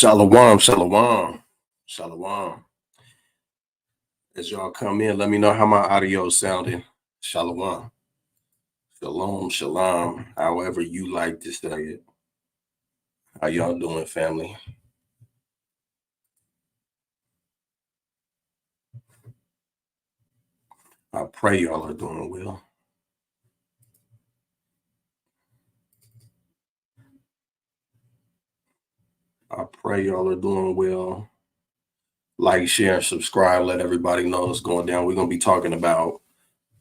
Shalom, shalom, shalom. As y'all come in, let me know how my audio is sounding. Shalom, shalom, shalom, however you like to say it. How y'all doing, family? I pray y'all are doing well. I pray y'all are doing well. Like, share, and subscribe. Let everybody know what's going down. We're going to be talking about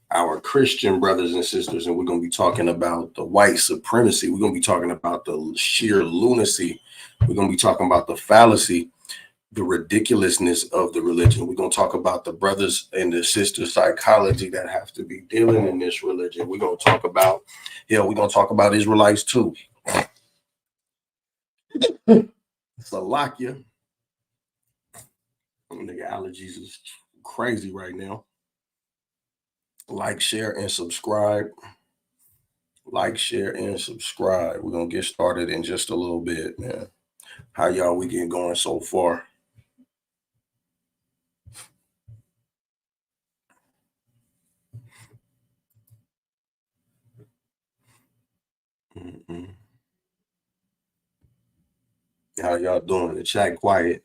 our Christian brothers and sisters, and we're going to be talking about the white supremacy. We're going to be talking about the sheer lunacy. We're going to be talking about the fallacy, the ridiculousness of the religion. We're going to talk about the brothers and the sisters psychology that have to be dealing in this religion. We're going to talk about, we're going to talk about Israelites too. Salakia. Nigga, allergies is crazy right now. Like, share, and subscribe. Like, share, and subscribe. We're going to get started in just a little bit, man. How y'all weekend going so far? How y'all doing? The chat quiet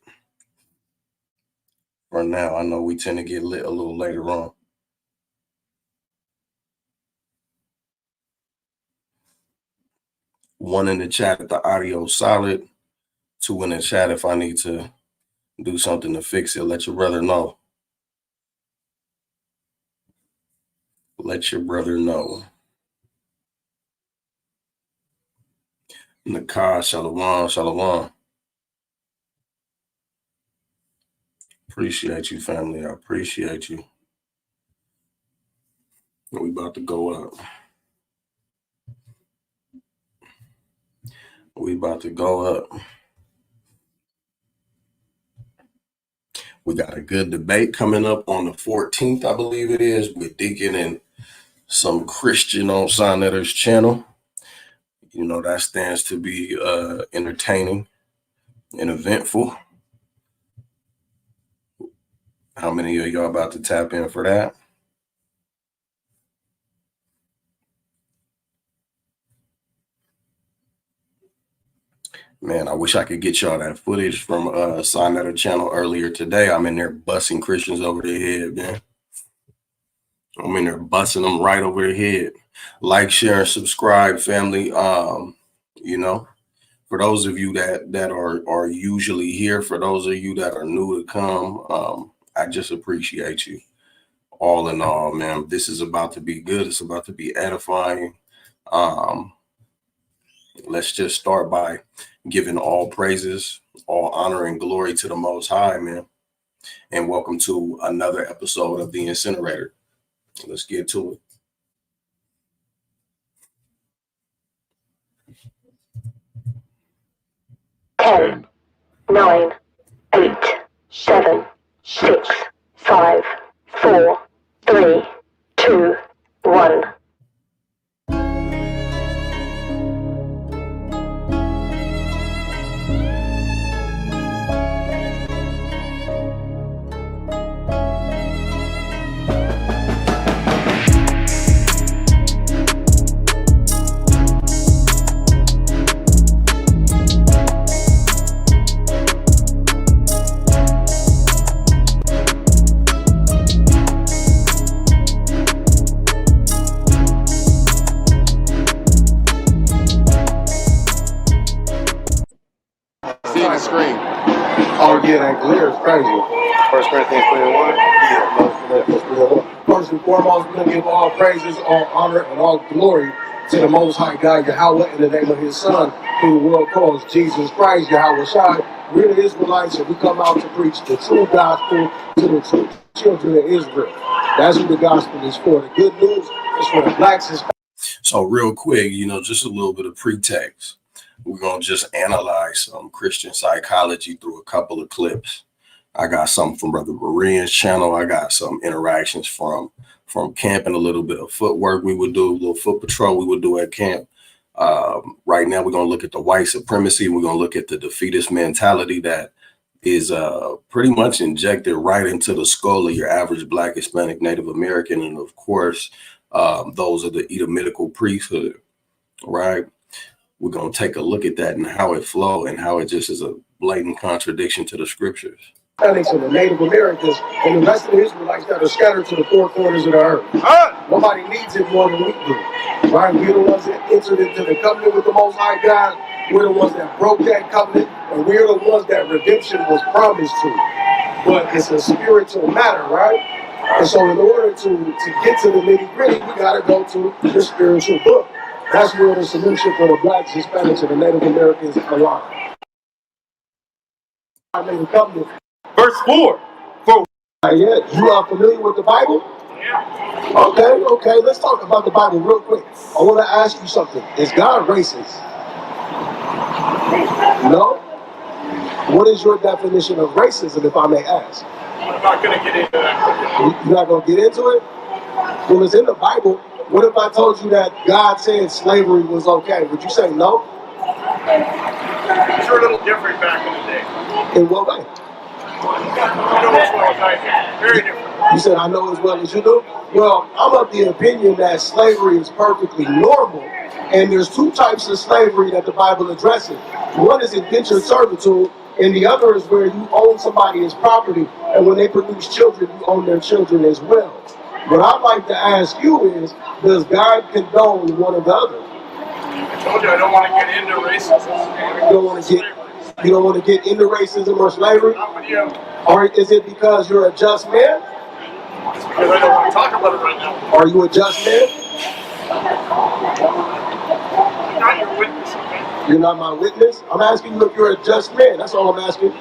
for now. I know we tend to get lit a little later on. One in the chat if the audio solid. Two in the chat if I need to do something to fix it. Let your brother know. Let your brother know. Nakar, shalom, shalom. Appreciate you, family. I appreciate you. We about to go up. We about to go up. We got a good debate coming up on the 14th, I believe it is, with Deacon and some Christian on Sonetter's channel. You know, that stands to be entertaining and eventful. How many of y'all about to tap in for that? Man, I wish I could get y'all that footage from Sonetter channel earlier today. I'm in there busting Christians over their head, man. I'm in there busting them right over their head. Like, share, and subscribe, family. You know, for those of you that are usually here, for those of you that are new to come, I just appreciate you. All in all, man, this is about to be good. It's about to be edifying. Let's just start by giving all praises, all honor, and glory to the Most High, man. And welcome to another episode of The Incinerator. Let's get to it. Ten, 9, 8, 7, 6, 5, 4, 3, 2, 1. That glitter is crazy. 1 Corinthians 3:1. First and foremost, we're going to give all praises, all honor, and all glory to the Most High God, Yahweh, in the name of His Son, who the world calls Jesus Christ, Yahawashi. We're the Israelites, and we come out to preach the true gospel to the true children of Israel. That's what the gospel is for. The good news is for the blacks. So real quick, you know, just a little bit of pretext. We're going to just analyze some Christian psychology through a couple of clips. I got something from Brother Berean's channel. I got some interactions from camp and a little bit of footwork we would do, a little foot patrol we would do at camp. Right now, we're going to look at the white supremacy. We're going to look at the defeatist mentality that is pretty much injected right into the skull of your average Black, Hispanic, Native American, and of course, those are the Edomitical priesthood, right? We're going to take a look at that and how it flow and how it just is a blatant contradiction to the scriptures. Hispanics and the Native Americans and the rest of the Israelites that are scattered to the four corners of the earth. Nobody needs it more than we do, right? We're the ones that entered into the covenant with the Most High God. We're the ones that broke that covenant, and we're the ones that redemption was promised to. But it's a spiritual matter, right? And so in order to get to the nitty-gritty, we got to go to the spiritual book. That's where the solution for the Blacks, Hispanics, and the Native Americans align. I made a covenant. Verse 4. Yeah, you are familiar with the Bible? Yeah. Okay, let's talk about the Bible real quick. I want to ask you something. Is God racist? No? What is your definition of racism, if I may ask? I'm not going to get into that. You're not going to get into it? Well, it's in the Bible. What if I told you that God said slavery was okay? Would you say no? It's a little different back in the day. In what way? You know as well as I do. Very different. You said I know as well as you do? Well, I'm of the opinion that slavery is perfectly normal, and there's two types of slavery that the Bible addresses. One is indentured servitude, and the other is where you own somebody as property, and when they produce children, you own their children as well. What I'd like to ask you is, does God condone one or the other? I told you I don't want to get into racism. You don't want to get into racism or slavery? Not with you. Or is it because you're a just man? It's because I don't want to talk about it right now. Are you a just man? I'm not your witness, okay? You're not my witness? I'm asking you if you're a just man. That's all I'm asking.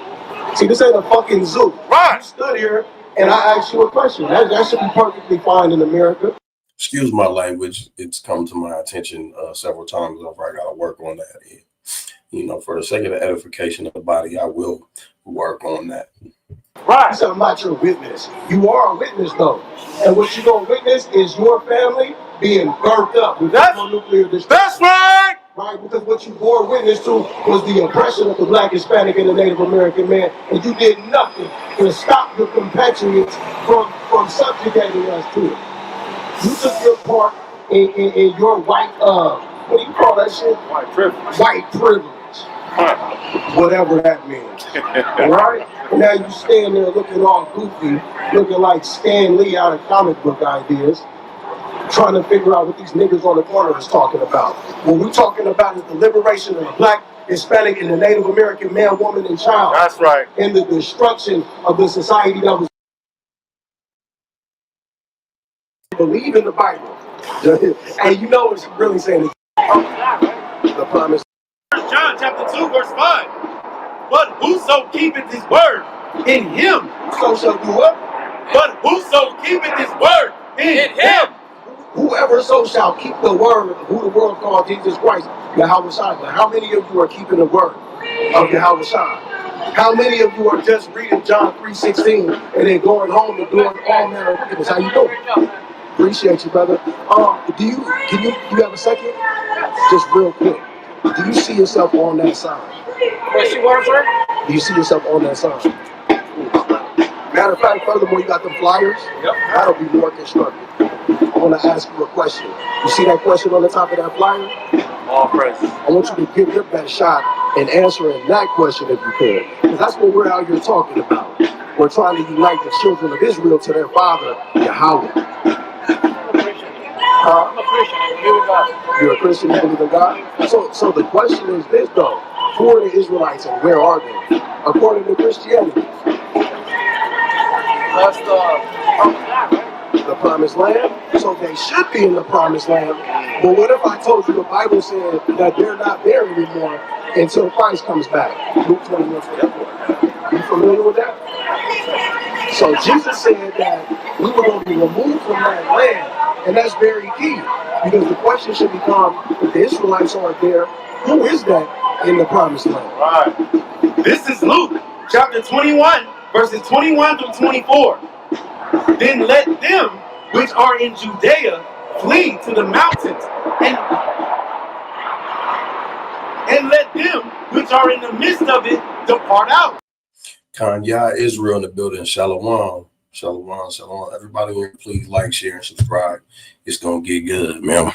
See, this ain't a fucking zoo. Right. You stood here and I asked you a question. That should be perfectly fine in America. Excuse my language. It's come to my attention several times over. I got to work on that. You know, for the sake of the edification of the body, I will work on that. Right. You said I'm not your witness. You are a witness, though. And what you're going to witness is your family being burnt up with nuclear destruction. That's right! Right, because what you bore witness to was the oppression of the Black, Hispanic, and the Native American man, and you did nothing to stop your compatriots from subjugating us to it. You took your part in your white, what do you call that shit? White privilege. White privilege. Whatever that means. Alright? And now you stand there looking all goofy, looking like Stan Lee out of comic book ideas, trying to figure out what these niggas on the corner is talking about. What we're talking about is the liberation of the Black, Hispanic, and the Native American man, woman, and child. That's right. And the destruction of the society that was believe in the Bible. And you know what's really saying? The promise. John chapter 2 verse 5. But whoso keepeth his word, in him So shall do what? But whoso keepeth his word, in him. Whoever so shall keep the word of who the world called Jesus Christ, Yahawashi. But how many of you are keeping the word of Yahawashi? How many of you are just reading John 3:16 and then going home and doing all manner of wickedness? How you doing? Appreciate you, brother. Do you have a second? Just real quick. Do you see yourself on that sign? Do you see yourself on that sign? Matter of fact, furthermore, you got them flyers? Yep. That'll be more constructive. I want to ask you a question. You see that question on the top of that flyer? All praise. I want you to give your best shot in answering that question if you could. Because that's what we're out here talking about. We're trying to unite the children of Israel to their father, Yahweh. I'm a Christian. I believe in God. You're a Christian, you believe in God? So the question is this, though. Who are the Israelites and where are they? According to Christianity. That's The promised land? So they should be in the promised land. But what if I told you the Bible said that they're not there anymore until Christ comes back? Luke 21:24. You familiar with that? So Jesus said that we were going to be removed from that land, and that's very key. Because the question should become, if the Israelites aren't there, who is that in the promised land? right. This is Luke chapter 21, verses 21 through 24. Then let them which are in Judea flee to the mountains, and and let them which are in the midst of it depart out. Kanya Israel in the building. Shalom. Shalom. Shalom. Everybody here, please like, share, and subscribe. It's going to get good, man.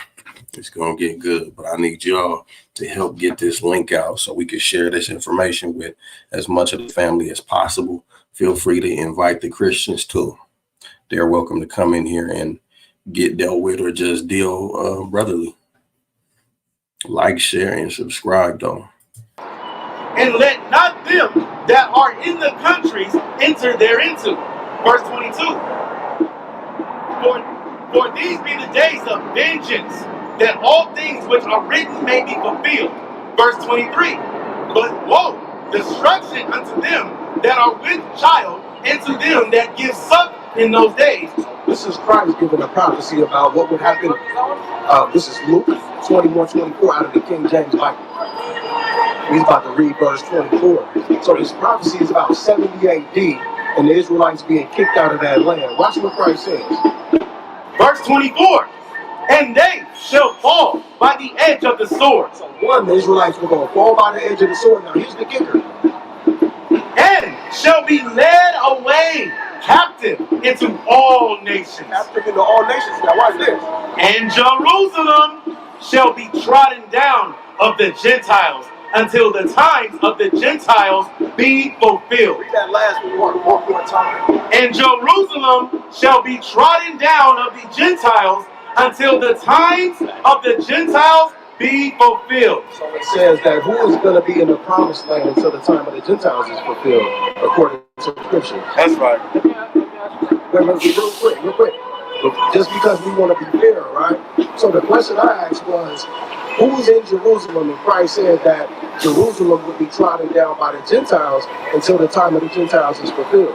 It's going to get good. But I need y'all to help get this link out so we can share this information with as much of the family as possible. Feel free to invite the Christians too. They're welcome to come in here and get dealt with or just deal brotherly. Like, share, and subscribe, though. And let not them that are in the countries enter thereinto. Verse 22. For these be the days of vengeance, that all things which are written may be fulfilled. Verse 23. But woe, destruction unto them that are with child, and to them that give suck in those days. This is Christ giving a prophecy about what would happen. This is Luke 21:24 out of the King James Bible. He's about to read verse 24. So this prophecy is about 70 AD and the Israelites being kicked out of that land. Watch what Christ says. Verse 24. And they shall fall by the edge of the sword. So one, the Israelites were going to fall by the edge of the sword. Now here's the kicker. And shall be led away captive into all nations. Captive into all nations. Now watch this. And Jerusalem shall be trodden down of the Gentiles until the times of the Gentiles be fulfilled. Read that last one more time. And Jerusalem shall be trodden down of the Gentiles until the times of the Gentiles be fulfilled. So it says that who is going to be in the promised land until the time of the Gentiles is fulfilled, according to the scriptures. That's right. Wait, real quick. Just because we want to be fair, right? So the question I asked was, who's in Jerusalem? And Christ said that Jerusalem would be trodden down by the Gentiles until the time of the Gentiles is fulfilled.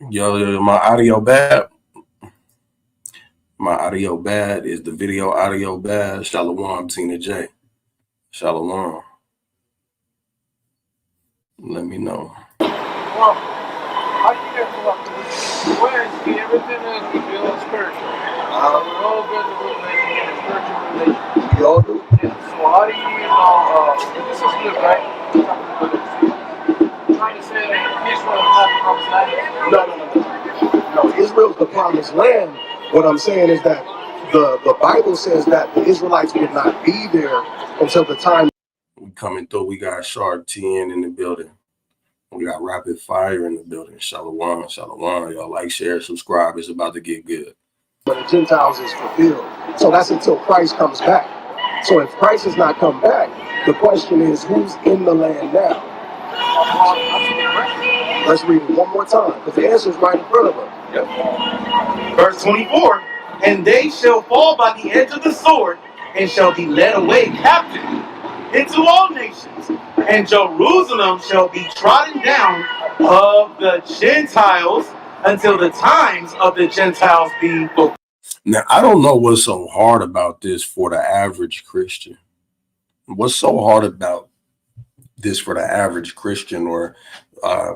Yo, my audio bad. My audio bad. Is the video audio bad? Shalom, Tina J. Shalom. Let me know. Well, I can't look. Wednesday, everything is revealed spiritual. We're all good to relate in a spiritual relation. We all do? Yeah. So how do you know, this is good, right? You're trying to say that Israel is not the promised land? No, Israel's the promised land. What I'm saying is that the Bible says that the Israelites would not be there until the time. We coming through. We got Sharp 10 in the building. We got Rapid Fire in the building. Shalom, shalom. Y'all like, share, subscribe. It's about to get good. But the Gentiles is fulfilled. So that's until Christ comes back. So if Christ has not come back, the question is, who's in the land now? Let's read it one more time, because the answer is right in front of us. Yep. Verse 24. And they shall fall by the edge of the sword, and shall be led away captive into all nations. And Jerusalem shall be trodden down of the Gentiles until the times of the Gentiles be fulfilled. Now, I don't know what's so hard about this for the average Christian. What's so hard about this for the average Christian, or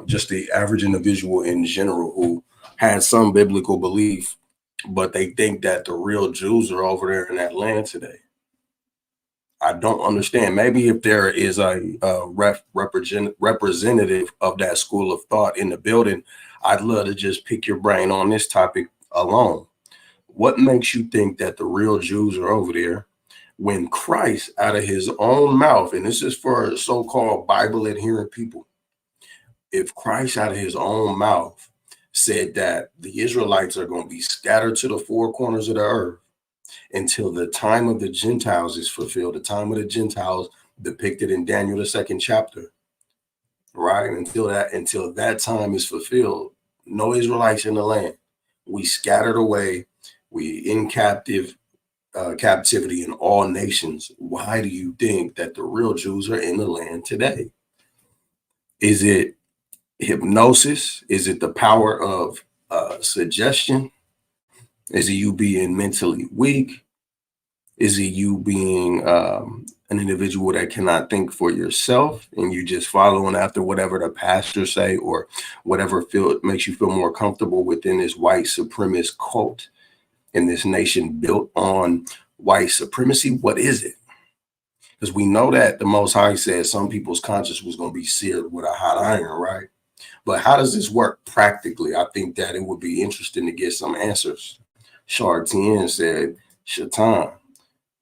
just the average individual in general who has some biblical belief, but they think that the real Jews are over there in that land today? I don't understand. Maybe if there is a representative of that school of thought in the building, I'd love to just pick your brain on this topic alone. What makes you think that the real Jews are over there when Christ, out of his own mouth, and this is for so-called Bible adherent people, if Christ out of his own mouth said that the Israelites are going to be scattered to the four corners of the earth until the time of the Gentiles is fulfilled, the time of the Gentiles depicted in Daniel, the 2nd chapter, right? Until that time is fulfilled, no Israelites in the land. We scattered away. We in captivity in all nations. Why do you think that the real Jews are in the land today? Is it hypnosis? Is it the power of suggestion? Is it you being mentally weak? Is it you being an individual that cannot think for yourself and you just following after whatever the pastor say or whatever makes you feel more comfortable within this white supremacist cult in this nation built on white supremacy? What is it? Because we know that the Most High said some people's conscience was going to be seared with a hot iron, right? But how does this work practically? I think that it would be interesting to get some answers. Chartien said, Shaitan.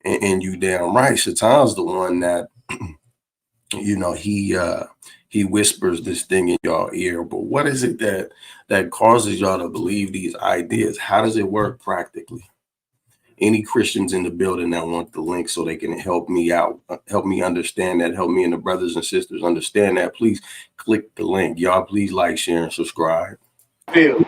And you damn right, Shaitan's the one that, you know, he whispers this thing in y'all ear. But what is it that causes y'all to believe these ideas? How does it work practically? Any Christians in the building that want the link so they can help me out, help me understand that, help me and the brothers and sisters understand that, please click the link. Y'all please like, share, and subscribe. There you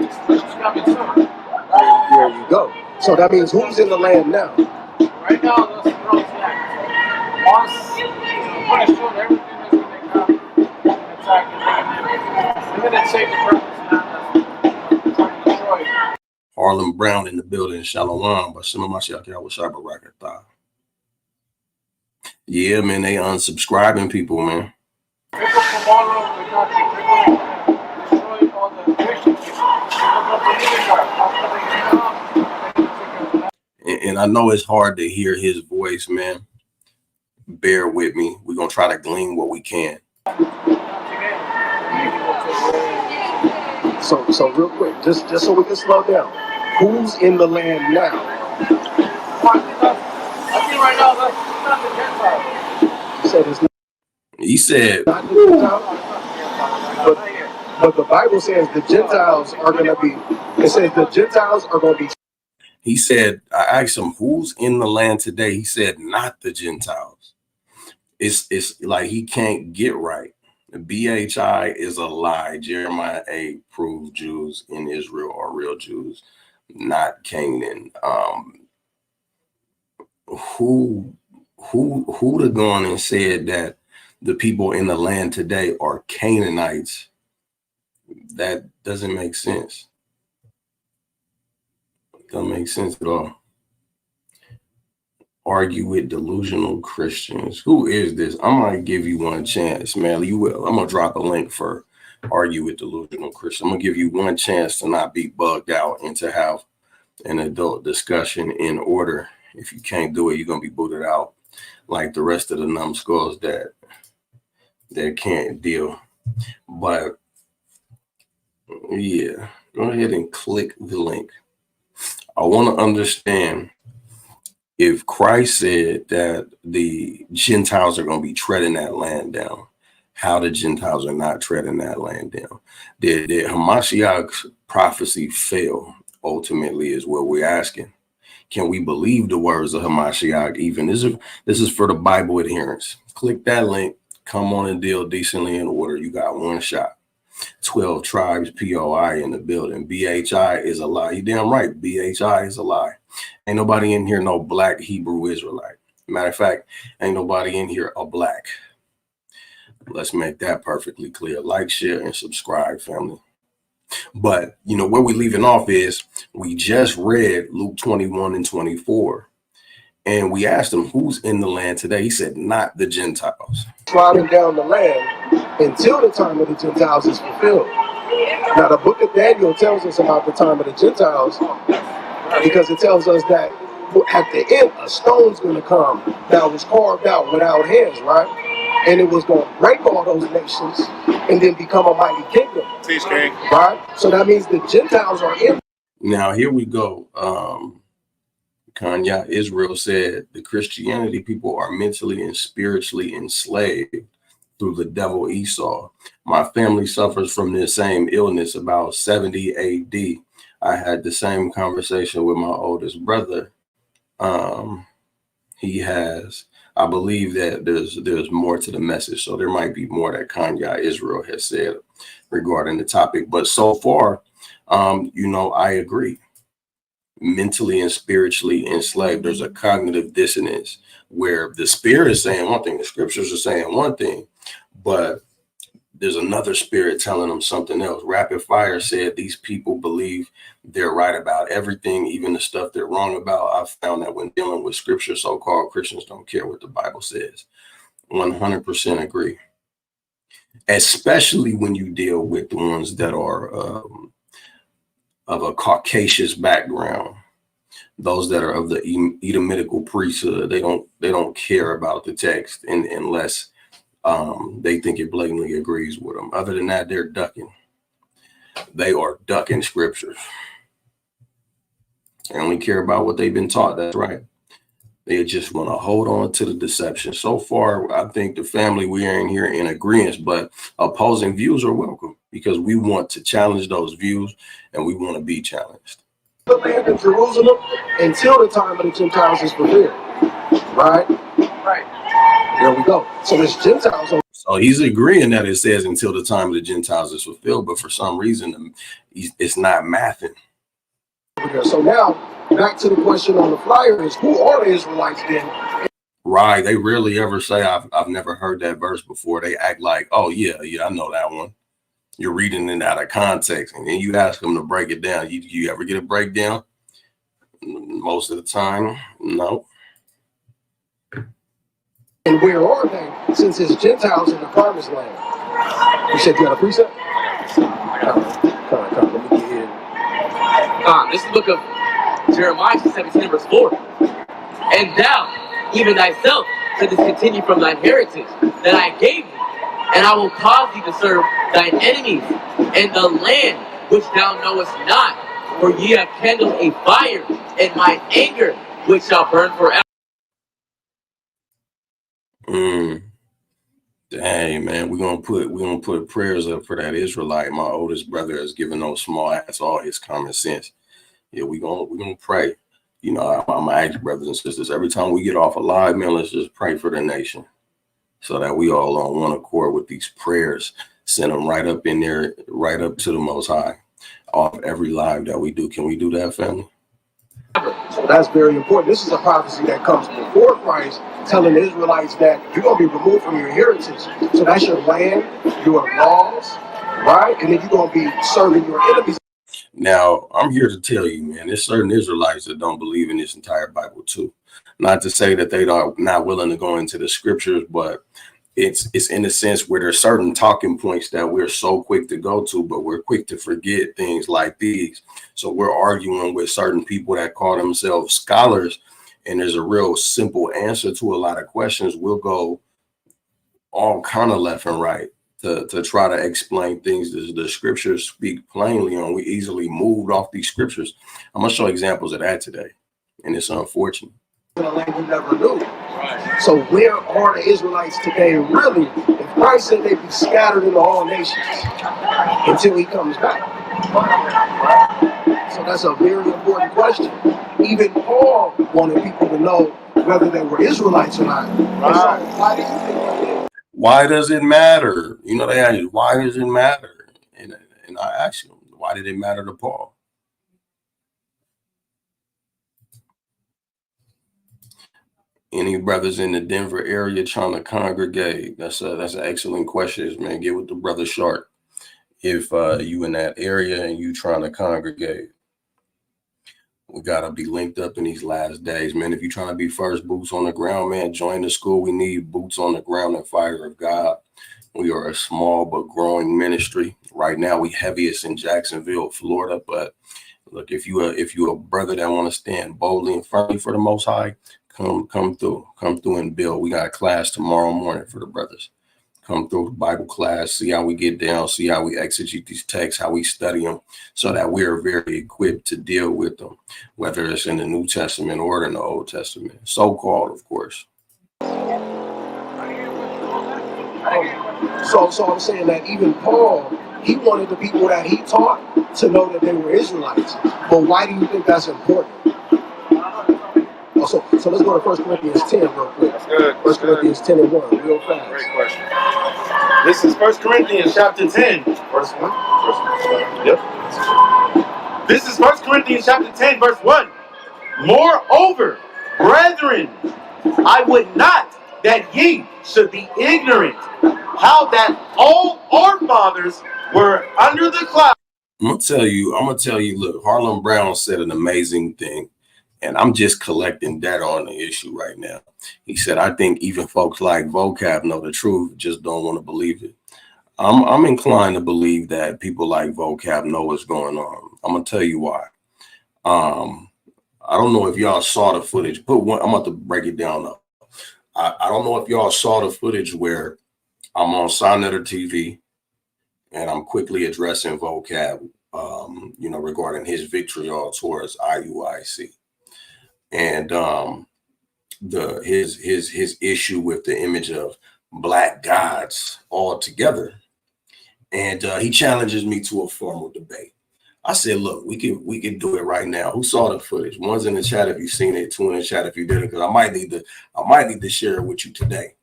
go. So that means who's in the land now? Right now, that's the Promised Land. Once, pretty soon, everything is going to come and attack and they're going to take the Promised Land and destroy it. Harlem Brown in the building, Shalom, but hamashiach Yahawashi. Yeah, man, they unsubscribing people, man. People from all over the country, they're going to destroy all the Christian people. And I know it's hard to hear his voice, man. Bear with me. We're going to try to glean what we can. So real quick, just so we can slow down. Who's in the land now? I think right now that's not the Gentiles. He said it's not. He said, Not the Gentiles. But the Bible says the Gentiles are going to be, it says the Gentiles are going to be. he said, I asked him, who's in the land today? He said, not the Gentiles. It's like he can't get right. BHI is a lie. Jeremiah 8 proves Jews in Israel are real Jews, not Canaan. Who have gone and said that the people in the land today are Canaanites? That doesn't make sense. Doesn't make sense at all. Argue with delusional Christians. Who is this? I might give you one chance, man. You will. I'm gonna drop a link for argue with delusional Christians. I'm gonna give you one chance to not be bugged out and to have an adult discussion in order. If you can't do it, you're gonna be booted out like the rest of the numbskulls that can't deal. But yeah, go ahead and click the link. I want to understand if Christ said that the Gentiles are going to be treading that land down, how the Gentiles are not treading that land down. Did hamashiach's prophecy fail? Ultimately is what we're asking. Can we believe the words of hamashiach even? This is for the Bible adherents. Click that link. Come on and deal decently in order. You got one shot. 12 tribes, POI in the building. BHI is a lie. You damn right. BHI is a lie. Ain't nobody in here no black Hebrew Israelite. Matter of fact, ain't nobody in here a black. Let's make that perfectly clear. Like, share, and subscribe, family. But, you know, where we leaving off is we just read Luke 21 and 24. And we asked him, who's in the land today? He said, not the Gentiles. Trotting down the land until the time of the Gentiles is fulfilled. Now, the book of Daniel tells us about the time of the Gentiles because it tells us that at the end, a stone's going to come that was carved out without hands, right? And it was going to break all those nations and then become a mighty kingdom. Right? So that means the Gentiles are in. Now, here we go. Kanye Israel said the Christianity people are mentally and spiritually enslaved through the devil Esau. My family suffers from this same illness. About 70 AD, I had the same conversation with my oldest brother. He has, I believe that there's more to the message. So there might be more that Kanye Israel has said regarding the topic. But so far, you know, I agree. Mentally and spiritually enslaved. There's a cognitive dissonance where the spirit is saying one thing, the scriptures are saying one thing, but there's another spirit telling them something else. Rapid Fire said these people believe they're right about everything, even the stuff they're wrong about. I've found that when dealing with scripture, so-called Christians don't care what the Bible says. 100% agree. Especially when you deal with the ones that are of a Caucasian background. those that are of the Edomitical priesthood, they don't care about the text unless they think it blatantly agrees with them. Other than that, they're ducking. They are ducking scriptures. They only care about what they've been taught. That's right. They just want to hold on to the deception. So far, I think the family, we are in here in agreement, but opposing views are welcome because we want to challenge those views and we want to be challenged. The land of Jerusalem until the time of the Gentiles is fulfilled. Right? Right. There we go. So it's Gentiles. So he's agreeing that it says until the time of the Gentiles is fulfilled, but for some reason, it's not mathing. So now, back to the question on the flyer is, who are the Israelites then? Right. They rarely ever say, I've never heard that verse before. They act like, oh, yeah, I know that one. You're reading it out of context. And then you ask them to break it down. You ever get a breakdown? Most of the time, no. And where are they since it's Gentiles in the promised land? You said you had a precept? Come, let me get in. This is the book of Jeremiah 17 verse 4. And thou, even thyself, shalt discontinue from thine heritage that I gave thee, and I will cause thee to serve thine enemies in the land which thou knowest not, for ye have kindled a fire in my anger, which shall burn forever. Dang, man, we're gonna put prayers up for that Israelite. My oldest brother has given those small acts all his common sense. Yeah, we're gonna pray. I'm gonna ask brothers and sisters every time we get off a live, man, let's just pray for the nation so that we all on one accord with these prayers. Send them right up in there, right up to the Most High off every live that we do. Can we do that, family? So that's very important. This is a prophecy that comes before Christ, telling the Israelites that you're going to be removed from your heritage. So that's your land, your laws, right? And then you're going to be serving your enemies. Now, I'm here to tell you, man, there's certain Israelites that don't believe in this entire Bible too. Not to say that they are not willing to go into the scriptures, but it's in a sense where there's certain talking points that we're so quick to go to, but we're quick to forget things like these. So we're arguing with certain people that call themselves scholars, and there's a real simple answer to a lot of questions. We'll go all kind of left and right to try to explain things that the scriptures speak plainly on. We easily moved off these scriptures. I'm gonna show examples of that today, and it's unfortunate. In a land you never knew. Right. So where are the Israelites today? Really, if Christ said they'd be scattered into all nations until he comes back. So that's a very important question. Even Paul wanted people to know whether they were Israelites or not. Right. So why do you think that is? Why does it matter? They ask you, why does it matter? And I ask them, why did it matter to Paul? Any brothers in the Denver area trying to congregate? That's an excellent question, man. Get with the brother Sharp. If you in that area and you trying to congregate, we gotta be linked up in these last days, man. If you're trying to be first boots on the ground, man, join the school. We need boots on the ground and fire of God. We are a small but growing ministry. Right now, we heaviest in Jacksonville, Florida. But look, if you a brother that want to stand boldly and firmly for the Most High, come through and build. We got a class tomorrow morning for the brothers. Come through Bible class, see how we get down, see how we exegete these texts, how we study them, so that we are very equipped to deal with them, whether it's in the New Testament or in the Old Testament, so-called, of course. So I'm saying that even Paul, he wanted the people that he taught to know that they were Israelites. But why do you think that's important? So let's go to 1 Corinthians 10 real quick. That's good. 1 Corinthians 10 and 1, real fast. Great question. This is 1 Corinthians chapter 10, verse 1. Yep. This is 1 Corinthians chapter 10, verse 1. Moreover, brethren, I would not that ye should be ignorant how that all our fathers were under the cloud. I'm gonna tell you, look, Harlem Brown said an amazing thing. And I'm just collecting data on the issue right now. He said, I think even folks like vocab know the truth, just don't want to believe it. I'm inclined to believe that people like vocab know what's going on. I'm going to tell you why. I don't know if y'all saw the footage. I'm about to break it down though. I don't know if y'all saw the footage where I'm on Sonnetta TV and I'm quickly addressing vocab, regarding his vitriol towards IUIC and his issue with the image of black gods altogether. And he challenges me to a formal debate. I said, look, we could do it right now. Who saw the footage? One's in the chat if you've seen it, two in the chat if you didn't, because I might need to share it with you today.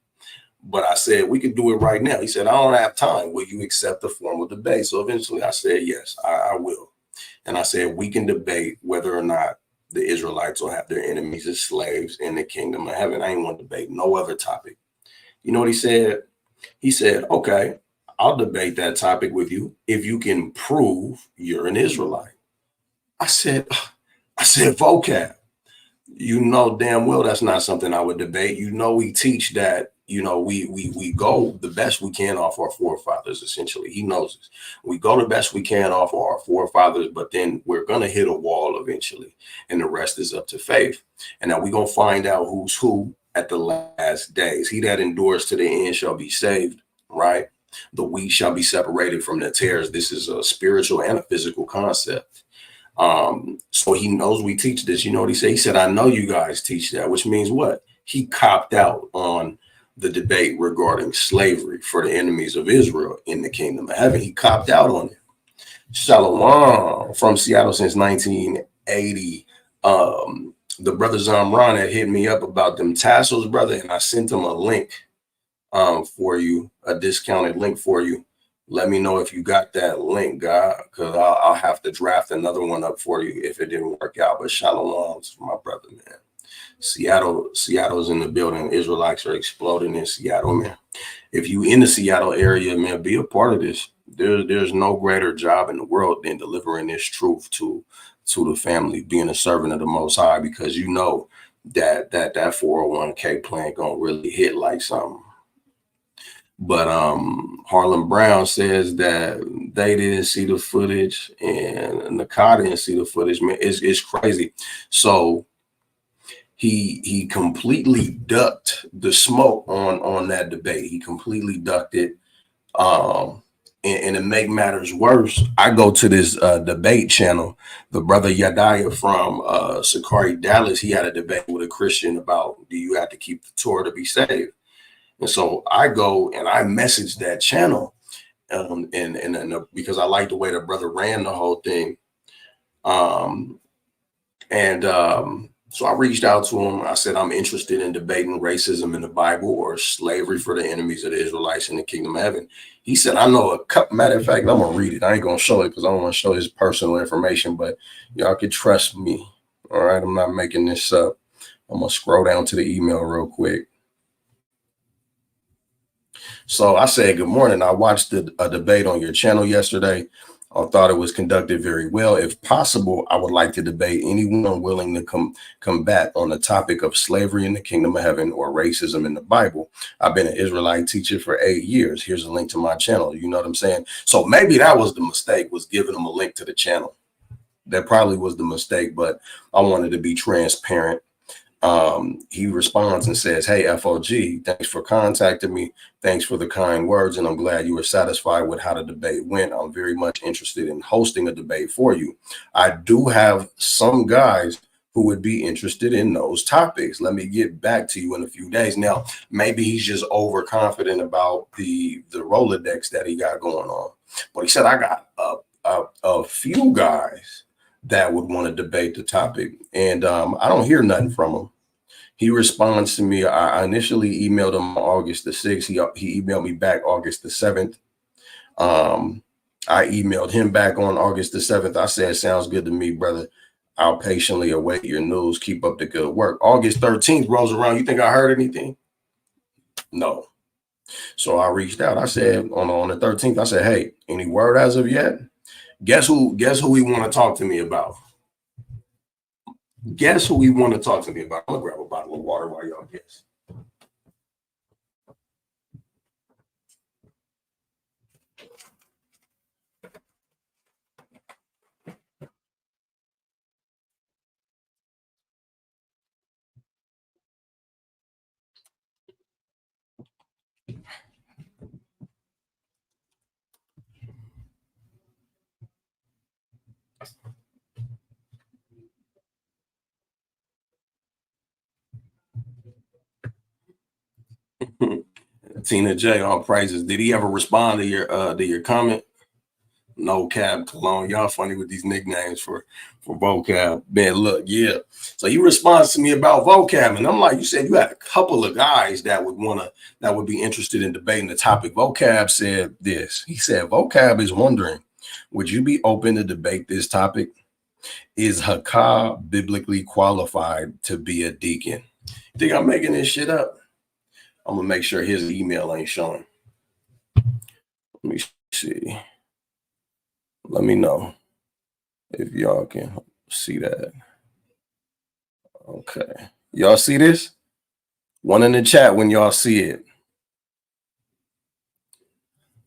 But I said we could do it right now. He said, I don't have time. Will you accept the formal debate? So eventually I said, yes, I will. And I said, we can debate whether or not the Israelites will have their enemies as slaves in the kingdom of heaven. I ain't want to debate no other topic. You know what he said? He said, okay, I'll debate that topic with you if you can prove you're an Israelite. I said, vocab. You know damn well that's not something I would debate. You know, we teach that, we go the best we can off our forefathers, essentially. He knows this. We go the best we can off our forefathers, but then we're going to hit a wall eventually, and the rest is up to faith. And now we're going to find out who's who at the last days. He that endures to the end shall be saved, right? The wheat shall be separated from the tares. This is a spiritual and a physical concept. So he knows we teach this. You know what he said? He said, I know you guys teach that, which means what? He copped out on the debate regarding slavery for the enemies of Israel in the kingdom of heaven. He copped out on it. Shalom from Seattle since 1980. The brother Zamran had hit me up about them tassels, brother, and I sent him a link for you, a discounted link for you. Let me know if you got that link, God, because I'll have to draft another one up for you if it didn't work out. But shalom to my brother, man. Seattle's in the building. Israelites are exploding in Seattle, man. If you in the Seattle area, man, be a part of this. There's no greater job in the world than delivering this truth to the family, being a servant of the Most High, because you know that 401k plan gonna really hit like something. But Harlem Brown says that they didn't see the footage and Nakai didn't see the footage. Man, it's crazy. So he completely ducked the smoke on that debate. He completely ducked it. And to make matters worse, I go to this debate channel. The brother Yadiah from Sakari, Dallas, he had a debate with a Christian about, do you have to keep the Torah to be saved? And so I go and I message that channel, and because I like the way the brother ran the whole thing. So I reached out to him. I said, I'm interested in debating racism in the Bible or slavery for the enemies of the Israelites in the kingdom of heaven. He said, I know a couple, matter of fact, I'm going to read it. I ain't going to show it because I don't want to show his personal information, but y'all can trust me. All right. I'm not making this up. I'm going to scroll down to the email real quick. So I said, good morning. I watched a debate on your channel yesterday. I thought it was conducted very well. If possible, I would like to debate anyone willing to combat on the topic of slavery in the kingdom of heaven or racism in the Bible. I've been an Israelite teacher for 8 years. Here's a link to my channel. You know what I'm saying? So maybe that was the mistake, was giving them a link to the channel. That probably was the mistake, but I wanted to be transparent. He responds and says, hey, FOG, thanks for contacting me. Thanks for the kind words. And I'm glad you were satisfied with how the debate went. I'm very much interested in hosting a debate for you. I do have some guys who would be interested in those topics. Let me get back to you in a few days. Now, maybe he's just overconfident about the Rolodex that he got going on. But he said, I got a few guys that would want to debate the topic. And I don't hear nothing from him. He responds to me. I initially emailed him on August the 6th. He emailed me back August the 7th. I emailed him back on August the 7th. I said, sounds good to me, brother. I'll patiently await your news. Keep up the good work. August 13th rolls around. You think I heard anything? No. So I reached out. I said on the 13th, I said, hey, any word as of yet? Guess who he want to talk to me about? Guess who we want to talk to me about? I'm gonna grab a bottle of water while y'all guess. Tina J, all praises. Did he ever respond to your comment? No Cab Cologne. Y'all funny with these nicknames for vocab. Man, look, yeah. So he responds to me about vocab, and I'm like, you said you had a couple of guys that would be interested in debating the topic. Vocab said this. He said, vocab is wondering, would you be open to debate this topic? Is Hakah biblically qualified to be a deacon? Think I'm making this shit up? I'm gonna make sure his email ain't showing. Let me see. Let me know if y'all can see that. Okay. Y'all see this? One in the chat when y'all see it.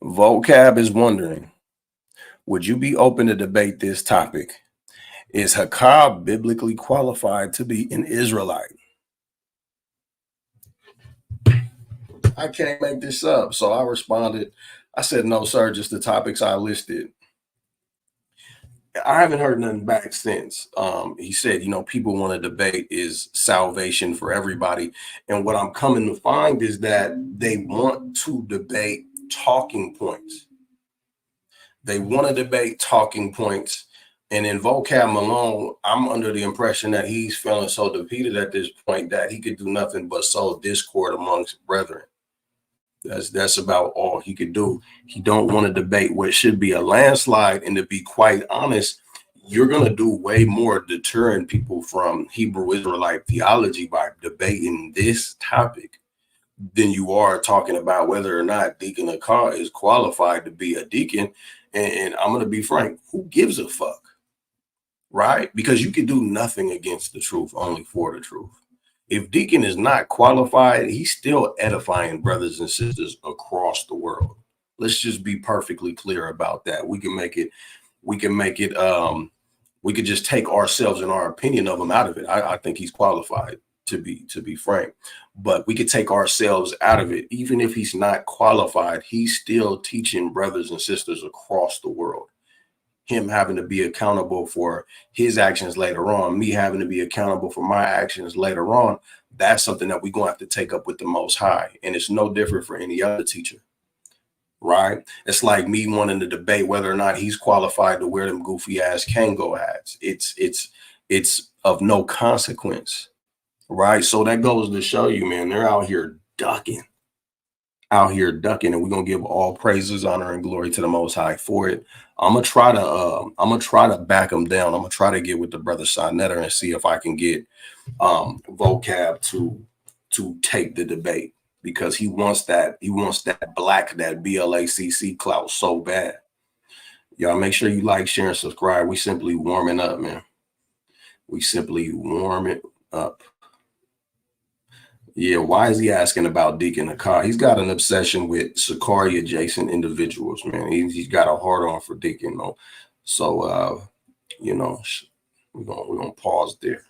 Vocab is wondering, would you be open to debate this topic? Is Hakah biblically qualified to be an Israelite? I can't make this up. So I responded. I said, no, sir, just the topics I listed. I haven't heard nothing back since. He said, people want to debate is salvation for everybody. And what I'm coming to find is that they want to debate talking points. They want to debate talking points. And in vocab Malone, I'm under the impression that he's feeling so defeated at this point that he could do nothing but sow discord amongst brethren. That's about all he could do. He don't want to debate what should be a landslide. And to be quite honest, you're going to do way more deterring people from Hebrew Israelite theology by debating this topic than you are talking about whether or not Deacon Hakah is qualified to be a deacon. And I'm going to be frank, who gives a fuck? Right? Because you can do nothing against the truth, only for the truth. If Deacon is not qualified, he's still edifying brothers and sisters across the world. Let's just be perfectly clear about that. We can make it, we could just take ourselves and our opinion of him out of it. I think he's qualified to be frank, but we could take ourselves out of it. Even if he's not qualified, he's still teaching brothers and sisters across the world. Him having to be accountable for his actions later on, me having to be accountable for my actions later on, that's something that we're going to have to take up with the Most High. And it's no different for any other teacher, right? It's like me wanting to debate whether or not he's qualified to wear them goofy ass Kango hats. It's of no consequence, right? So that goes to show you, man, they're out here ducking. And we're gonna give all praises, honor, and glory to the Most High for it. I'm gonna try to back them down. I'm gonna try to get with the brother Sinetter and see if I can get vocab to take the debate, because he wants that that BLACC clout so bad. Y'all make sure you like, share, and subscribe. We simply warming up, man. We simply warm it up. Yeah, why is he asking about Deacon Hakah? He's got an obsession with Sakari adjacent individuals, man. He's got a hard on for Deacon, though. So, we're gonna pause there.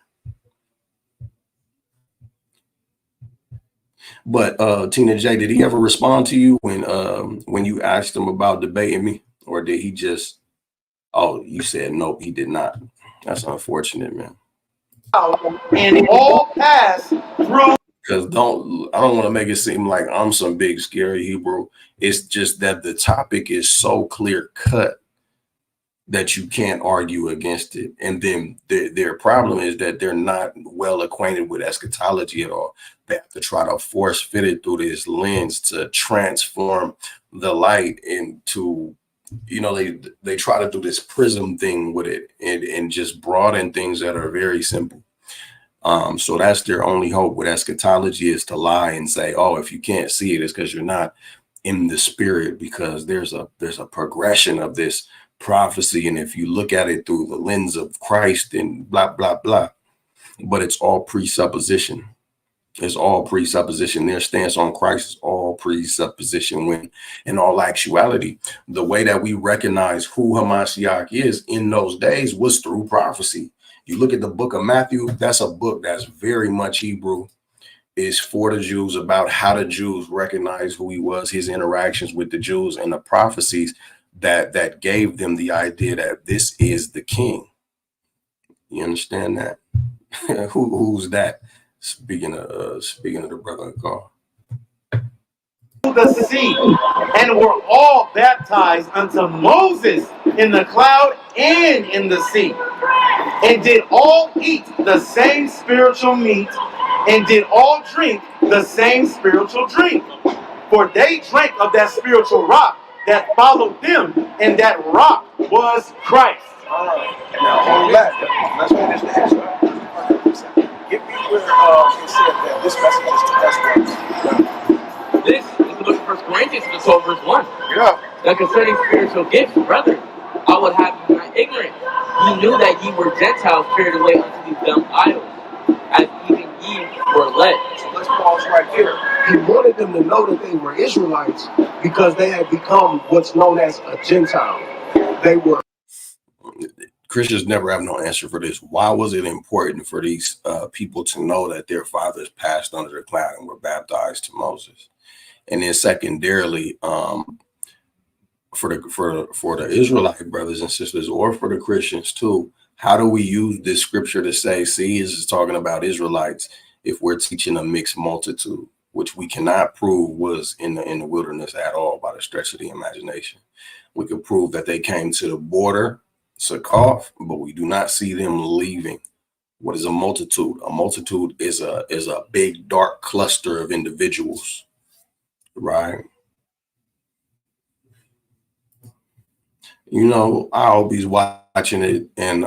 But Tina J, did he ever respond to you when you asked him about debating me, or did he just? Oh, you said nope, he did not. That's unfortunate, man. And all pass through. Because I don't want to make it seem like I'm some big scary Hebrew. It's just that the topic is so clear cut that you can't argue against it. And then their problem is that they're not well acquainted with eschatology at all. They have to try to force fit it through this lens to transform the light into, they try to do this prism thing with it and just broaden things that are very simple. So that's their only hope with eschatology, is to lie and say, oh, if you can't see it, it's because you're not in the spirit, because there's a progression of this prophecy. And if you look at it through the lens of Christ and blah, blah, blah, but it's all presupposition. It's all presupposition. Their stance on Christ is all presupposition, when in all actuality, the way that we recognize who hamashiach is in those days was through prophecy. You look at the book of Matthew, that's a book that's very much Hebrew. It's for the Jews, about how the Jews recognize who he was, his interactions with the Jews, and the prophecies that gave them the idea that this is the king. You understand that? Who's that? Speaking of the brother Hakah. the sea, and were all baptized unto Moses in the cloud and in the sea, and did all eat the same spiritual meat, and did all drink the same spiritual drink. For they drank of that spiritual rock that followed them, and that rock was Christ. All right. Now hold that. Let's finish the answer. Give me where it said that this message is to us brothers. This is the book of 1 Corinthians, the 12 verse 1. Yeah. That concerning spiritual gifts, brother, I would have you not ignorant. Ye knew that ye were Gentiles carried away unto these dumb idols, as even ye were led. So let's pause right there. He wanted them to know that they were Israelites because they had become what's known as a Gentile. They were. Christians never have no answer for this. Why was it important for these people to know that their fathers passed under the cloud and were baptized to Moses? And then secondarily, for the Israelite brothers and sisters, or for the Christians too, how do we use this scripture to say, see, this is talking about Israelites if we're teaching a mixed multitude, which we cannot prove was in the wilderness at all by the stretch of the imagination? We could prove that they came to the border, Succoth, but we do not see them leaving. What is a multitude? A multitude is a big dark cluster of individuals, right? You know, I hope he's watching it, and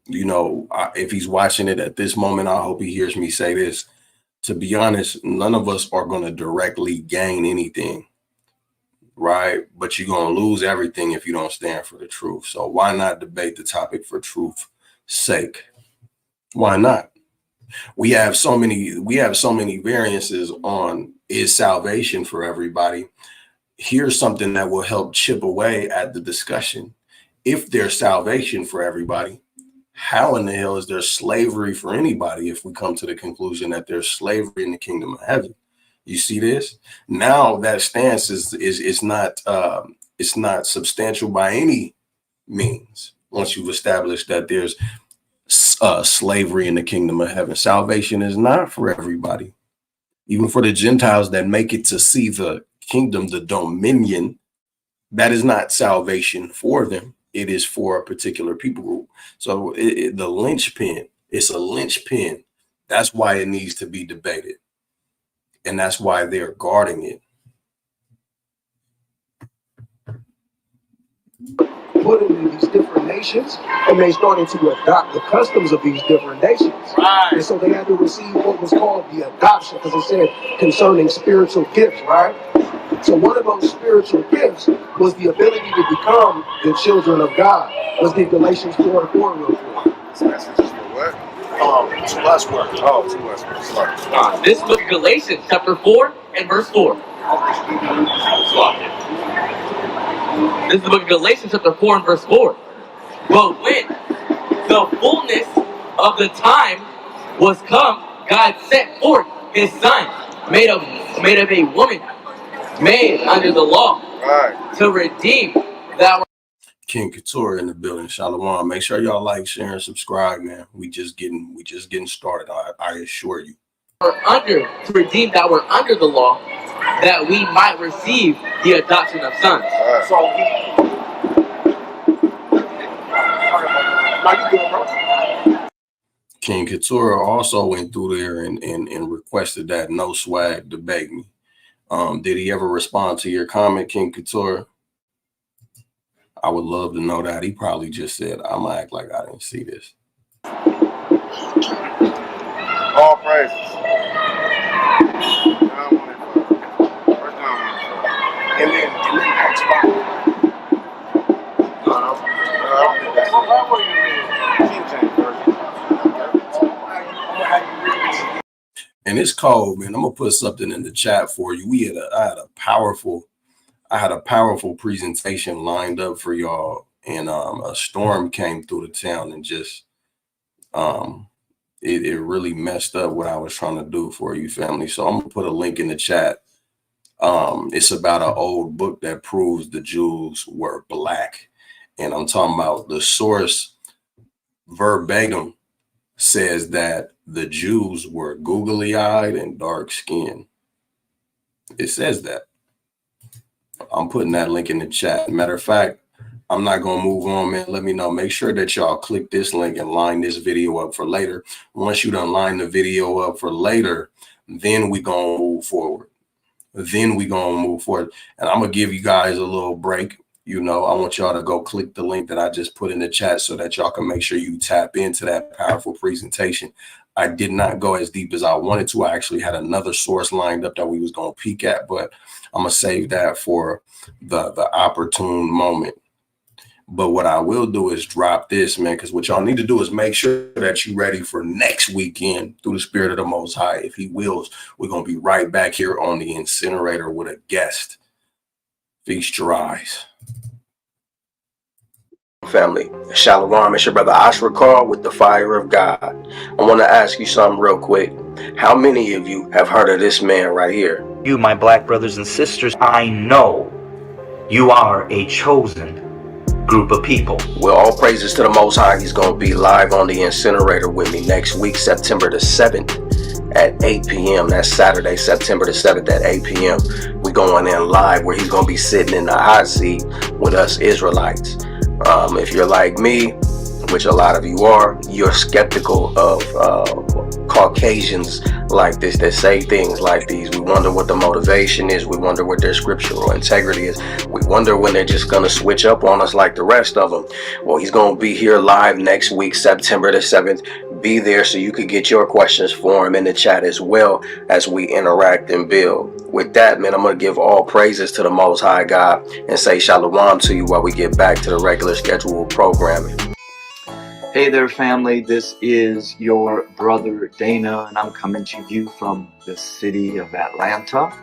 you know, if he's watching it at this moment, I hope he hears me say this. To be honest, none of us are going to directly gain anything, right? But you're going to lose everything if you don't stand for the truth. So why not debate the topic for truth's sake? Why not? We have so many variances on, is salvation for everybody? Here's something that will help chip away at the discussion. If there's salvation for everybody, how in the hell is there slavery for anybody if we come to the conclusion that there's slavery in the kingdom of heaven? You see this? Now that stance is not it's not substantial by any means. Once you've established that there's slavery in the kingdom of heaven, salvation is not for everybody. Even for the Gentiles that make it to see the kingdom, the dominion, that is not salvation for them. It is for a particular people group. So the linchpin, it's a linchpin. That's why it needs to be debated. And that's why they're guarding it. Put into these different nations, and they started to adopt the customs of these different nations. Right. And so they had to receive what was called the adoption, because it said concerning spiritual gifts, right? So one of those spiritual gifts was the ability to become the children of God. Let's get Galatians 4:4 real quick. This message is for what? To us work. Oh, to us. Sorry. This book of Galatians, chapter 4 and verse 4. This is the book of Galatians, chapter 4 and verse 4. But when the fullness of the time was come, God sent forth his son, made of a woman, made under the law, Right. to redeem that. King Couture in the building. Shalom. Make sure y'all like, share, and subscribe, man. We just getting started. I assure you. To redeem that were under the law, that we might receive the adoption of sons. Right. So now you good, bro. King Couture also went through there and requested that no swag debate me. Did he ever respond to your comment, King Couture? I would love to know that. He probably just said, I'm gonna act like I didn't see this. All praises. And then Acts 5. Where were you reading? King James Version. And it's cold, man. I'm gonna put something in the chat for you. I had a powerful presentation lined up for y'all, and a storm came through the town and just it really messed up what I was trying to do for you, family. So I'm gonna put a link in the chat. It's about an old book that proves the Jews were black, and I'm talking about the source verbatim says that the Jews were googly-eyed and dark-skinned. It says that. I'm putting that link in the chat. Matter of fact, I'm not going to move on, man. Let me know. Make sure that y'all click this link and line this video up for later. Once you done line the video up for later, then we going to move forward. And I'm going to give you guys a little break. You know, I want y'all to go click the link that I just put in the chat so that y'all can make sure you tap into that powerful presentation. I did not go as deep as I wanted to. I actually had another source lined up that we was going to peek at, but I'm going to save that for the opportune moment. But what I will do is drop this, man, because what y'all need to do is make sure that you're ready for next weekend through the Spirit of the Most High. If he wills, we're going to be right back here on the incinerator with a guest. Feast your eyes. Family, Shalom, it's your brother Ashra Carl with the Fire of God. I want to ask you something real quick. How many of you have heard of this man right here? You, my black brothers and sisters, I know you are a chosen group of people. Well, all praises to the Most High. He's going to be live on the incinerator with me next week, September the 7th at 8 p.m. That's Saturday, September the 7th at 8 p.m. We're going in live where he's going to be sitting in the hot seat with us Israelites. If you're like me, which a lot of you are, you're skeptical of Caucasians like this that say things like these. We wonder what the motivation is. We wonder what their scriptural integrity is. We wonder when they're just going to switch up on us like the rest of them. Well, he's going to be here live next week, September the 7th. Be there so you could get your questions for him in the chat as well as we interact and build. With that, man, I'm going to give all praises to the Most High God and say shalom to you while we get back to the regular scheduled programming. Hey there, family. This is your brother Dana, and I'm coming to you from the city of Atlanta,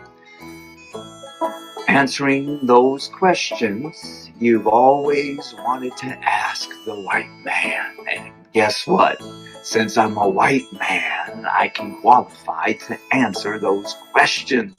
answering those questions you've always wanted to ask the white man. And guess what? Since I'm a white man, I can qualify to answer those questions.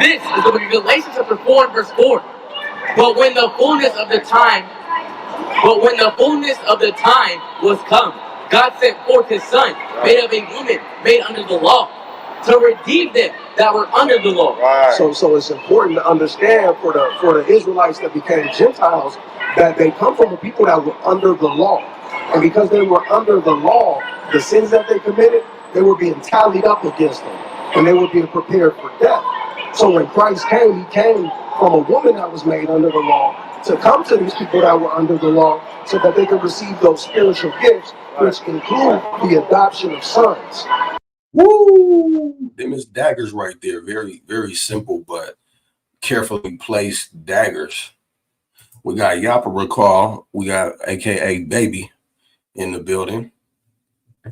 This is the book of Galatians chapter 4 and verse 4. But when the fullness of the time was come, God sent forth his son, made of a woman, made under the law, to redeem them that were under the law. Right. So it's important to understand for the Israelites that became Gentiles that they come from a people that were under the law. And because they were under the law, the sins that they committed, they were being tallied up against them. And they were being prepared for death. So when Christ came, he came from a woman that was made under the law to come to these people that were under the law so that they could receive those spiritual gifts, which include the adoption of sons. Woo! Them is daggers right there. Very, very simple, but carefully placed daggers. We got Yahawashi. We got AKA Baby in the building,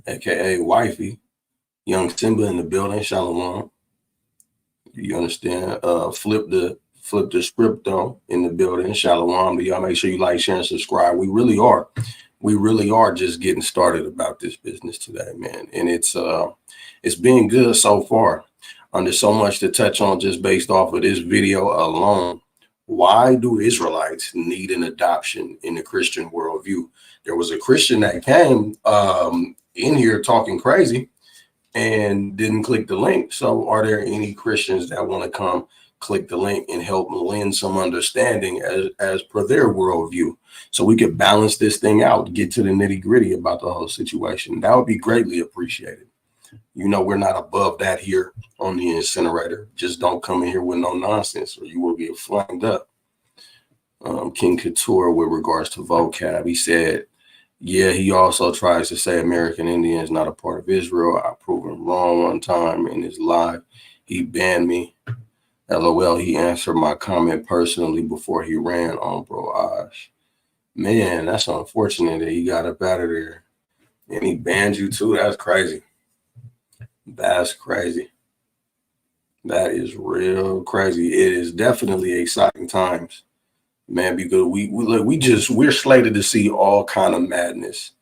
AKA Wifey. Young Simba in the building. Shalom. You understand? Flip the script though in the building. Shalom. But y'all make sure you like, share, and subscribe. We really are just getting started about this business today, man. And it's been good so far. There's so much to touch on just based off of this video alone. Why do Israelites need an adoption in the Christian worldview? There was a Christian that came in here talking crazy and didn't click the link. So are there any Christians that want to come click the link and help lend some understanding as per their worldview so we could balance this thing out, get to the nitty gritty about the whole situation? That would be greatly appreciated. You know, we're not above that here on the incinerator. Just don't come in here with no nonsense or you will get flamed up. King Couture, with regards to vocab, he said, yeah, he also tries to say American Indian is not a part of Israel. I proved him wrong one time in his live. He banned me. LOL, he answered my comment personally before he ran on Bro Osh. Man, that's unfortunate that he got up out of there. And he banned you too. That's crazy. That's crazy. That is real crazy. It is definitely exciting times, man, because we're slated to see all kind of madness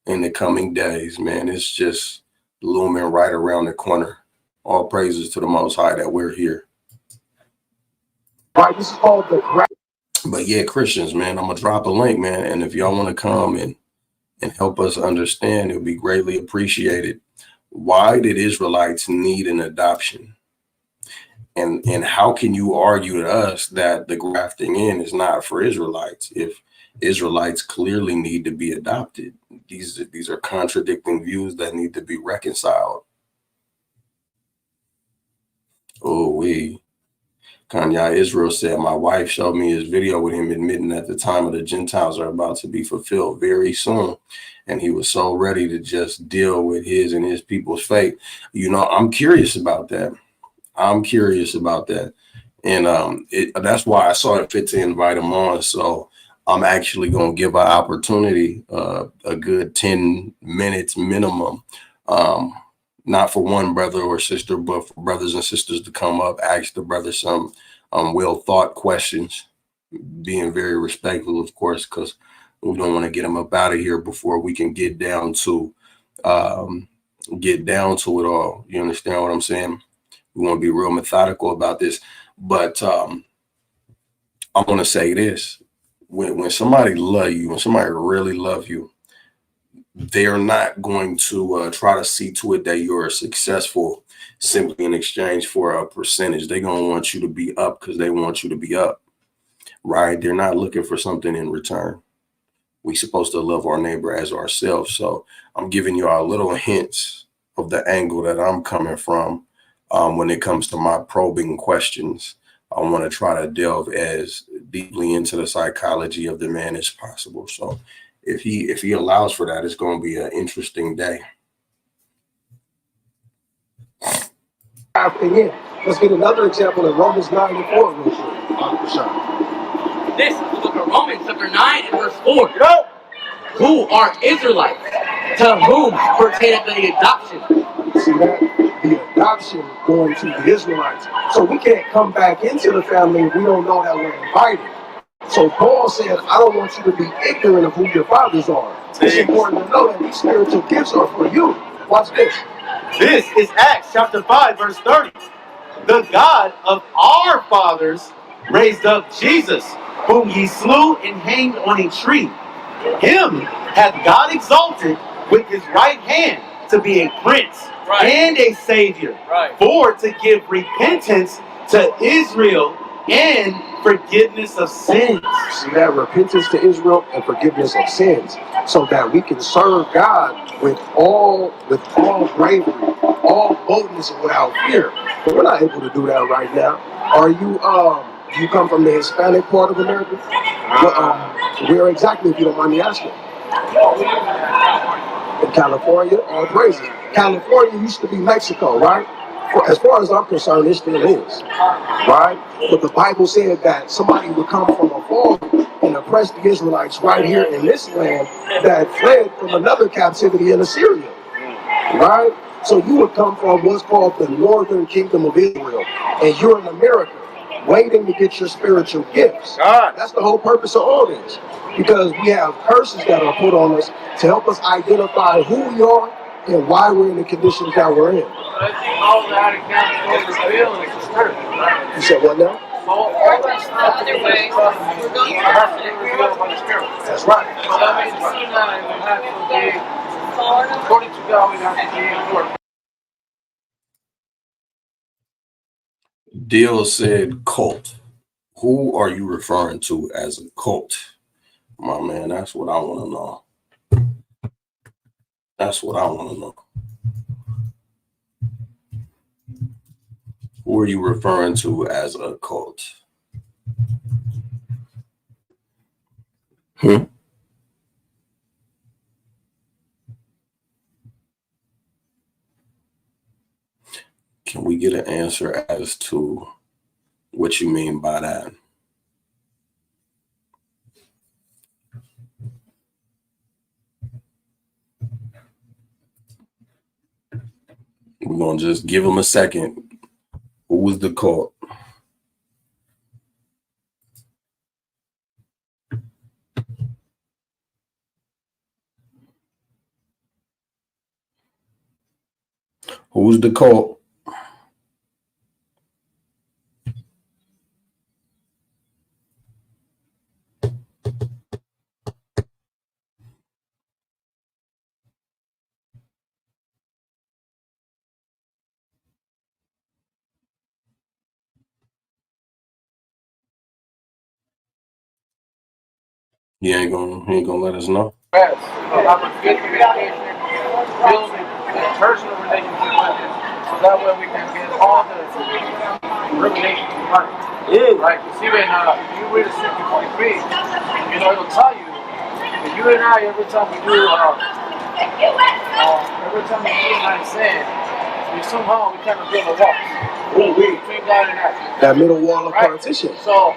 in the coming days, man. It's just looming right around the corner. All praises to the Most High that we're here. Right, this is called the But yeah, Christians, man, I'm gonna drop a link, man, and if y'all want to come and help us understand, it would be greatly appreciated. Why did Israelites need an adoption? And how can you argue to us that the grafting in is not for Israelites if Israelites clearly need to be adopted? These are contradicting views that need to be reconciled. Oh, Kanye Israel said, my wife showed me his video with him admitting that the time of the Gentiles are about to be fulfilled very soon. And he was so ready to just deal with his and his people's fate. You know, I'm curious about that. And that's why I saw it fit to invite him on. So I'm actually going to give an opportunity, a good 10 minutes minimum, not for one brother or sister, but for brothers and sisters to come up, ask the brother some well thought questions, being very respectful, of course, because we don't want to get them up out of here before we can get down to it all. You understand what I'm saying? We want to be real methodical about this. But I want to say this. When somebody love you, when somebody really love you, they're not going to try to see to it that you're successful simply in exchange for a percentage. They're going to want you to be up because they want you to be up, right? They're not looking for something in return. We're supposed to love our neighbor as ourselves. So I'm giving you all little hints of the angle that I'm coming from when it comes to my probing questions. I want to try to delve as deeply into the psychology of the man as possible. So if he allows for that, it's going to be an interesting day. Again, let's get another example in Romans 9 and 4 real quick. This is the book of Romans chapter 9 and verse 4. Who are Israelites? To whom pertaineth the adoption? See that? The adoption going to the Israelites. So we can't come back into the family if we don't know that we're invited. So Paul said, I don't want you to be ignorant of who your fathers are. It's important to know that these spiritual gifts are for you. Watch this. This is Acts chapter 5, verse 30. The God of our fathers raised up Jesus, whom ye slew and hanged on a tree. Him hath God exalted with his right hand to be a prince and a savior, for to give repentance to Israel and forgiveness of sins. See that? Repentance to Israel and forgiveness of sins, so that we can serve God with all bravery, all boldness, and without fear. But we're not able to do that right now. Are you? Do you come from the Hispanic part of America? Where exactly, if you don't mind me asking? In California, all praises. California used to be Mexico, right? As far as I'm concerned, it still is, right? But the Bible said that somebody would come from afar and oppress the Israelites right here in this land that fled from another captivity in Assyria, right? So you would come from what's called the northern kingdom of Israel, and you're in America, waiting to get your spiritual gifts. That's the whole purpose of all this, because we have curses that are put on us to help us identify who we are and why we're in the conditions that we're in. I think all that accounts for the real and the spirit, right? You said what now? All that stuff is has to be revealed by the spirit. That's right. So that means you and I would have to be, according to God, we have to be in work. Deal said cult. Who are you referring to as a cult? My man, that's what I want to know. That's what I want to know. Who are you referring to as a cult? Can we get an answer as to what you mean by that? We're going to just give them a second. Who was the cult? Who's the cult? He ain't gonna let us know. Yes, have a good communication, build a personal relationship with it, so that way we can get all the revelation right. Right? You see, when you read Scripture 43, it'll tell you that you and I, every time we do sin, we somehow we kind of build a wall between God and us. That middle wall of Right? partition. So,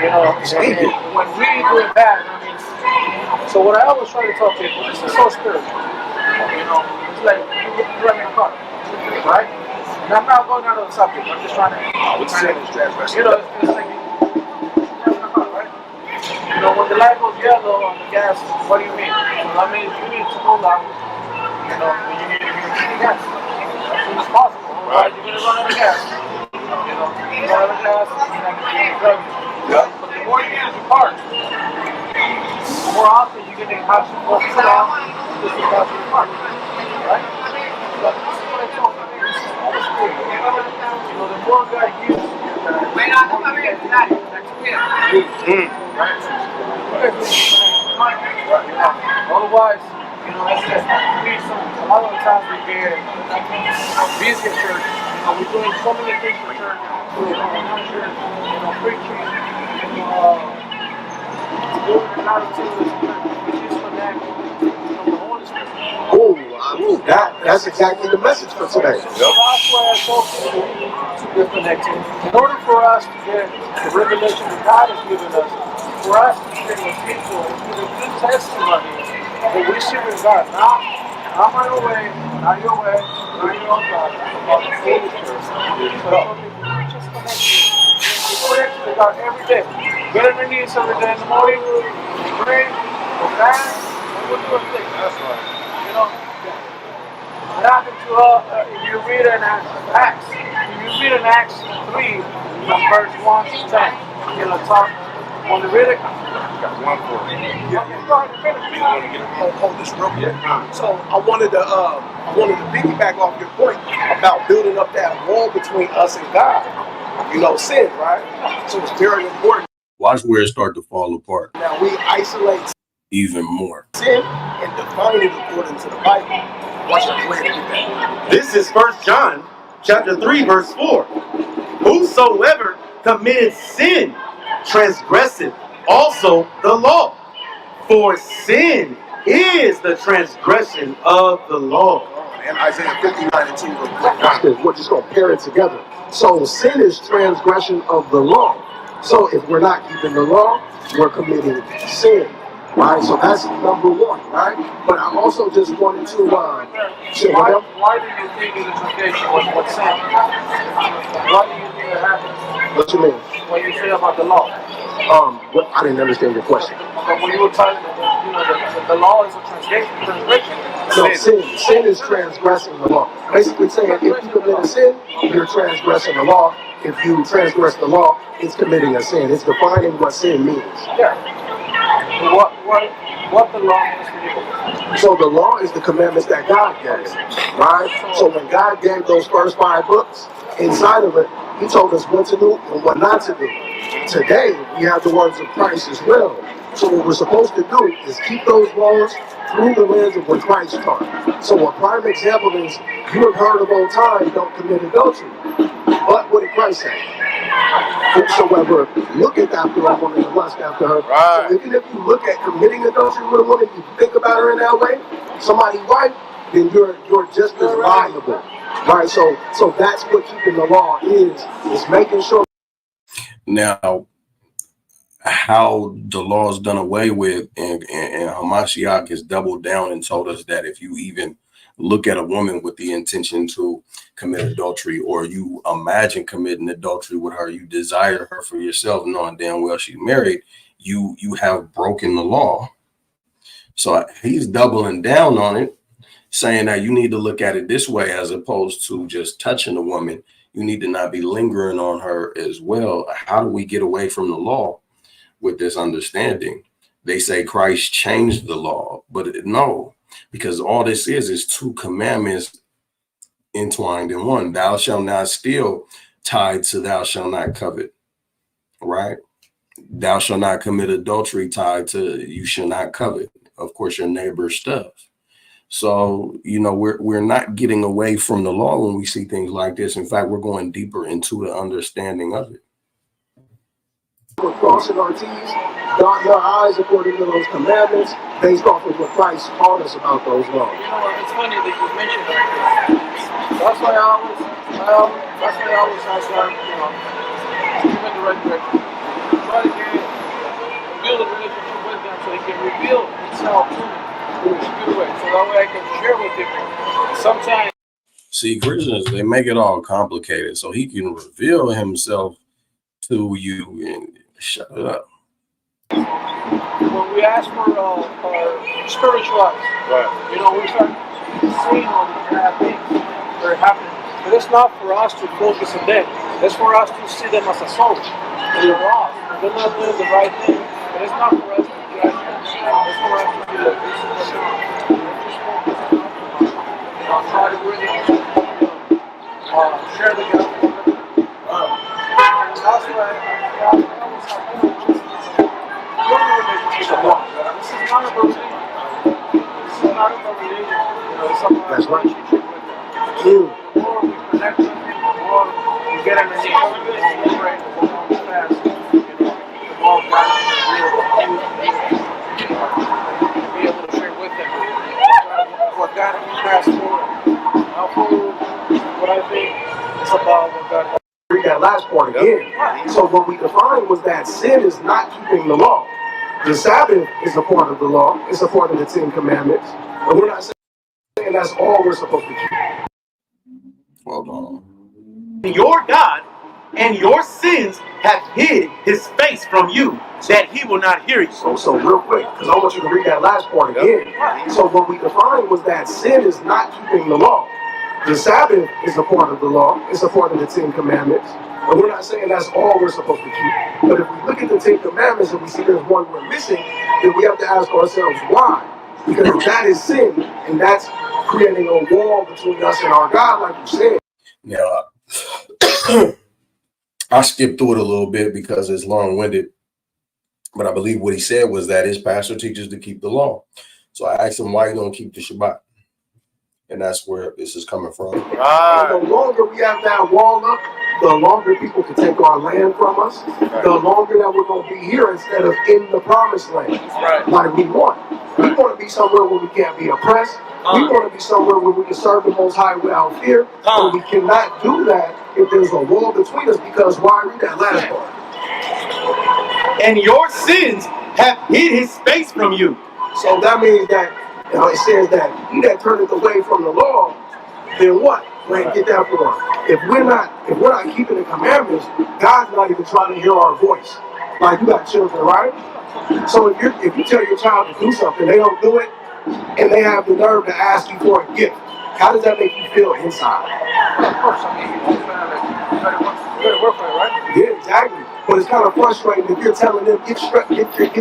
when we do it bad, so what I always try to tell people, this is so spiritual. It's like you driving a car, right? And I'm not going out of the subject. I'm just trying to, it's like you driving a car, right? When the light goes yellow on the gas, what do you mean? Well, I mean, you need to go down. You need to get gas as soon as possible. Otherwise, you're going to run out of gas. You run out of gas, you're not going to be able to drive. But the more you use your car, the more often you're going to have to go down just to pass your car. Right? But this is what I told you. This is all the spirit. The more God uses you, the more you get to otherwise, that's it. A lot of the times we get busy at church. We're doing so many things for church. We're preaching, doing a lot of things. We disconnect from the Holy Spirit. That's exactly the message for today. So that's why I told people we need to disconnect. In order for us to get the revelation that God has given us, for us to get the people to the good testimony that we see with God, not my own way, not your way, not your own God, but the Holy Spirit. So just connect to God every day. Get on your knees every day in the morning, pray, go fast, and we'll do a thing. That's right. What happened to if you read in Acts 3 from verse 1 to 10, talk on the read it. Got one for you. Hold this real quick. So I wanted to piggyback off your point about building up that wall between us and God. Sin, right? So it's very important. Watch where it start to fall apart. Now we isolate Even more. sin and define it according to the Bible. Watch that. Go ahead and get that. This is 1 John chapter 3, verse 4. Whosoever committed sin transgresseth also the law. For sin is the transgression of the law. And Isaiah 59:2. We're just going to pair it together. So sin is transgression of the law. So if we're not keeping the law, we're committing sin. Right? So that's number one, right? But I also just wanted to Why do you think it is tradition? What's sin? Why do you think it happens? What you mean? When you say about the law. I didn't understand your question. But when you were talking about, the law is a transgression. No, sin is transgressing the law. Basically saying if you commit a sin, you're transgressing the law. If you transgress the law, it's committing a sin. It's defining what sin means. Yeah. What the law is for you? So the law is the commandments that God gave, right? So when God gave those first 5 books, inside of it, He told us what to do and what not to do. Today, we have the words of Christ as well. So what we're supposed to do is keep those laws through the lens of what Christ taught. So a prime example is, you have heard of old time, don't commit adultery. But what did Christ say? Whosoever looketh after a woman and lust after her. Right. So even if you look at committing adultery with a woman, you think about her in that way, somebody's wife, then you're just as liable. Right? So that's what keeping the law is making sure. Now, how the law is done away with, and hamashiach has doubled down and told us that if you even look at a woman with the intention to commit adultery, or you imagine committing adultery with her, you desire her for yourself, knowing damn well she's married, you have broken the law. So he's doubling down on it, saying that you need to look at it this way, as opposed to just touching a woman. You need to not be lingering on her as well. How do we get away from the law with this understanding? They say Christ changed the law, but no, because all this is two commandments entwined in one. Thou shalt not steal, tied to thou shalt not covet, right? Thou shalt not commit adultery, tied to you shall not covet, of course, your neighbor's stuff. So, we're not getting away from the law when we see things like this. In fact, we're going deeper into the understanding of it. We're crossing our T's, dotting our I's according to those commandments, based off of what Christ taught us about those laws. It's funny that you mentioned that. That's why I always ask them, give it the right direction. Try to build a relationship with them so they can reveal itself to me in a good way, so that way I can share with people. Sometimes. See, Christians, they make it all complicated so he can reveal himself to you and shut it up. When we ask for our spiritual eyes, right? We start seeing all these bad things that are happening. But it's not for us to focus on them. It's for us to see them as a soul. They're wrong. They're not doing the right thing. But it's not for us to judge them. It's for us to be like, this is what's wrong. Just focus on them. I'll try to really share the gospel. That's why I always have this is not about religion. This is not about religion. It's about a relationship with them. The more we connect with them, the more we get in the knees, the more we pray, the more we fast, the more God can be able to share with them what God has for them. How forward, what I think is about what God has. Read that last part again. So what we defined was that sin is not keeping the law. The Sabbath is a part of the law. It's a part of the 10 Commandments. And we're not saying that's all we're supposed to keep. Hold on. Your God and your sins have hid his face from you, that he will not hear you. So real quick, because I want you to read that last part again. So what we defined was that sin is not keeping the law. The Sabbath is a part of the law. It's a part of the 10 Commandments. And we're not saying that's all we're supposed to keep. But if we look at the 10 Commandments and we see there's one we're missing, then we have to ask ourselves why. Because that is sin, and that's creating a wall between us and our God, like you said. Yeah, I skipped through it a little bit because it's long-winded. But I believe what he said was that his pastor teaches to keep the law. So I asked him, why you don't keep the Shabbat? And that's where this is coming from. And the longer we have that wall up, the longer people can take our land from us, the longer that we're going to be here instead of in the promised land, like we want. We want to be somewhere where we can't be oppressed. We want to be somewhere where we can serve the Most High without fear. But we cannot do that if there's a wall between us, because why? Read that last part. And your sins have hid his face from you. So that means that it says that he that turneth away from the law, then what? Like, get that for him. If we're not keeping the commandments, God's not even trying to hear our voice. Like, you got children, right? So if you tell your child to do something, they don't do it, and they have the nerve to ask you for a gift, how does that make you feel inside? Of course, I mean, you better work for it, right? Yeah, exactly. But it's kind of frustrating if you're telling them, get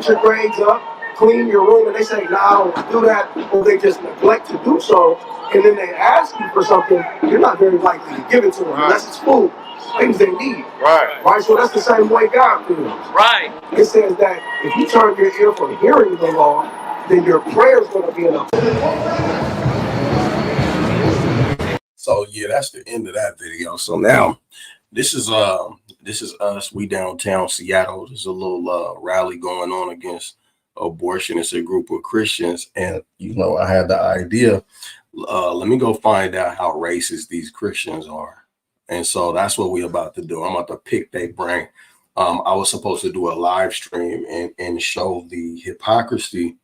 your grades up, clean your room, and they say, no, I don't do that, or they just neglect to do so, and then they ask you for something, you're not very likely to give it to them, unless it's food, things they need. Right? So that's the same way God feels. Right. It says that if you turn your ear from hearing the law, then your prayer is going to be enough. So yeah, that's the end of that video. So now this is us. We downtown Seattle. There's a little rally going on against abortion. It's a group of Christians, and I had the idea. Let me go find out how racist these Christians are. And so that's what we're about to do. I'm about to pick their brain. I was supposed to do a live stream and show the hypocrisy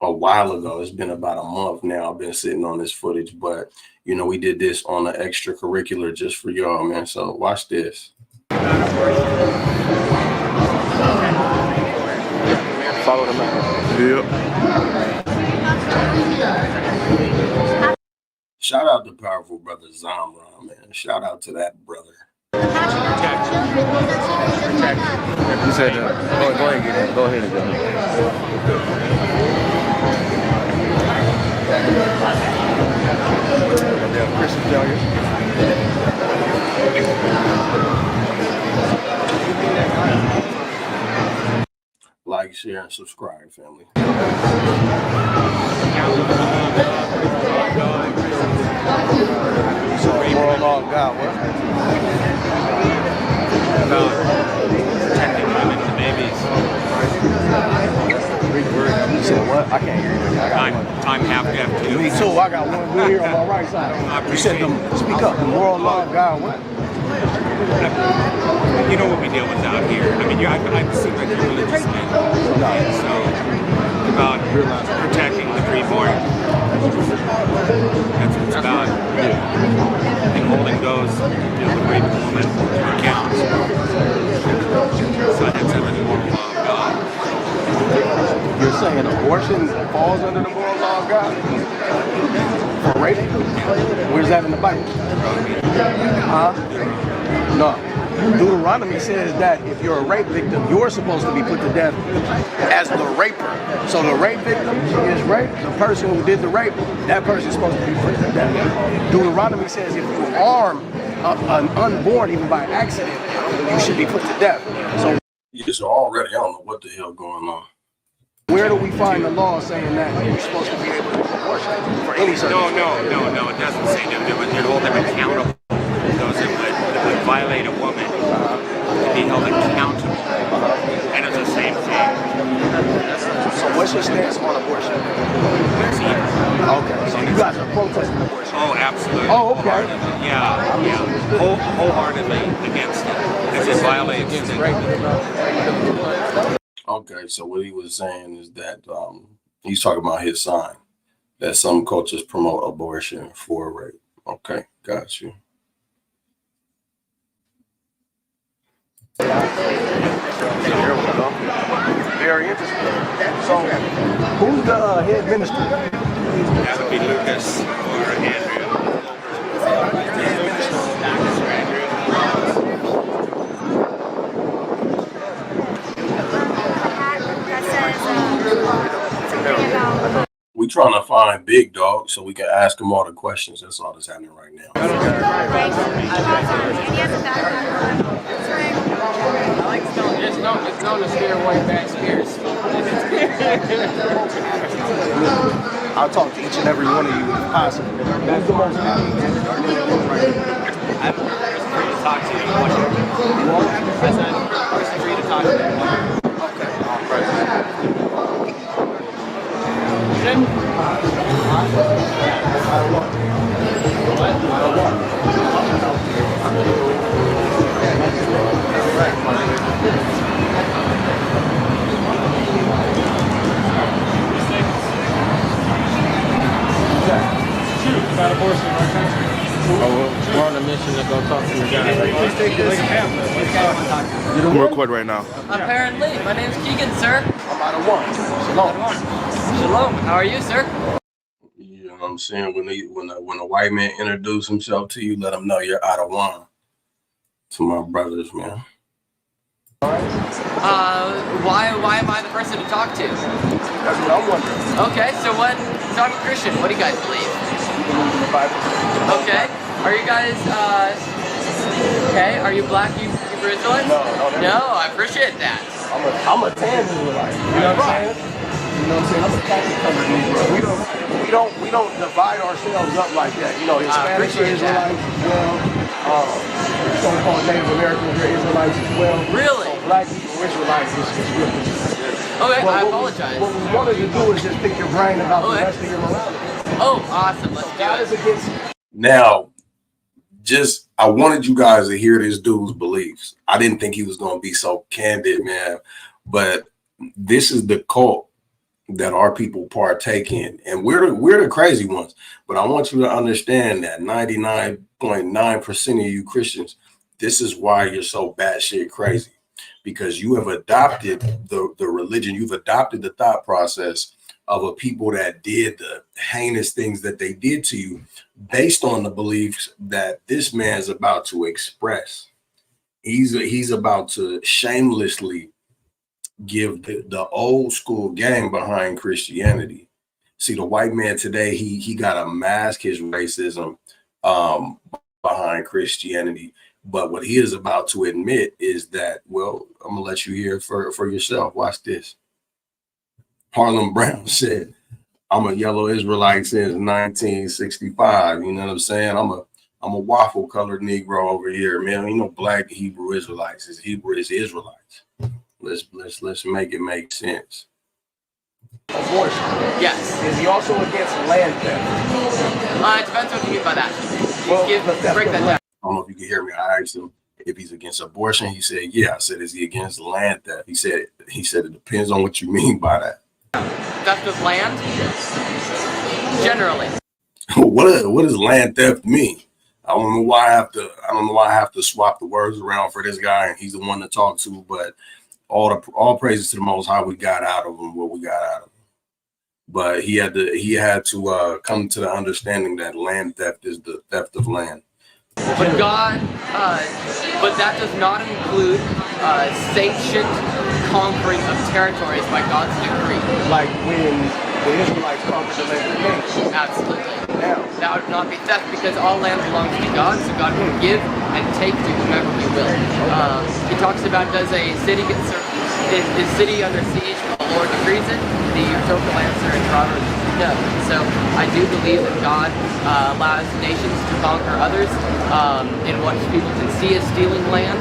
a while ago. It's been about a month now. I've been sitting on this footage, but you know, we did this on an extracurricular just for y'all, man. So watch this. Follow them out. Yep. Shout out to powerful brother Zamra, man. Shout out to that brother. You said, go ahead and get it. Go ahead and go. Damn Christian failure. Like, share, and subscribe, family. So moral law of God, what? About protecting women and babies. Greek word. You said what? I can't hear you. Time half deaf too. Me too. I got one good here on my right side. You said speak up. The moral law of God, what? You know what we deal with out here. I mean, I seem like you're religious man. No. And so about protecting the preborn. That's what it's about. And holding those who rape a woman to account. So that's the moral law of God. You're saying abortion falls under the moral law of God? For rape? Where's that in the Bible? Huh? No. Deuteronomy says that if you're a rape victim, you're supposed to be put to death as the raper. So the rape victim is raped. The person who did the rape, that person is supposed to be put to death. Deuteronomy says if you harm an unborn, even by accident, you should be put to death. So Yeah, so already, I don't know what the hell going on. where do we find the law saying that you're supposed to be able to do abortion for any circumstance? No. It doesn't say that. You'd hold them accountable. Those that would violate a woman to be held accountable. And it's the same thing. So what's your stance on abortion? It's evil. Okay, so you guys are protesting abortion. Oh, absolutely. Oh, okay. Yeah. Wholeheartedly against it. Because it violates Okay, so what he was saying is that he's talking about his sign, that some cultures promote abortion for rape. Okay, got you. Very interesting. So, who's the head minister? That would be Lucas or Andrew. We trying to find Big Dog so we can ask him all the questions. That's all that's happening right now. It's known to scare away bad spirits. I'll talk to each and every one of you if possible. Who's the most happy? I'm free to talk to you. I'm free to talk to you. Okay. All right. About abortion in our country. We're on a mission to go talk to the guy. I'm recording right now. Apparently. My name's Keegan, sir. I'm out of one. Shalom. Shalom. How are you, sir? You know what I'm saying? When a white man introduce himself to you, let him know you're out of one. To my brothers, man. Why am I the person to talk to? That's what I'm wondering. Okay, so I'm a Christian. What do you guys believe? The Bible. Okay. Are you guys, okay, are you black Hebrew Israelites? No. No, I appreciate that. I'm a tan Israelite. You know what I'm saying? You know what I'm saying? I'm a Catholic Israelite. We don't divide ourselves up like that. You know, Hispanics are Israelites as well. So-called Native Americans are Israelites as well. Really? So black Hebrew Israelites is really. Okay, Well, I apologize. What we wanted to do is just pick your brain about the rest of your morality. Oh, awesome. Let's do God is it. against. Now, I wanted you guys to hear this dude's beliefs. I didn't think he was going to be so candid, man. But this is the cult that our people partake in. And we're the crazy ones. But I want you to understand that 99.9% of you Christians, this is why you're so batshit crazy. Because you have adopted the religion, you've adopted the thought process of a people that did the heinous things that they did to you based on the beliefs that this man is about to express. He's about to shamelessly give the old school game behind Christianity. See, the white man today, he got to mask his racism behind Christianity. But what he is about to admit is that, well, I'm gonna let you hear it for yourself. Watch this. Harlem Brown said, I'm a yellow Israelite since 1965. You know what I'm saying? I'm a waffle colored Negro over here, man. You know, black Hebrew Israelites is Israelites. Let's make it make sense. Abortion. Yes. Is he also against land theft? It depends what you mean by that. Well, Break that down. I don't know if you can hear me. I asked him if he's against abortion. He said, yeah. I said, is he against land theft? He said it depends on what you mean by that. Theft of land? Generally. What does land theft mean? I don't know why I have to swap the words around for this guy, and he's the one to talk to, but all praises to the Most High, we got out of him what we got out of him. But he had to come to the understanding that land theft is the theft of land. But but that does not include sanctioned conquering of territories by God's decree. Like when the Israelites conquered the land of the nation. Absolutely. Now, That would not be theft because all land belongs to God, so God can give and take to whomever He will. He talks about, does a city get is city under siege when the Lord decrees it? The utopical answer in Proverbs is no. So I do believe that God allows nations to conquer others in what people can see as stealing land,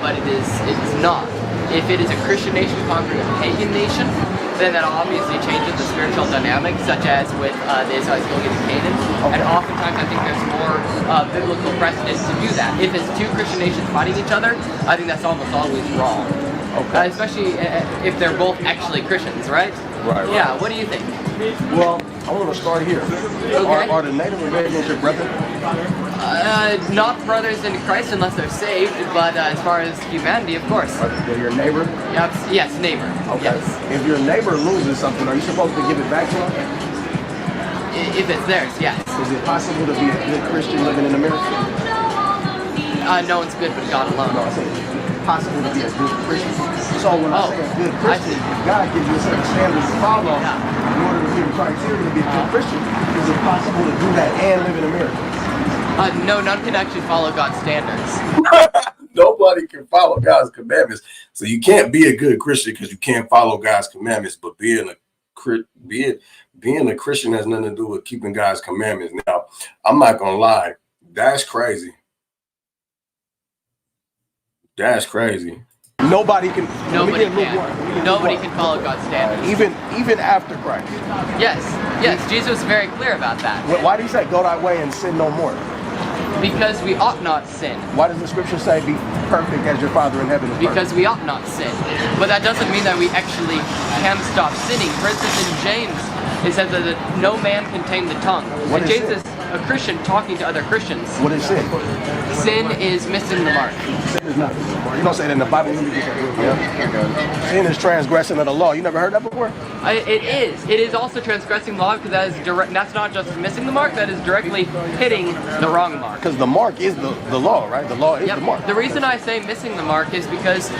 but it's not. If it is a Christian nation conquering a pagan nation, then that obviously changes the spiritual dynamic, such as with the Israelites going into Canaan. And oftentimes I think there's more biblical precedent to do that. If it's two Christian nations fighting each other, I think that's almost always wrong. Especially if they're both actually Christians, right? Right. Yeah, what do you think? well, I want to start here. Okay. Are the Native Americans your brethren? Not brothers in Christ unless they're saved, but as far as humanity, of course. Are they your neighbor? Yes, neighbor. Okay. Yes. If your neighbor loses something, are you supposed to give it back to him? If it's theirs, yes. Is it possible to be a good Christian living in America? No one's good but God alone. No, I said it's possible to be a good Christian. So when I say a good Christian, if God gives you a certain standard to follow in order to meet the criteria to be a good Christian, is it possible to do that and live in America? No, none can actually follow God's standards. Nobody can follow God's commandments. So you can't be a good Christian because you can't follow God's commandments. But being a Christian has nothing to do with keeping God's commandments. Now, I'm not gonna lie, that's crazy. That's crazy. Nobody can. Nobody can follow God's standards. Even after Christ. Yes, Jesus was very clear about that. Why do you say go that way and sin no more? Because we ought not sin. Why does the scripture say be perfect as your Father in heaven is perfect? Because we ought not sin. But that doesn't mean that we actually can stop sinning. For instance, in James, it says that no man can tame the tongue. What and is James is a Christian talking to other Christians. What is sin? Sin is missing the mark. Sin is not. You don't say that in the Bible. Let me get that. Sin is transgression of the law. You never heard that before? It is. It is also transgressing the law because that is direct. That's not just missing the mark. That is directly hitting the wrong mark. Because the mark is the law, right? The law is the mark. The reason I say missing the mark is because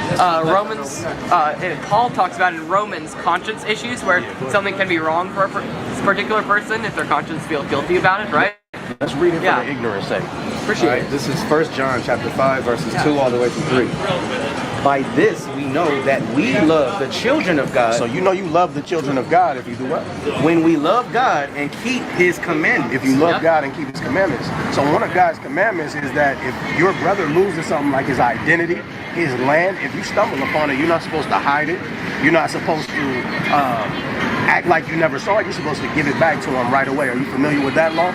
Paul talks about in Romans conscience issues where something can be wrong for a particular person if their conscience feels guilty about it, right? Let's read it for the ignorance sake. Appreciate it. This is 1 John chapter 5 verses 2 all the way to 3. By this we know that we love the children of God. So you know you love the children of God if you do what? When we love God and keep His commandments. If you love God and keep His commandments. So one of God's commandments is that if your brother loses something like his identity, his land, if you stumble upon it, you're not supposed to hide it. You're not supposed to act like you never saw it. You're supposed to give it back to him right away. Are you familiar with that law?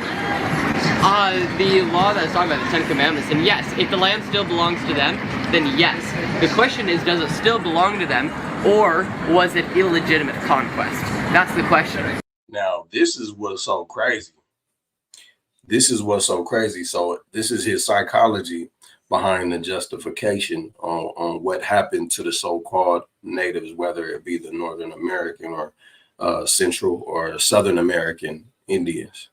The law that is talking about, the Ten Commandments, and yes, if the land still belongs to them, then yes. The question is, does it still belong to them, or was it illegitimate conquest? That's the question. Now, this is what's so crazy. This is what's so crazy. So this is his psychology behind the justification on what happened to the so-called natives, whether it be the Northern American or Central or Southern American Indians.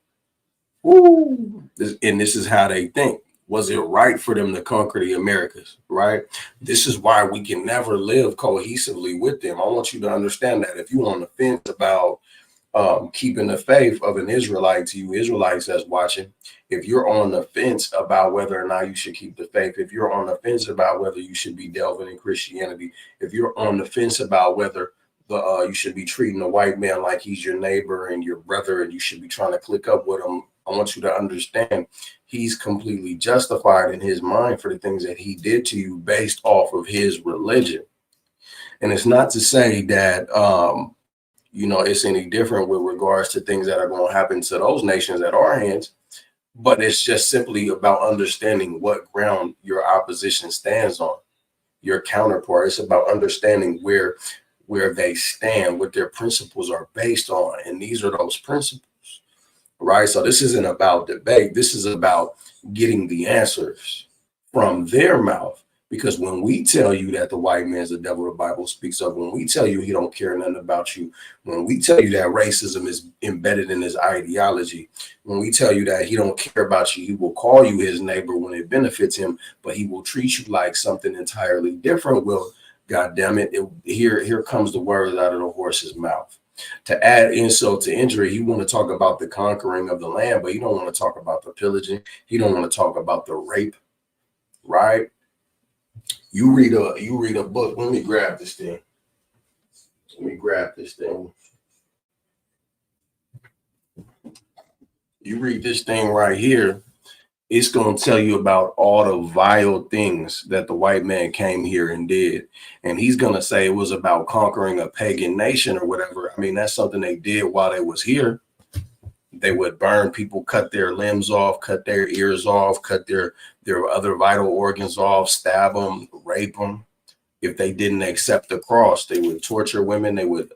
Woo! And this is how they think. Was it right for them to conquer the Americas, right? This is why we can never live cohesively with them. I want you to understand that if you're on the fence about keeping the faith of an Israelite, to you Israelites that's watching, if you're on the fence about whether or not you should keep the faith, if you're on the fence about whether you should be delving in Christianity, if you're on the fence about whether you should be treating a white man like he's your neighbor and your brother and you should be trying to click up with him, I want you to understand he's completely justified in his mind for the things that he did to you based off of his religion. And it's not to say that it's any different with regards to things that are going to happen to those nations at our hands, but it's just simply about understanding what ground your opposition stands on, your counterpart. It's about understanding where they stand, what their principles are based on, and these are those principles, right? So this isn't about debate. This is about getting the answers from their mouth. Because when we tell you that the white man's the devil the Bible speaks of, when we tell you he don't care nothing about you, when we tell you that racism is embedded in his ideology, when we tell you that he don't care about you, he will call you his neighbor when it benefits him, but he will treat you like something entirely different. Well, God damn it, here comes the words out of the horse's mouth. To add insult to injury, he want to talk about the conquering of the land, but he don't want to talk about the pillaging. He don't want to talk about the rape, right? You read a book. Let me grab this thing. You read this thing right here. It's going to tell you about all the vile things that the white man came here and did. And he's going to say it was about conquering a pagan nation or whatever. I mean, that's something they did while they was here. They would burn people, cut their limbs off, cut their ears off, cut their other vital organs off, stab them, rape them. If they didn't accept the cross, they would torture women. They would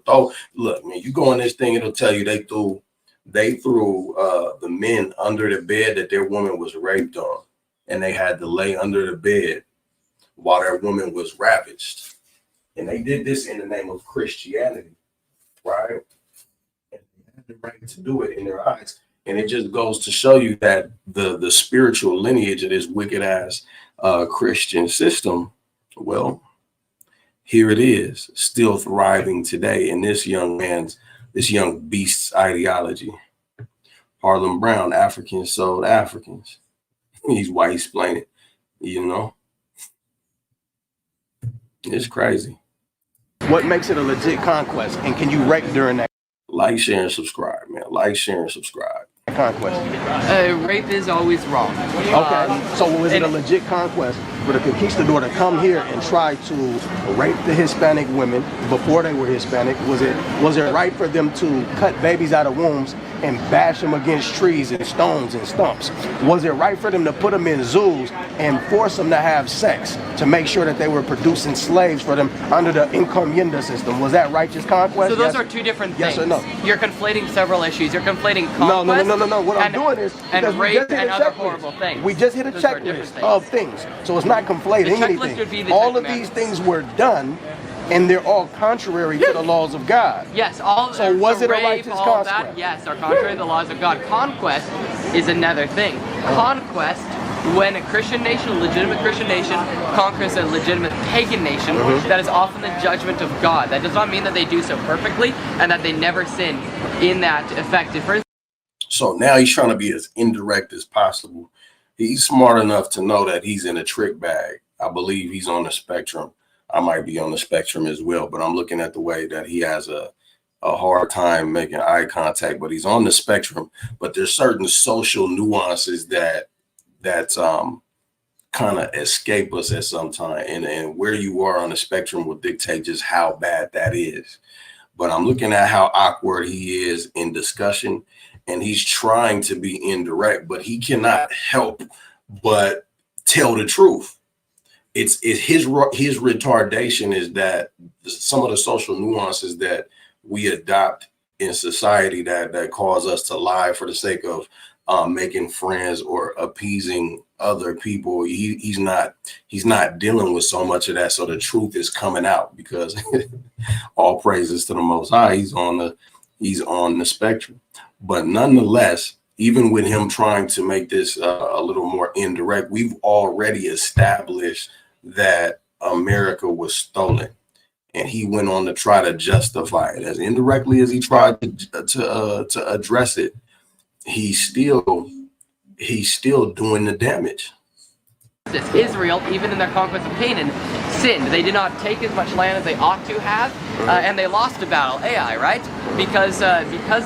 throw. Look, man, you go in this thing, it'll tell you they threw the men under the bed that their woman was raped on, and they had to lay under the bed while their woman was ravaged. And they did this in the name of Christianity, right? And they had the right to do it in their eyes. And it just goes to show you that the spiritual lineage of this wicked ass Christian system, well, here it is, still thriving today in this young beast's ideology. Harlem Brown, Africans sold Africans. He's white explaining, It's crazy. What makes it a legit conquest? And can you rape during that Like, share, and subscribe, man. Like, share, and subscribe. conquest? Rape is always wrong. Okay, so was it a legit conquest for the conquistador to come here and try to rape the Hispanic women before they were Hispanic? Was it right for them to cut babies out of wombs and bash them against trees and stones and stumps? Was it right for them to put them in zoos and force them to have sex to make sure that they were producing slaves for them under the encomienda system? Was that righteous conquest? So those are two different things. Yes or no? You're conflating several issues. You're conflating conquest. No. What I'm doing is and rape and other horrible things. We just hit a checklist of things, so it's not conflating anything. All of these things were done, and they're all contrary to the laws of God. Yes, all. So was it a rape, righteous all conquest? that, yes, are contrary to the laws of God. Conquest is another thing. Conquest, when a Christian nation, a legitimate Christian nation, conquers a legitimate pagan nation, that is often the judgment of God. That does not mean that they do so perfectly and that they never sin in that effect. So now he's trying to be as indirect as possible. He's smart enough to know that he's in a trick bag. I believe he's on the spectrum. I might be on the spectrum as well, but I'm looking at the way that he has a hard time making eye contact, but he's on the spectrum. But there's certain social nuances that kind of escape us at some time. And where you are on the spectrum will dictate just how bad that is. But I'm looking at how awkward he is in discussion, and he's trying to be indirect, but he cannot help but tell the truth. it's his retardation is that some of the social nuances that we adopt in society that cause us to lie for the sake of making friends or appeasing other people. He's not dealing with so much of that, so the truth is coming out because all praises to the Most High. He's on the spectrum, but nonetheless, even with him trying to make this a little more indirect, we've already established that America was stolen, and he went on to try to justify it as indirectly as he tried to address it. He's still doing the damage. Israel, even in their conquest of Canaan, sinned. They did not take as much land as they ought to have, and they lost a battle, Ai, right? Because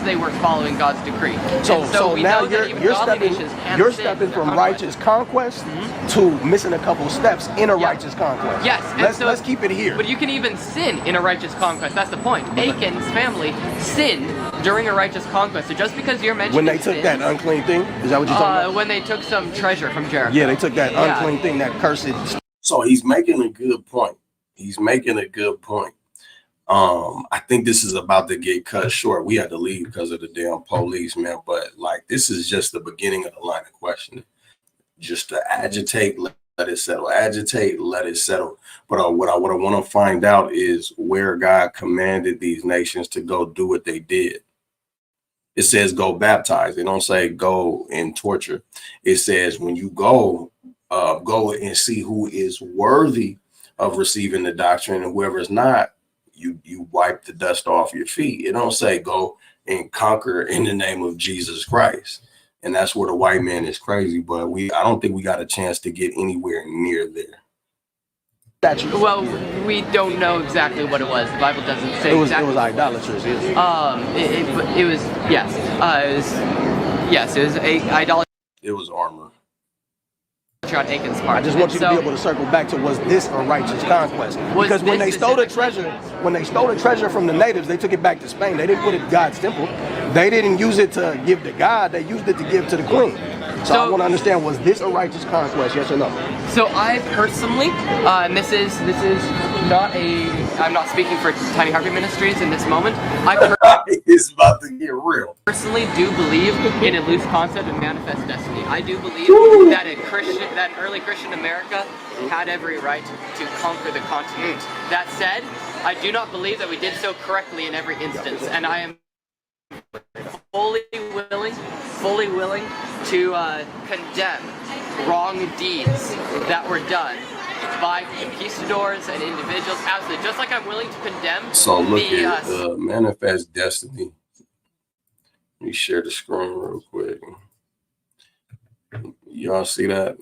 they were following God's decree. So we now know that even you're godly stepping nations can you're sin stepping in their from conquest. righteous conquest to missing a couple steps in a righteous conquest. Yes, and Let's keep it here. But you can even sin in a righteous conquest. That's the point. Achan's family sinned during a righteous conquest. So just because you're mentioning When they took that unclean thing, is that what you're talking about? when they took some treasure from Jericho. Yeah, they took that unclean thing, that cursed. So he's making a good point. I think this is about to get cut short. We had to leave because of the damn police, man. But like, this is just the beginning of the line of questioning. Just to agitate, let it settle. Agitate, let it settle. But what I want to find out is where God commanded these nations to go do what they did. It says go baptize. They don't say go and torture. It says when you go and see who is worthy of receiving the doctrine, and whoever is not, you wipe the dust off your feet. It don't say go and conquer in the name of Jesus Christ. And that's where the white man is crazy, but I don't think we got a chance to get anywhere near there. Well, we don't know exactly what it was. The Bible doesn't say exactly. It was idolaters. It was idolatry. It was armor. On Achan's part. I just want you to be able to circle back to, was this a righteous conquest? Because when they stole the treasure from the natives, they took it back to Spain. They didn't put it in God's temple. They didn't use it to give to God. They used it to give to the queen. So I want to understand, was this a righteous conquest? Yes or no? So I personally, and this is not I'm not speaking for Tiny Harvey Ministries in this moment. It's about to get real. Personally do believe in a loose concept of manifest destiny. I do believe that an early Christian America had every right to conquer the continent. That said, I do not believe that we did so correctly in every instance, and I am fully willing to condemn wrong deeds that were done by conquistadors and individuals. Absolutely, just like I'm willing to condemn. So look at manifest destiny. Let me share the screen real quick. Y'all see that?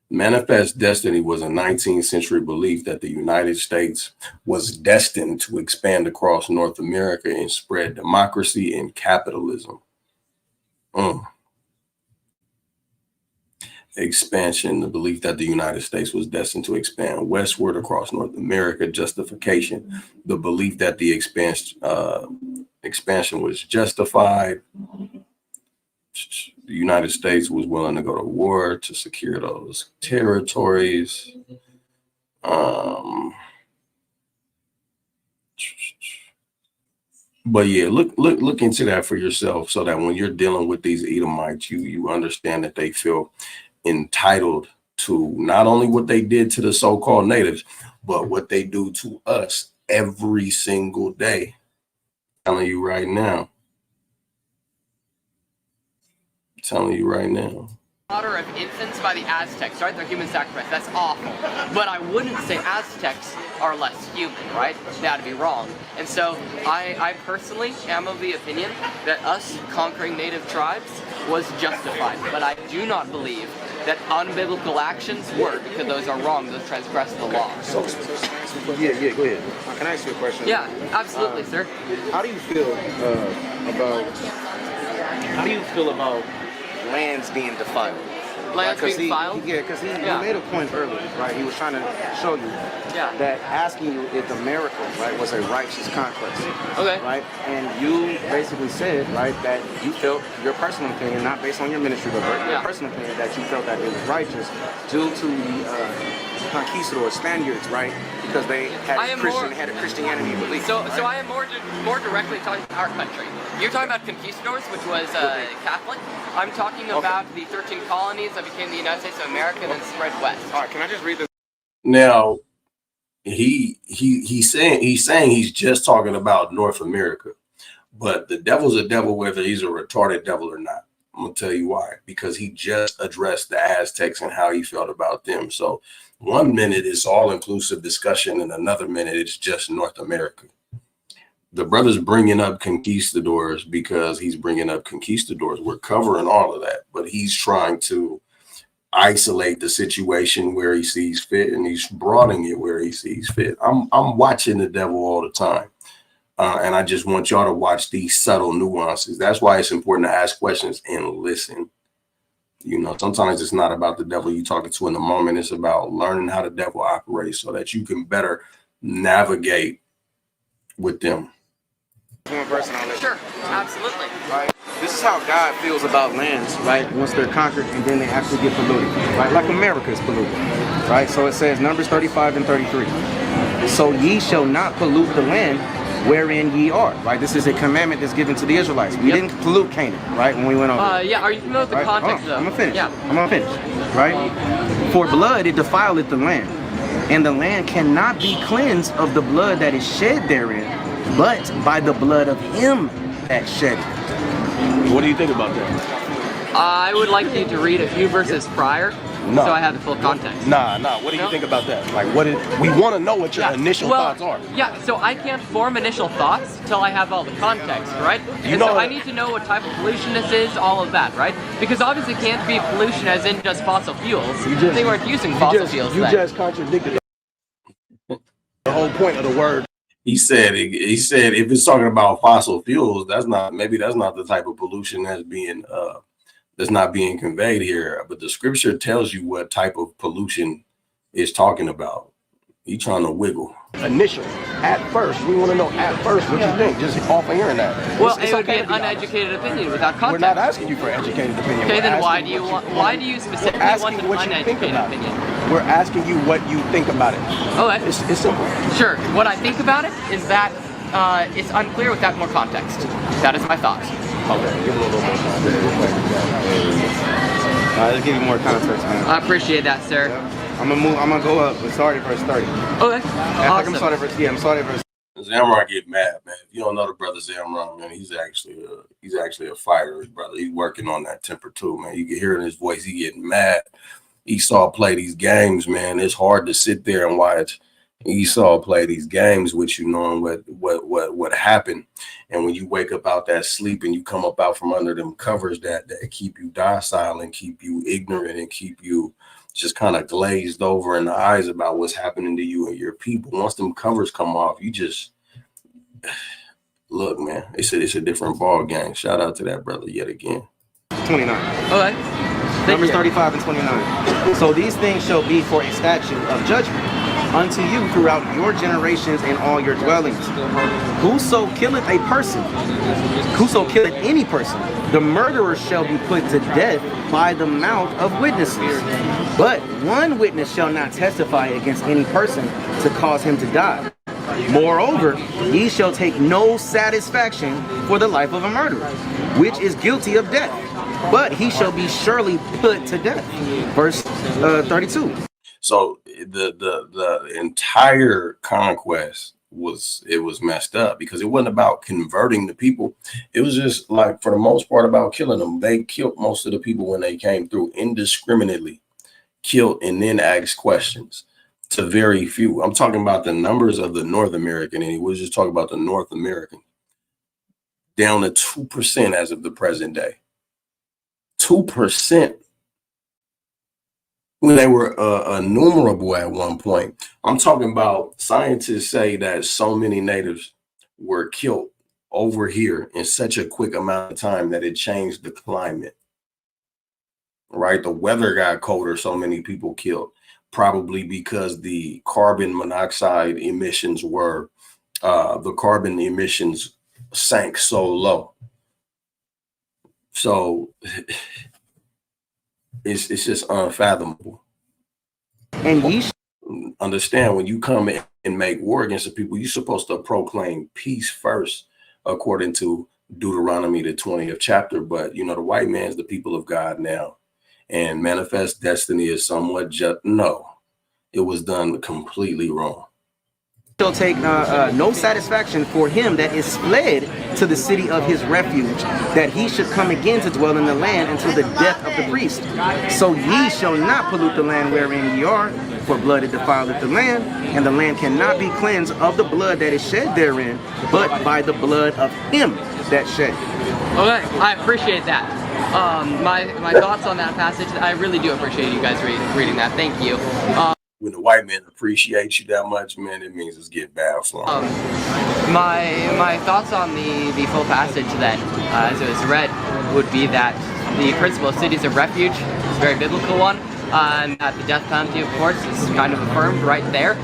Manifest destiny was a 19th century belief that the United States was destined to expand across North America and spread democracy and capitalism. Expansion, the belief that the United States was destined to expand westward across North America. Justification, the belief that the expansion was justified. The United States was willing to go to war to secure those territories. But yeah, look into that for yourself, so that when you're dealing with these Edomites, you understand that they feel entitled to not only what they did to the so-called natives, but what they do to us every single day. I'm telling you right now. Slaughter of infants by the Aztecs, right? They're human sacrifice. That's awful. But I wouldn't say Aztecs are less human, right? That'd be wrong. And so I personally am of the opinion that us conquering native tribes was justified. But I do not believe that unbiblical actions were, because those are wrong. Those transgress the law. Yeah, go ahead. Can I ask you a question? Yeah, absolutely, sir. How do you feel about lands being defiled? Lands being defiled? Yeah, because he made a point earlier, right? He was trying to show you that asking you if America, right, was a righteous conquest. Okay. Right? And you basically said, right, that you felt your personal opinion, not based on your ministry, but your personal opinion, that you felt that it was righteous due to the conquistadors, Spaniards, right? Because they had a Christianity belief. So I am more directly talking about our country. You're talking about conquistadors, which was Catholic. I'm talking about the 13 colonies that became the United States of America and then spread west. All right, can I just read this? Now, he's saying he's just talking about North America, but the devil's a devil whether he's a retarded devil or not. I'm gonna tell you why, because he just addressed the Aztecs and how he felt about them. So 1 minute is all-inclusive discussion, and another minute it's just North America. The brother's bringing up conquistadors because he's bringing up conquistadors. We're covering all of that, but he's trying to isolate the situation where he sees fit, and he's broadening it where he sees fit. I'm watching the devil all the time. And I just want y'all to watch these subtle nuances. That's why it's important to ask questions and listen. You know, sometimes it's not about the devil you're talking to in the moment. It's about learning how the devil operates so that you can better navigate with them. One person on it. Sure, absolutely. Right. This is how God feels about lands, right? Once they're conquered and then they actually get polluted, right? Like America is polluted, right? So it says Numbers 35 and 33. So ye shall not pollute the land wherein ye are, right? This is a commandment that's given to the Israelites. We didn't pollute Canaan, right? When we went over. Yeah. Are you familiar with the context though? I'm gonna finish. Yeah. I'm gonna finish. Right? For blood it defileth the land, and the land cannot be cleansed of the blood that is shed therein, but by the blood of him that shed it. What do you think about that? I would like you to read a few verses prior, No. so I have the full context. Nah. What do you think about that? Like, we want to know what your initial thoughts are. Yeah, so I can't form initial thoughts till I have all the context, right? And so I need to know what type of pollution this is, all of that, right? Because obviously it can't be pollution as in just fossil fuels. They weren't using fossil fuels You then. just contradicted the whole point of the word. He said if it's talking about fossil fuels, that's not the type of pollution that's not being conveyed here. But the scripture tells you what type of pollution it's talking about. He trying to wiggle. Initial, at first, we want to know at first what you think, just off of hearing that. Well, it would be an uneducated opinion without context. We're not asking you for an educated opinion. Okay, then why do you specifically want an uneducated opinion? We're asking you what you think about it. Okay. It's simple. Sure. What I think about it is that it's unclear without more context. That is my thought. Okay, give a little more context. Let's give you more context, man. I appreciate that, sir. Yeah. I'm gonna go up. We're starting verse 30. Okay. I'm starting verse. Zamron get mad, man. If you don't know the brother Zamron, man, he's actually a fighter, brother. He's working on that temper too, man. You can hear in his voice, he getting mad. Esau play these games, man. It's hard to sit there and watch Esau play these games with you, knowing what happened. And when you wake up out that sleep and you come up out from under them covers that keep you docile and keep you ignorant and keep you just kind of glazed over in the eyes about what's happening to you and your people. Once them covers come off, you just look, man. They said it's a different ball game. Shout out to that brother yet again. 29. Okay. Numbers 35 and 29. So these things shall be for a statute of judgment unto you throughout your generations and all your dwellings. Whoso killeth a person, whoso killeth any person, the murderer shall be put to death by the mouth of witnesses. But one witness shall not testify against any person to cause him to die. Moreover, ye shall take no satisfaction for the life of a murderer, which is guilty of death, but he shall be surely put to death. Verse 32. So the entire conquest was messed up because it wasn't about converting the people. It was just like, for the most part, about killing them. They killed most of the people when they came through, indiscriminately killed, and then asked questions to very few. I'm talking about the numbers of the North American, and he was just talking about the North American, down to 2% as of the present day. 2%. When they were innumerable at one point. I'm talking about, scientists say that so many natives were killed over here in such a quick amount of time that it changed the climate. right? The weather got colder, so many people killed, probably because the carbon monoxide emissions were, the carbon emissions sank so low. So it's just unfathomable. And ye understand, when you come in and make war against the people, you're supposed to proclaim peace first, according to Deuteronomy, the 20th chapter. But you know, the white man's the people of God now, and manifest destiny is somewhat just no, it was done completely wrong. shall take no satisfaction for him that is fled to the city of his refuge, that he should come again to dwell in the land until the death of the priest. So ye shall not pollute the land wherein ye are, for blood it defileth the land, and the land cannot be cleansed of the blood that is shed therein, but by the blood of him that shed. Okay, I appreciate that. My thoughts on that passage, I really do appreciate you guys reading that. Thank you. When the white man appreciates you that much, man, it means it's getting bad for him. My thoughts on the full passage then, as it was read, would be that the principle of cities of refuge is a very biblical one, and that the death penalty, of course, is kind of affirmed right there,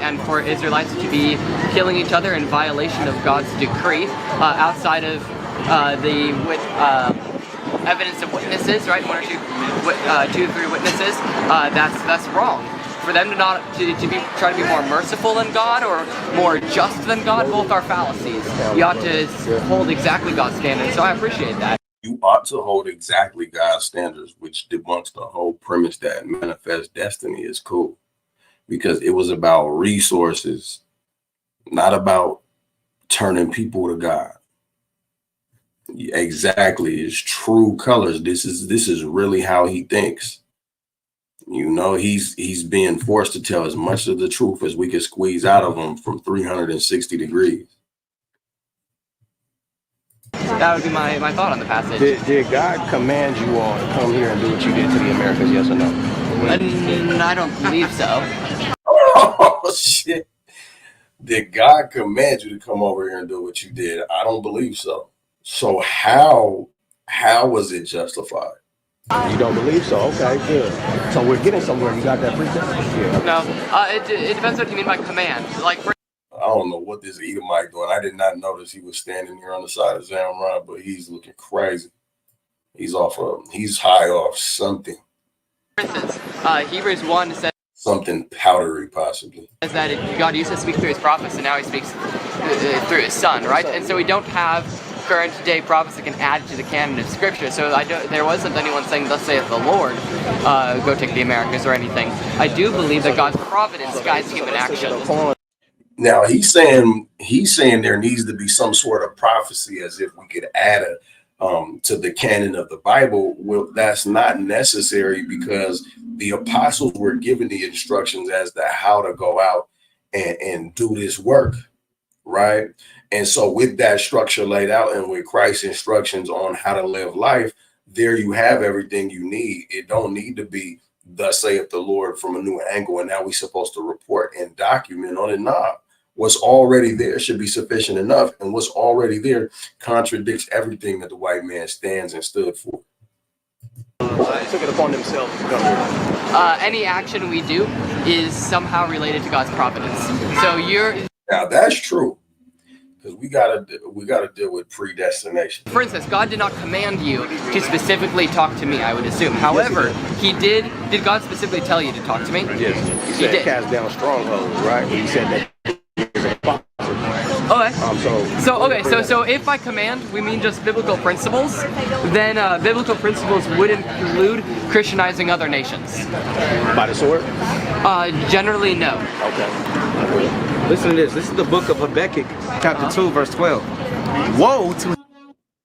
and for Israelites to be killing each other in violation of God's decree, outside of the evidence of witnesses, right? One or two or three witnesses, that's wrong. For them to not try to be more merciful than God or more just than God, both are fallacies. You ought to hold exactly God's standards. So I appreciate that. You ought to hold exactly God's standards, which debunks the whole premise that manifest destiny is cool, because it was about resources, not about turning people to God. Exactly, his true colors. This is really how he thinks. You know, he's being forced to tell as much of the truth as we can squeeze out of him from 360 degrees. That would be my thought on the passage. Did God command you all to come here and do what you did to the Americas, yes or no? I don't believe so. Oh, shit. Did God command you to come over here and do what you did? I don't believe so. So how was it justified? You don't believe so? Okay, good. So we're getting somewhere. You got that precept? Yeah. No, it depends what you mean by command. Like, I don't know what this Edomite doing. I did not notice he was standing here on the side of Zamron, but he's looking crazy. He's high off something. For instance, Hebrews 1 says something powdery, possibly. Says that God used to speak through his prophets, and now he speaks through his son, right? And so we don't have current day prophets that can add to the canon of scripture. So there wasn't anyone saying, "Thus saith the Lord, go take the Americas," or anything. I do believe that God's providence guides human action. Now he's saying there needs to be some sort of prophecy, as if we could add to the canon of the Bible. Well, that's not necessary, because the apostles were given the instructions as to how to go out and do this work, right? And so with that structure laid out, and with Christ's instructions on how to live life, there you have everything you need. It don't need to be "Thus saith the Lord" from a new angle, and now we're supposed to report and document on it. Nah, what's already there should be sufficient enough, and what's already there contradicts everything that the white man stands and stood for. They took it upon themselves to come here. Any action we do is somehow related to God's providence. So now that's true, because we gotta deal with predestination. For instance, God did not command you to specifically talk to me, I would assume. However, he did. Did God specifically tell you to talk to me? Yes. He said did. Cast down strongholds, right? He said that. Okay. So if by command we mean just biblical principles, then biblical principles would include Christianizing other nations. By the sword? Generally, no. Okay. Listen to this. This is the book of Habakkuk, chapter 2, verse 12. Woe to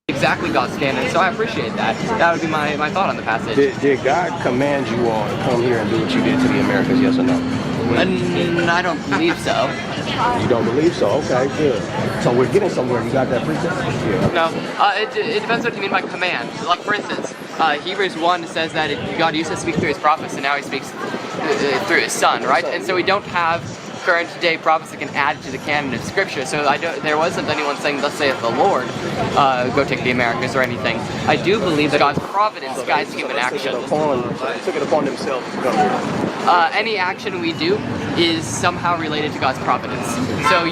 exactly God's standard. So I appreciate that. That would be my thought on the passage. Did God command you all to come here and do what you did to the Americas, yes or no? I don't believe so. You don't believe so? Okay, good. So we're getting somewhere. You got that precept? Yeah. No, it depends what you mean by command. Like, for instance, Hebrews 1 says that God used to speak through his prophets, and now he speaks through his son, right? And so we don't have current day prophets that can add to the canon of Scripture. So there wasn't anyone saying, "Thus saith the Lord, go take the Americas" or anything. I do believe that God's providence guides human action. Took it upon themselves to come here. Any action we do is somehow related to God's providence. So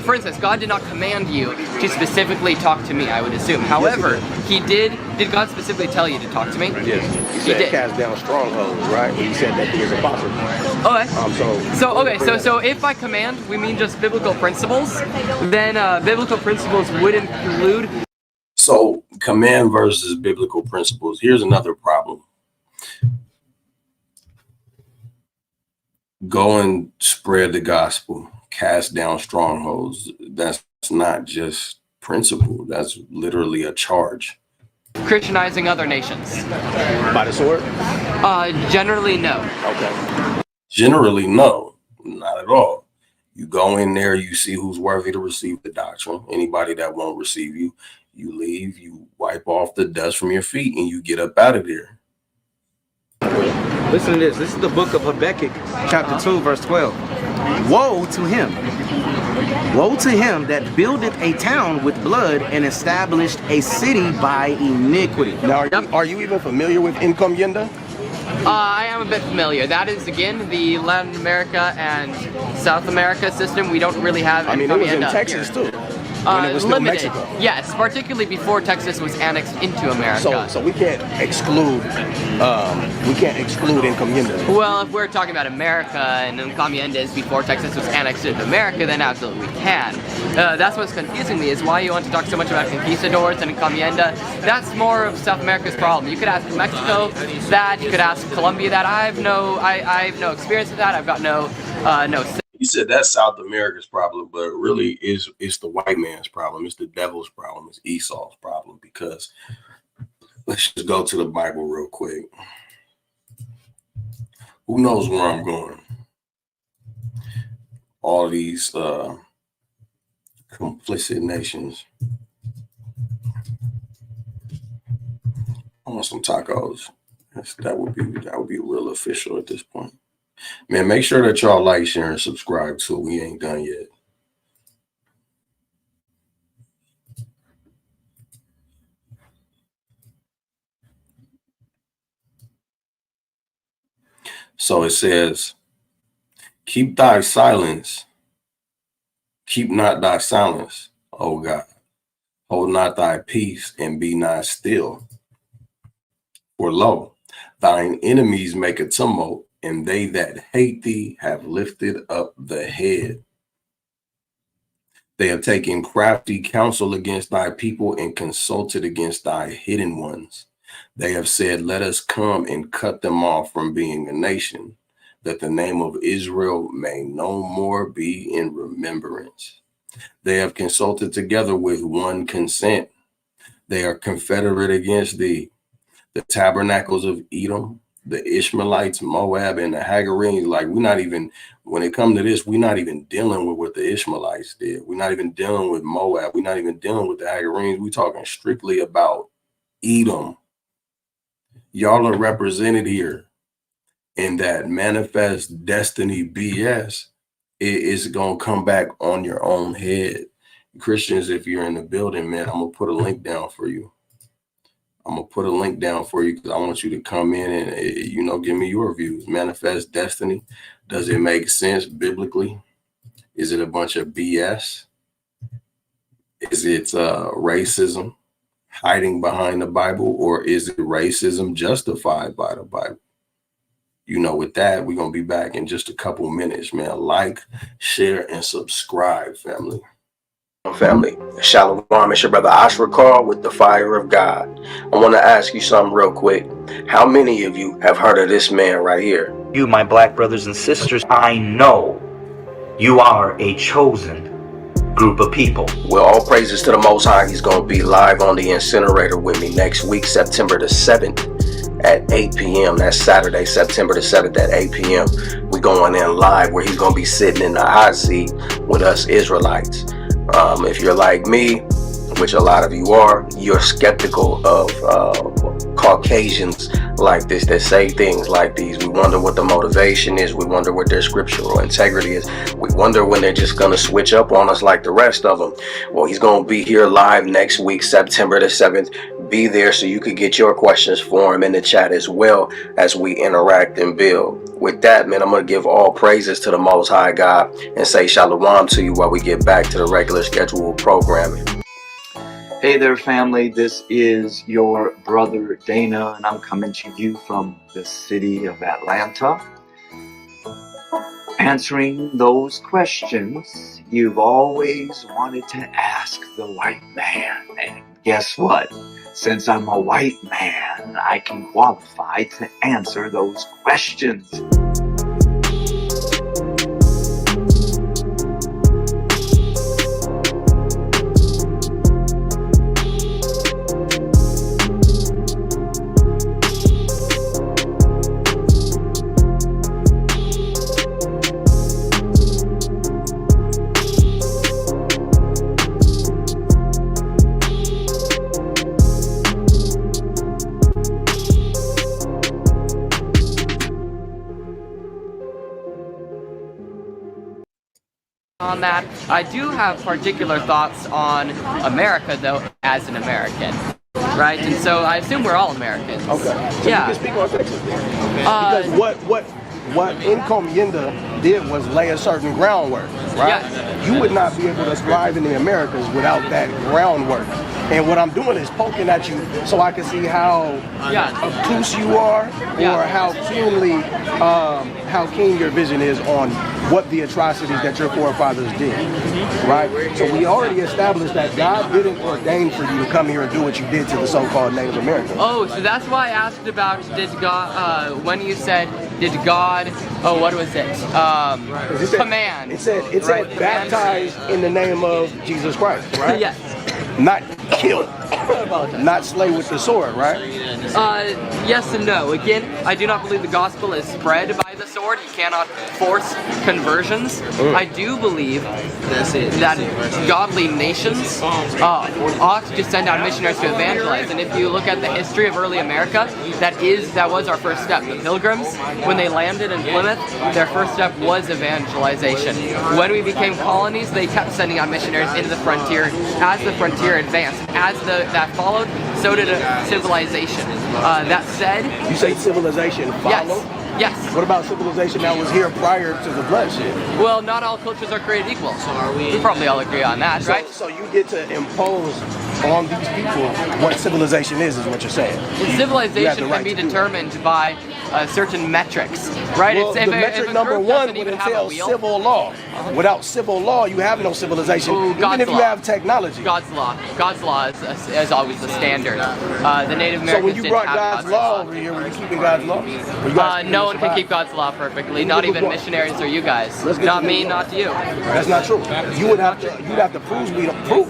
for instance, God did not command you to specifically talk to me, I would assume. However, He did. Did God specifically tell you to talk to me? Yes. He said did. Cast down strongholds, right? He said that to his apostles. Okay. So if by command we mean just biblical principles, then biblical principles would include. So command versus biblical principles. Here's another problem. Go and spread the gospel, cast down strongholds. That's not just principle. That's literally a charge. Christianizing other nations. By the sword? Generally, no. Okay. Generally, no, not at all. You go in there, you see who's worthy to receive the doctrine. Anybody that won't receive you, you leave, you wipe off the dust from your feet, and you get up out of there. Listen to this. This is the book of Habakkuk, chapter 2, verse 12. Woe to him. Woe to him that buildeth a town with blood and established a city by iniquity. Now, are you even familiar with encomienda? I am a bit familiar. That is, again, the Latin America and South America system. We don't really have. I mean, it was in Texas too. When it was still Limited. Mexico. Yes, particularly before Texas was annexed into America. So we can't exclude encomienda. Well, if we're talking about America and encomiendas before Texas was annexed into America, then absolutely we can. That's what's confusing me, is why you want to talk so much about conquistadors and encomienda. That's more of South America's problem. You could ask Mexico that, you could ask Colombia that. I have no experience with that. I've got no. You said that's South America's problem, but really it's the white man's problem. It's the devil's problem. It's Esau's problem, because let's just go to the Bible real quick. Who knows where I'm going? All these complicit nations. I want some tacos. That would be real official at this point. Man, make sure that y'all like, share, and subscribe too. We ain't done yet. So it says, keep thy silence. Keep not thy silence, O God. Hold not thy peace, and be not still. For lo, thine enemies make a tumult, and they that hate thee have lifted up the head. They have taken crafty counsel against thy people and consulted against thy hidden ones. They have said, let us come and cut them off from being a nation, that the name of Israel may no more be in remembrance. They have consulted together with one consent. They are confederate against thee. The tabernacles of Edom, the Ishmaelites, Moab, and the Hagarenes. Like, we're not even, when it comes to this, we're not even dealing with what the Ishmaelites did. We're not even dealing with Moab. We're not even dealing with the Hagarenes. We're talking strictly about Edom. Y'all are represented here in that manifest destiny BS. It is going to come back on your own head. Christians, if you're in the building, man, I'm going to put a link down for you. Because I want you to come in and, give me your views. Manifest destiny. Does it make sense biblically? Is it a bunch of BS? Is it racism hiding behind the Bible, or is it racism justified by the Bible? With that, we're going to be back in just a couple minutes, man. Like, share, and subscribe, family. Family, Shalom, it's your brother Ashra Carl with the Fire of God. I want to ask you something real quick. How many of you have heard of this man right here? You, my black brothers and sisters, I know you are a chosen group of people. Well, all praises to the Most High. He's going to be live on the incinerator with me next week, September the 7th at 8 p.m. That's Saturday, September the 7th at 8 p.m. We're going in live where he's going to be sitting in the hot seat with us Israelites. If you're like me, which a lot of you are, you're skeptical of Caucasians like this that say things like these. We wonder what the motivation is. We wonder what their scriptural integrity is. We wonder when they're just going to switch up on us like the rest of them. Well, he's going to be here live next week, September the 7th. Be there so you could get your questions for him in the chat as well as we interact and build. With that, man, I'm going to give all praises to the Most High God and say shalom to you while we get back to the regular scheduled programming. Hey there, family. This is your brother Dana, and I'm coming to you from the city of Atlanta, answering those questions you've always wanted to ask the white man. And guess what? Since I'm a white man, I can qualify to answer those questions. On that, I do have particular thoughts on America, though, as an American, right? And so I assume we're all Americans. Okay. So yeah. You can speak on Texas. Because what Encomienda did was lay a certain groundwork, right? Yeah. You would not be able to thrive in the Americas without that groundwork. And what I'm doing is poking at you so I can see how obtuse you are, or how keen your vision is on what the atrocities that your forefathers did, right? So we already established that God didn't ordain for you to come here and do what you did to the so-called Native Americans. Oh, so that's why I asked about did God, when you said, did God, oh, what was it? Command. It said baptized in the name of Jesus Christ, right? Yes. Not kill, not slay with the sword, right? Yes and no. Again, I do not believe the gospel is spread by the sword. You cannot force conversions. I do believe that godly nations ought to send out missionaries to evangelize. And if you look at the history of early America, that was our first step. The Pilgrims, when they landed in Plymouth, their first step was evangelization. When we became colonies, they kept sending out missionaries into the frontier. As the frontier advanced, as that followed, so did civilization. That said, you say civilization followed? Yes. What about civilization that was here prior to the bloodshed? Well, not all cultures are created equal. So we probably all agree on that, right? So you get to impose on these people what civilization is what you're saying. Civilization can be determined by certain metrics, right? Well, the metric number one would entail civil law. Without civil law, you have no civilization, even if you have technology. God's law is always the standard. The Native Americans. So when you brought God's law over here, were you keeping God's law? No one can keep God's law perfectly. Not even missionaries or you guys. Not me, not you. That's not true. You'd have to prove we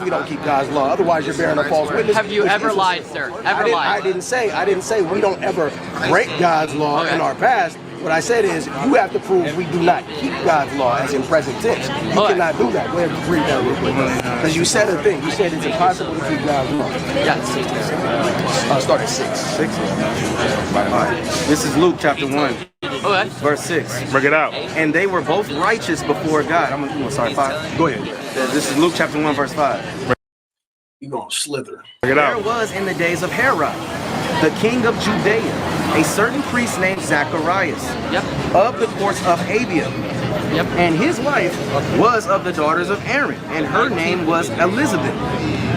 don't keep God's law. Otherwise, you're bearing a false witness. Have you ever lied, sir? Ever lied? I didn't say we don't ever break God's law in our past. What I said is you have to prove we do not keep God's law, as in present tense. You cannot do that. Go ahead and read that real quick. Because you said a thing. You said it's impossible to keep God's law. Yes. Start at 6. 6? All right. This is Luke chapter 1. Okay. Verse 6. Bring it out. And they were both righteous before God. I'm going to start 5. Go ahead. This is Luke chapter 1, verse 5. You're going to slither. Bring it out. There was in the days of Herod, the king of Judea, a certain priest named Zacharias, of the course of Abia. And his wife was of the daughters of Aaron, and her name was Elizabeth.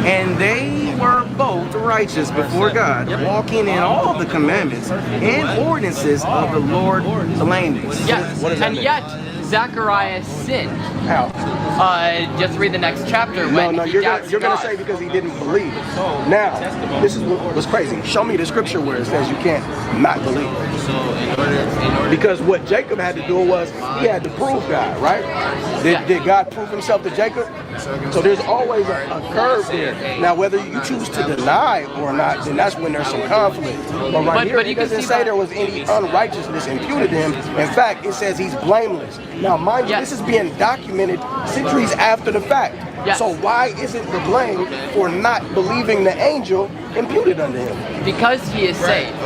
And they were both righteous before God, walking in all the commandments and ordinances of the Lord blameless. Yes, and yet Zacharias sinned. How? Just read the next chapter. No, you're going to say because he didn't believe. Now, this is what was crazy. Show me the scripture where it says you can't not believe. Because what Jacob had to do was he had to prove God, right? Did God prove himself to Jacob? So there's always a curve there. Now, whether you choose to deny or not, then that's when there's some conflict. But right here, it doesn't say there was any unrighteousness imputed to him. In fact, it says he's blameless. Now, mind you, this is being documented centuries after the fact. So why isn't the blame for not believing the angel imputed unto him? Because he is saved.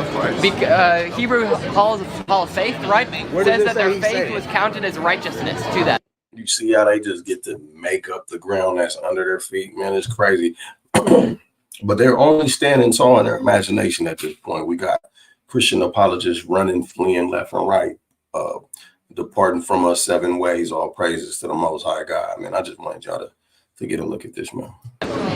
Hebrew Hall of Faith, right? Says that their faith was counted as righteousness to them. You see how they just get to make up the ground that's under their feet, man? It's crazy. But they're only standing tall in their imagination at this point. We got Christian apologists running, fleeing left and right, departing from us 7 ways. All praises to the Most High God, man. I just wanted y'all to get a look at this, man.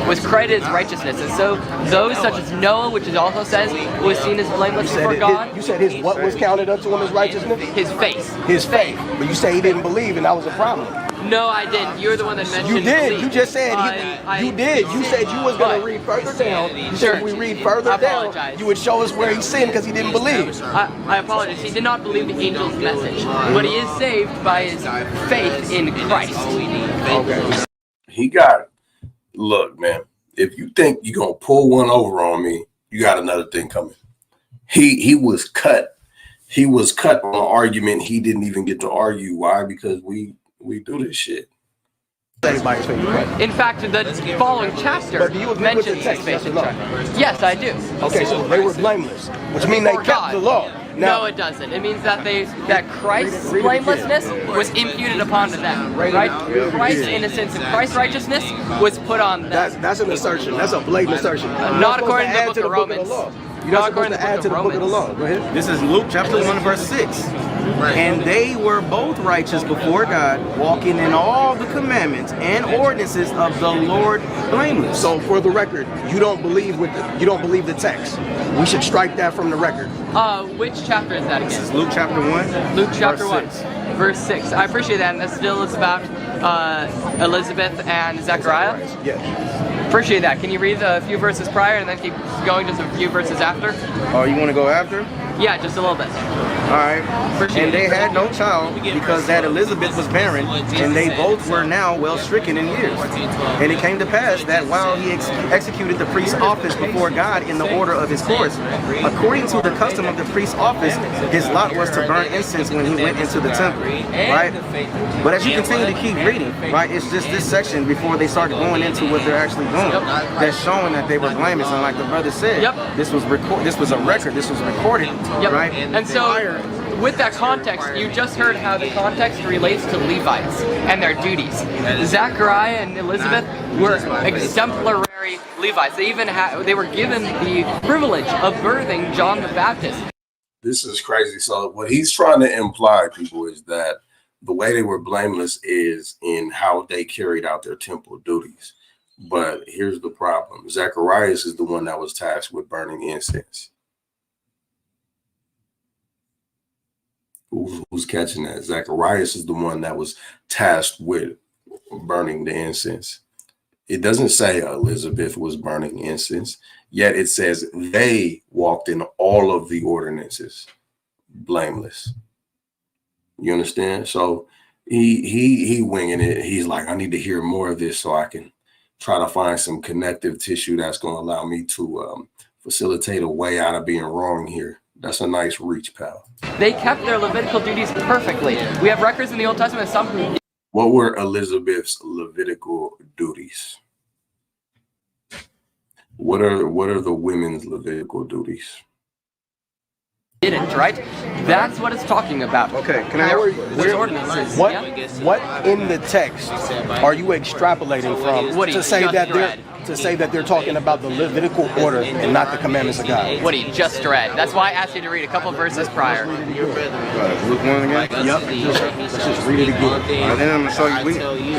Was credited as righteousness, and so those such as Noah, which it also says was seen as blameless before God. You said his what was counted up to him as righteousness? His faith. His faith. But you say he didn't believe, and that was a problem. No, I didn't. You're the one that mentioned. You did. belief. You just said you did. You said you was going to read further down. You said if we read further down, you would show us where he sinned because he didn't believe. I apologize. He did not believe the angel's message, but he is saved by his faith in Christ. Okay. He got it. Look, man. If you think you're gonna pull one over on me, you got another thing coming. He was cut. He was cut on an argument he didn't even get to argue. Why? Because we do this shit. In fact, the following chapter mentions his faith in Christ. Yes, I do. Okay, so they were blameless, which means they kept the law. No, it doesn't. It means that Christ's blamelessness was imputed upon them, right? Christ's innocence and Christ's righteousness was put on them. That's an assertion. That's a blatant assertion. Not according to the book of Romans. You're not supposed to add to the book of the law. Go ahead. This is Luke chapter 1 verse 6. And they were both righteous before God, walking in all the commandments and ordinances of the Lord blameless. So for the record, you don't believe the text. We should strike that from the record. Which chapter is that again? This is Luke chapter 1. Luke chapter 1. Verse 6. I appreciate that, and that still is about Elizabeth and Zechariah. Yeah. Appreciate that. Can you read a few verses prior and then keep going just a few verses after? Oh, you want to go after? Yeah, just a little bit. All right. And they had no child because that Elizabeth was barren, and they both were now well stricken in years. And it came to pass that while he executed the priest's office before God in the order of his course, according to the custom of the priest's office, his lot was to burn incense when he went into the temple, right? But as you continue to keep reading, right, it's just this section before they started going into what they're actually doing that's showing that they were blameless. And like the brother said, this was a record, this was recorded, right? And so with that context, you just heard how the context relates to Levites and their duties. Zechariah and Elizabeth were exemplary Levites. They were given the privilege of birthing John the Baptist. This is crazy. So what he's trying to imply, people, is that the way they were blameless is in how they carried out their temple duties. But here's the problem. Zacharias is the one that was tasked with burning incense. Who's catching that? Zacharias is the one that was tasked with burning the incense. It doesn't say Elizabeth was burning incense, yet it says they walked in all of the ordinances blameless. You understand? So he winging it. He's like, I need to hear more of this so I can try to find some connective tissue that's going to allow me to facilitate a way out of being wrong here. That's a nice reach, pal. They kept their Levitical duties perfectly. We have records in the Old Testament of some who did. What were Elizabeth's Levitical duties? What are the women's Levitical duties? Didn't, right? That's what it's talking about. Okay, can I ordinances? What in the text are you extrapolating from to say that they're talking about the Levitical order and not the commandments of God? What he just read. That's why I asked you to read a couple verses prior. Luke 1 again? Yep. Let's just read it again. And then I'm gonna show you.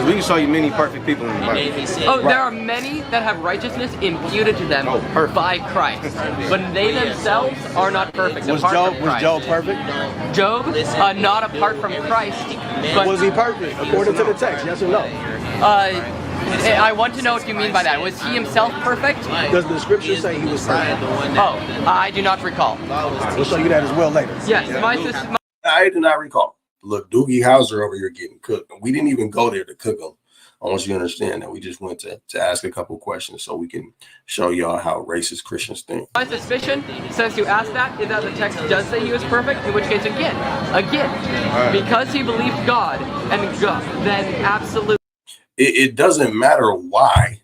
We can show you many perfect people in the Bible. Oh, there are many that have righteousness imputed to them by Christ, but they themselves are not perfect. Was Job perfect? Job, not apart from Christ. But was he perfect according to the text? Yes or no? I want to know what you mean by that. Was he himself perfect? Does the scripture say he was perfect? Oh, I do not recall. We'll show you that as well later. Yes, I do not recall. Look, Doogie Howser over here getting cooked. We didn't even go there to cook him. I want you to understand that we just went to ask a couple questions so we can show y'all how racist Christians think. My suspicion, since you asked that, is that the text does say he was perfect, in which case, again, because he believed God, and God, then absolutely. It doesn't matter why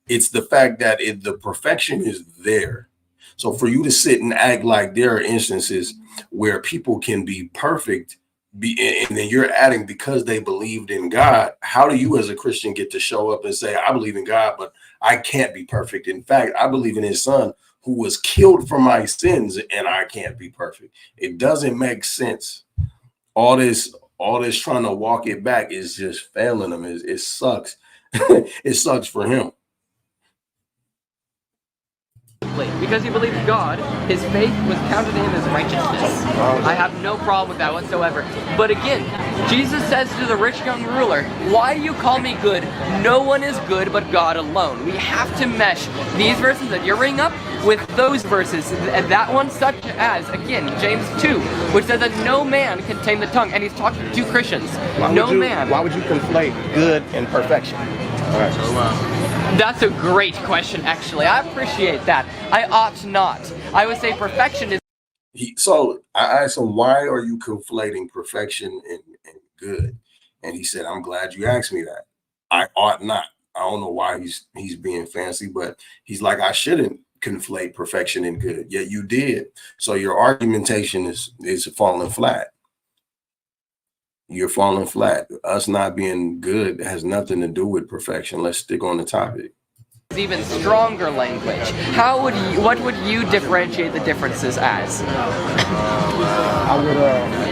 It's the fact that the perfection is there. So for you to sit and act like there are instances where people can be perfect, and then you're adding because they believed in God, how do you as a Christian get to show up and say, I believe in God, but I can't be perfect? In fact, I believe in his son who was killed for my sins and I can't be perfect. It doesn't make sense. All this trying to walk it back is just failing him. It sucks. It sucks for him. Because he believed God, his faith was counted to him as righteousness. I have no problem with that whatsoever. But again, Jesus says to the rich young ruler, why do you call me good? No one is good but God alone. We have to mesh these verses that you're bringing up with those verses. That one, such as, again, James 2, which says that no man can tame the tongue. And he's talking to Christians. Why would you conflate good and perfection? All right. That's a great question, actually. I appreciate that. I ought not. I would say perfection is... So I asked him, why are you conflating perfection and good? And he said, I'm glad you asked me that. I ought not. I don't know why he's being fancy, but he's like, I shouldn't conflate perfection and good. Yet you did. So your argumentation is falling flat. You're falling flat. Us not being good has nothing to do with perfection. Let's stick on the topic. Even stronger language. What would you differentiate the differences as?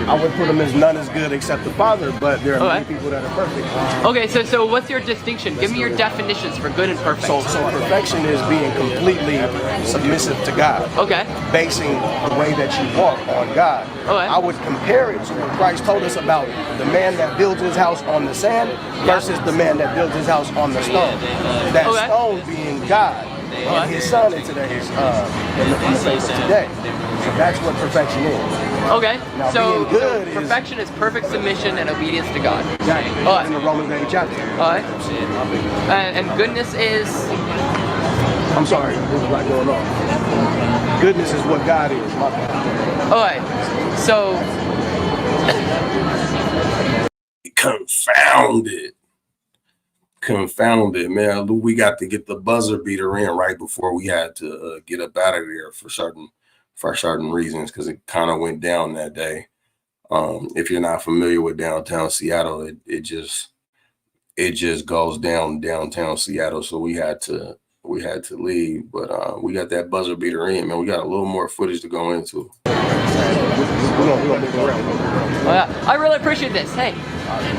I would put them as none is good except the Father, but there are many people that are perfect. Okay, so what's your distinction? Give me your definitions for good and perfect. So perfection is being completely submissive to God. Okay. Basing the way that you walk on God. Okay. I would compare it to what Christ told us about the man that builds his house on the sand versus the man that builds his house on the stone. That stone being God and his son in today's in the face of today. So that's what perfection is. Okay. Now, so good perfection is perfect submission and obedience to God. Exactly. In the Romans 8 chapter. And goodness is... I'm sorry, there's a lot going on. Goodness is what God is. My bad. Alright. So Confounded, man. We got to get the buzzer beater in right before we had to get up out of there for certain reasons, because it kind of went down that day. If you're not familiar with downtown Seattle, it just goes downtown Seattle. So we had to leave, but we got that buzzer beater in, man. We got a little more footage to go into. I really appreciate this. Hey,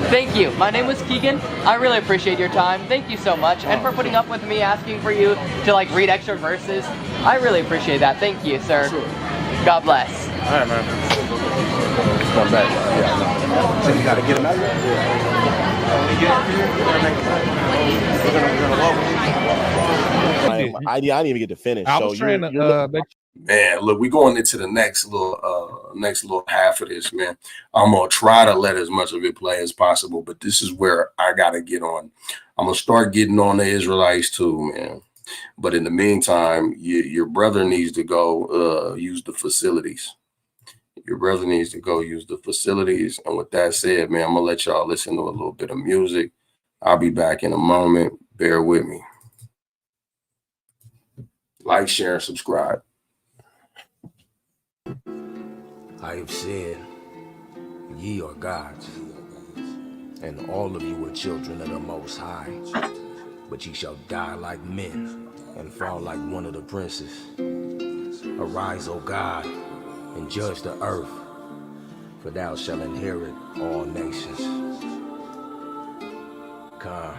thank you. My name was Keegan. I really appreciate your time. Thank you so much, and for putting up with me asking for you to read extra verses. I really appreciate that. Thank you, sir. God bless. All right, man. Come back. Yeah. So you got to get him out of there? I didn't even get to finish. I was trying to man, look, we're going into the next little half of this, man. I'm gonna try to let as much of it play as possible, but this is where I gotta get on. I'm gonna start getting on the Israelites too, man. But in the meantime, your brother needs to go use the facilities. Your brother needs to go use the facilities. And with that said, man, I'm gonna let y'all listen to a little bit of music. I'll be back in a moment. Bear with me. Like, share, and subscribe. I have said, ye are gods, and all of you are children of the Most High, but ye shall die like men, and fall like one of the princes. Arise, O God, and judge the earth, for thou shalt inherit all nations. Come.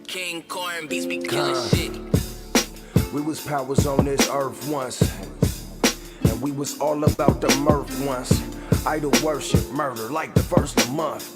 King Corn beats be killing shit. We was powers on this earth once, and we was all about the mirth once. Idol worship, murder like the first of the month.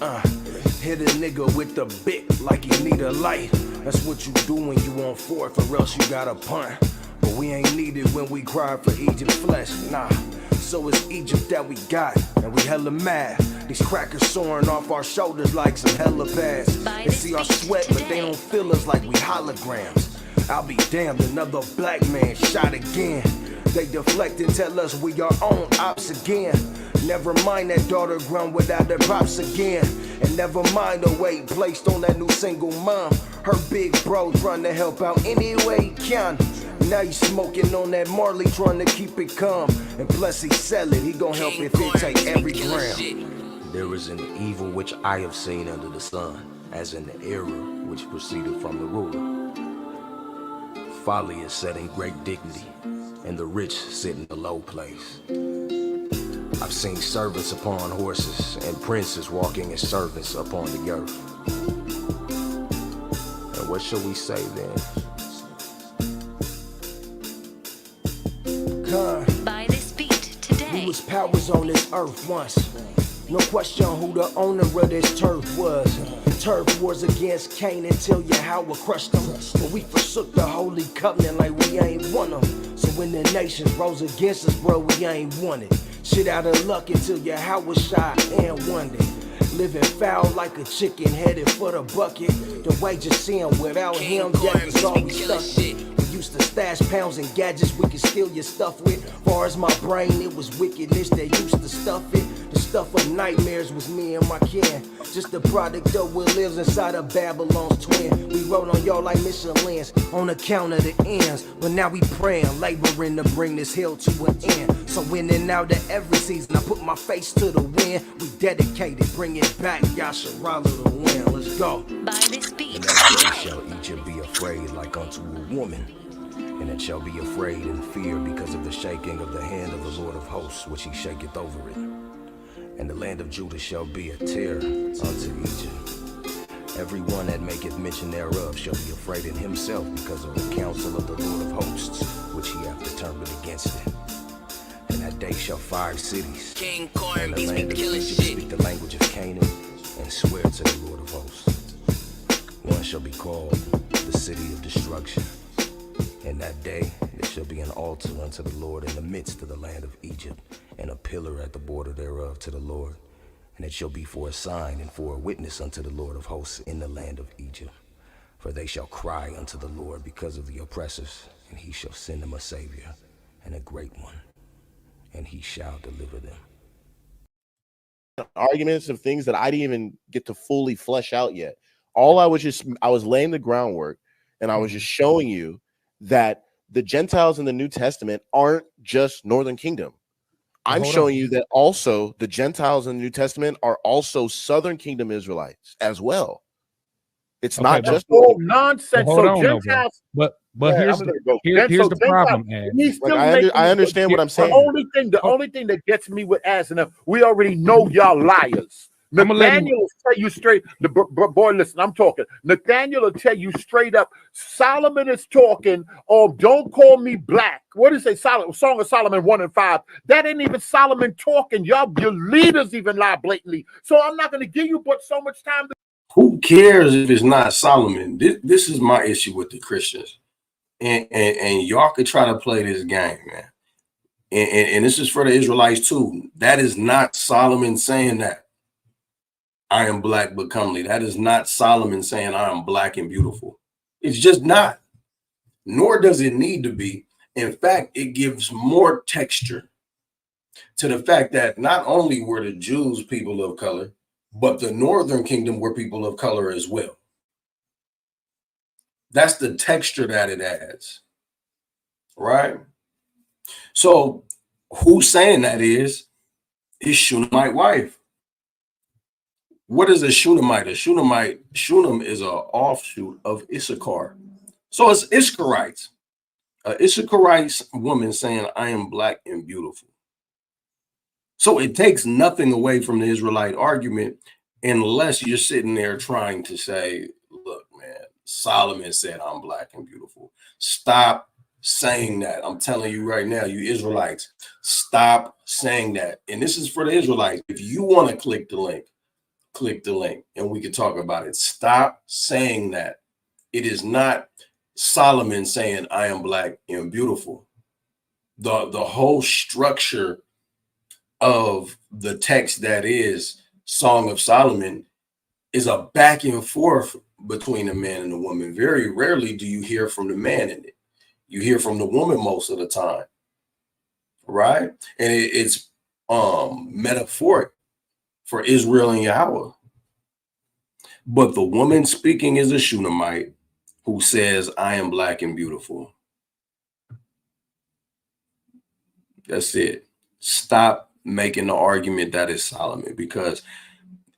Hit a nigga with the bick like you need a light. That's what you do when you on fourth, or else you got a punt. But we ain't needed when we cry for Egypt flesh, nah. So it's Egypt that we got, and we hella mad. These crackers soaring off our shoulders like some helipads. They see our sweat, but they don't feel us like we holograms. I'll be damned, another black man shot again. They deflect and tell us we our own ops again. Never mind that daughter grown without their props again. And never mind the weight placed on that new single mom. Her big bro trying to help out any way he can. Now you smoking on that Marley, trying to keep it calm. And plus he sell it, he gon' help if it take every gram. There is an evil which I have seen under the sun, as in the error which proceeded from the ruler. Folly is set in great dignity, and the rich sit in the low place. I've seen servants upon horses, and princes walking as servants upon the earth. And what shall we say then? By this beat today. We was powers on this earth once. No question who the owner of this turf was. Turf wars against Cain until Yahweh crushed them. But we forsook the holy covenant like we ain't won them. So when the nations rose against us, bro, we ain't won it. Shit out of luck until Yahawashi and won it. Living foul like a chicken headed for the bucket. The wages sin without him, that was all we stuck with. Used to stash pounds and gadgets we could steal your stuff with. Far as my brain, it was wickedness that used to stuff it. The stuff of nightmares was me and my kin. Just the product of what lives inside of Babylon's twin. We rode on y'all like Michelin's on account of the ends. But now we praying, laboring to bring this hill to an end. So in and out of every season, I put my face to the wind. We dedicated, bring it back, Yasharala the win. Let's go. By this beat. And that day shall Egypt be afraid like unto a woman. And it shall be afraid and fear because of the shaking of the hand of the Lord of hosts, which he shaketh over it. And the land of Judah shall be a terror unto Egypt. Every one that maketh mention thereof shall be afraid in himself because of the counsel of the Lord of hosts, which he hath determined against it. And that day shall 5 cities King and Corn the beats me land of killing Egypt shit. speak the language of Canaan and swear to the Lord of hosts. One shall be called the city of destruction. In that day there shall be an altar unto the Lord in the midst of the land of Egypt, and a pillar at the border thereof to the Lord. And it shall be for a sign and for a witness unto the Lord of hosts in the land of Egypt. For they shall cry unto the Lord because of the oppressors, and he shall send them a Savior, and a great one, and he shall deliver them. Arguments of things that I didn't even get to fully flesh out yet. I was laying the groundwork, and I was just showing you that the Gentiles in the New Testament aren't just Northern Kingdom. I'm showing you that also the Gentiles in the New Testament are also Southern Kingdom Israelites as well. It's not just nonsense. Hold So on, though, bro. Gentiles, But here's the problem, Ed. I understand what I'm saying. The only thing that gets me with asking, we already know y'all liars. Nathaniel will tell you straight. Boy, listen, I'm talking. Nathaniel will tell you straight up. Solomon is talking. Oh, don't call me black. What is it? Song of Solomon 1 and 5. That ain't even Solomon talking. Y'all, your leaders even lie blatantly. So I'm not going to give you but so much time. Who cares if it's not Solomon? This is my issue with the Christians, and y'all could try to play this game, man. And this is for the Israelites too. That is not Solomon saying that. I am black but comely. That is not Solomon saying I am black and beautiful. It's just not. Nor does it need to be. In fact, it gives more texture to the fact that not only were the Jews people of color, but the Northern Kingdom were people of color as well. That's the texture that it adds, right? So who's saying that is Shunammite wife. What is a Shunammite? Shunam is an offshoot of Issachar. So it's Issacharites. Issacharite woman saying, I am black and beautiful. So it takes nothing away from the Israelite argument unless you're sitting there trying to say, look, man, Solomon said I'm black and beautiful. Stop saying that. I'm telling you right now, you Israelites, stop saying that. And this is for the Israelites. If you want to click the link and we can talk about it. Stop saying that. It is not Solomon saying I am black and beautiful. The whole structure of the text that is Song of Solomon is a back and forth between the man and the woman. Very rarely do you hear from the man in it. You hear from the woman most of the time, right? And it's metaphoric for Israel and Yahweh. But the woman speaking is a Shunammite who says, I am black and beautiful. That's it. Stop making the argument that is Solomon, because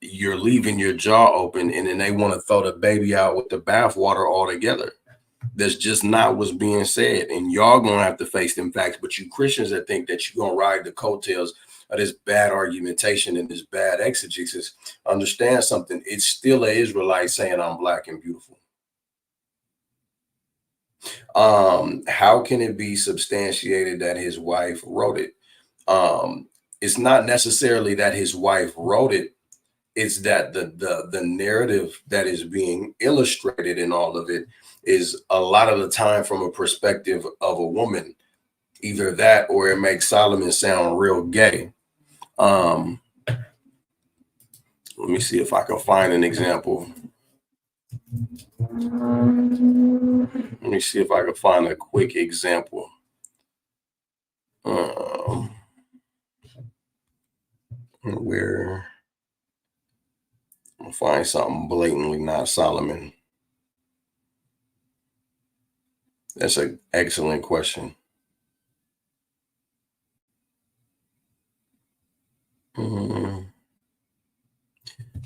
you're leaving your jaw open and then they want to throw the baby out with the bathwater altogether. That's just not what's being said. And y'all gonna have to face them facts. But you Christians that think that you're gonna ride the coattails of this bad argumentation and this bad exegesis, understand something. It's still an Israelite saying I'm black and beautiful. How can it be substantiated that his wife wrote it? It's not necessarily that his wife wrote it. It's that the narrative that is being illustrated in all of it is a lot of the time from a perspective of a woman. Either that or it makes Solomon sound real gay. Let me see if I can find an example. Let me see if I can find a quick example. Where I'll find something blatantly not Solomon. That's an excellent question.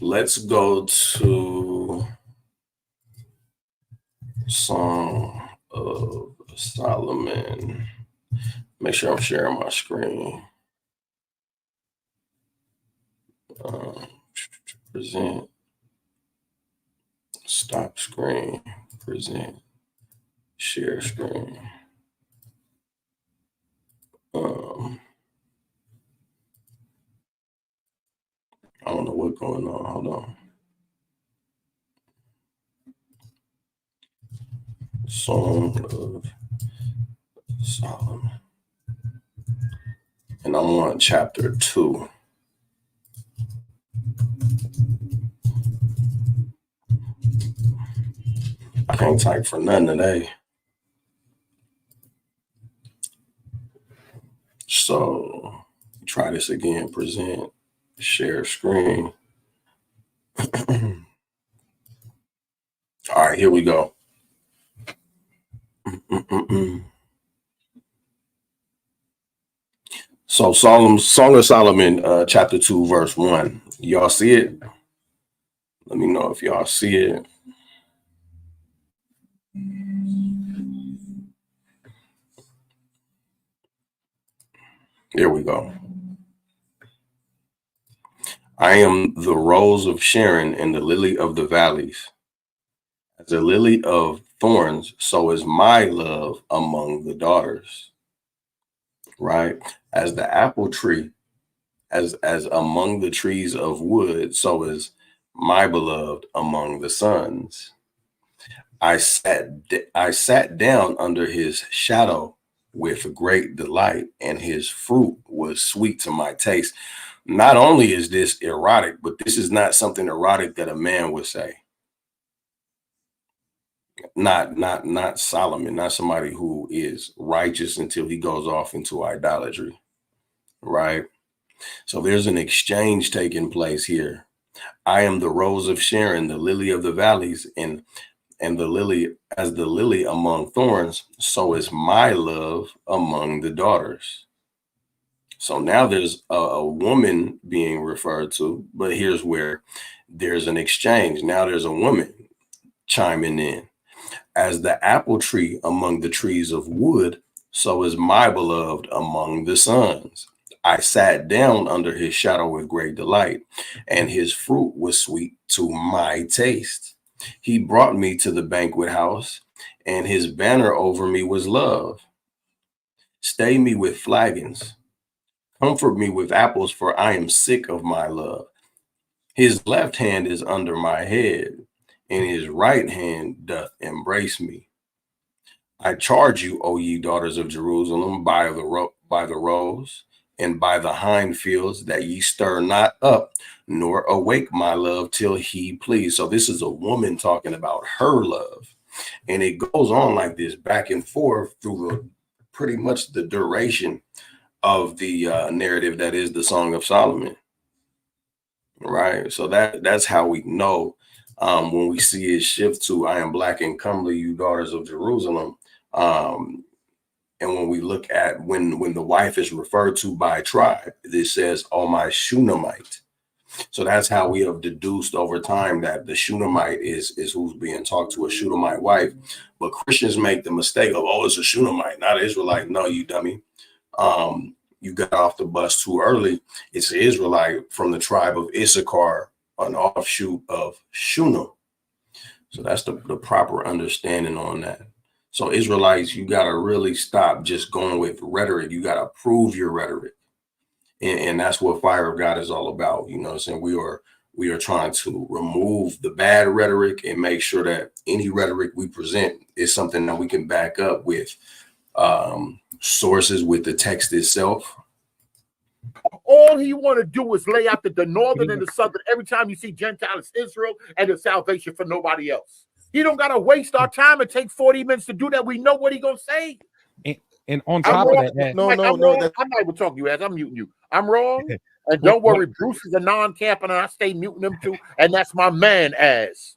Let's go to Song of Solomon. Make sure I'm sharing my screen. Present. Stop screen. Present. Share screen. I don't know what's going on. Hold on. Song of Solomon. And I'm on chapter 2. I can't type for none today. So try this again. Present. Share screen. All right, here we go. So Song of Solomon, chapter 2, verse 1. Y'all see it? Let me know if y'all see it. There we go. I am the rose of Sharon and the lily of the valleys. As the lily of thorns, so is my love among the daughters. Right? As the apple tree, as among the trees of wood, so is my beloved among the sons. I sat down under his shadow with great delight, and his fruit was sweet to my taste. Not only is this erotic, but this is not something erotic that a man would say. Not Solomon, not somebody who is righteous until he goes off into idolatry, right? So there's an exchange taking place here. I am the rose of Sharon, the lily of the valleys, and the lily, as the lily among thorns, so is my love among the daughters. So now there's a woman being referred to, but here's where there's an exchange. Now there's a woman chiming in. As the apple tree among the trees of wood, so is my beloved among the sons. I sat down under his shadow with great delight, and his fruit was sweet to my taste. He brought me to the banquet house, and his banner over me was love. Stay me with flagons. Comfort me with apples, for I am sick of my love. His left hand is under my head, and his right hand doth embrace me. I charge you, O ye daughters of Jerusalem, by the roes and by the hind fields, that ye stir not up, nor awake my love till he please. So this is a woman talking about her love. And it goes on like this back and forth through pretty much the duration of the narrative that is the Song of Solomon. Right. So that's how we know when we see it shift to I am black and comely, you daughters of Jerusalem. And when we look at when the wife is referred to by tribe, it says, oh, my Shunammite. So that's how we have deduced over time that the Shunammite is who's being talked to, a Shunammite wife. But Christians make the mistake of, oh, it's a Shunammite, not an Israelite. No, you dummy. You got off the bus too early. It's an Israelite from the tribe of Issachar, an offshoot of Shunam. So that's the proper understanding on that. So Israelites, you got to really stop just going with rhetoric. You got to prove your rhetoric. And that's what Fire of God is all about. You know what I'm saying? We are trying to remove the bad rhetoric and make sure that any rhetoric we present is something that we can back up with sources, with the text itself. All he want to do is lay out the northern and the southern. Every time you see Gentile, it's Israel and the salvation for nobody else. He don't got to waste our time and take 40 minutes to do that. We know what he going to say. And on top of that, I'm not even talking to you as I'm muting you. I'm wrong. And don't worry, Bruce is a non-camper and I stay muting him too. And that's my man as.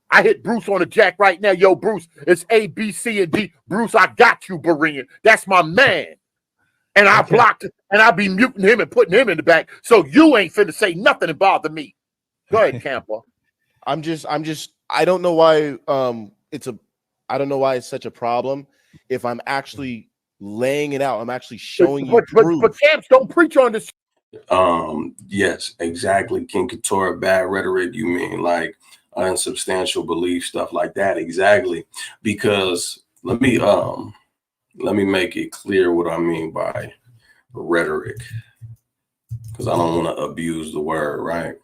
I hit Bruce on the jack right now. Yo, Bruce, it's A, B, C, and D. Bruce, I got you, Berean. That's my man. And I blocked it, and I be muting him and putting him in the back. So you ain't finna say nothing and bother me. Go ahead, Camper. I don't know why I don't know why it's such a problem if I'm actually laying it out. I'm actually showing you proof. But camps don't preach on this. Yes, exactly. King Keturah, bad rhetoric. You mean like unsubstantial belief, stuff like that. Exactly. Because let me make it clear what I mean by rhetoric, because I don't want to abuse the word, right?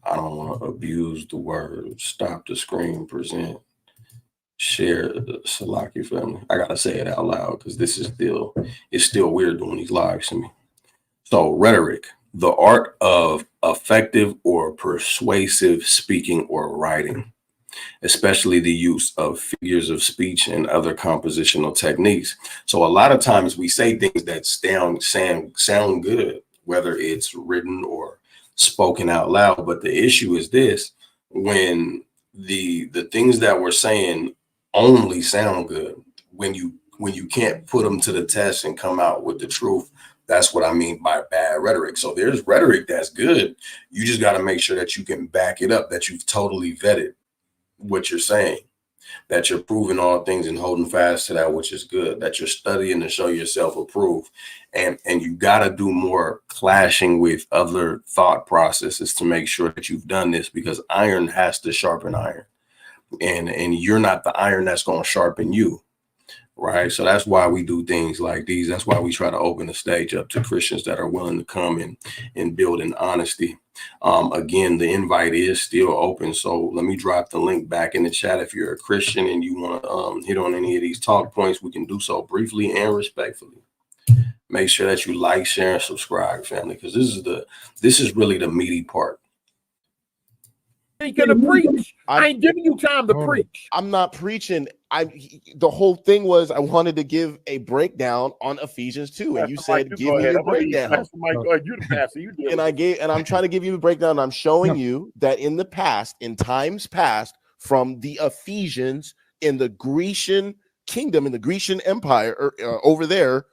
I don't want to abuse the word. Stop the screen, present, share the Salaki family. I gotta say it out loud because this is still weird doing these lives to me. So rhetoric, the art of effective or persuasive speaking or writing, especially the use of figures of speech and other compositional techniques. So a lot of times we say things that sound good, whether it's written or spoken out loud. But the issue is this: when the things that we're saying only sound good, when you can't put them to the test and come out with the truth, that's what I mean by bad rhetoric. So there's rhetoric that's good. You just got to make sure that you can back it up, that you've totally vetted what you're saying, that you're proving all things and holding fast to that which is good, that you're studying to show yourself approved. And you got to do more clashing with other thought processes to make sure that you've done this, because iron has to sharpen iron, and you're not the iron that's going to sharpen you. Right. So that's why we do things like these. That's why we try to open the stage up to Christians that are willing to come and build in honesty. Again, the invite is still open. So let me drop the link back in the chat. If you're a Christian and you want to hit on any of these talk points, we can do so briefly and respectfully. Make sure that you like, share, and subscribe, family, because this is really the meaty part. Ain't gonna preach. I ain't giving you time to preach. I'm not preaching. The whole thing was I wanted to give a breakdown on Ephesians 2, and you said give me a breakdown. You the pastor. You do. And I'm trying to give you a breakdown. I'm showing you that in the past, in times past, from the Ephesians in the Grecian kingdom, in the Grecian empire, over there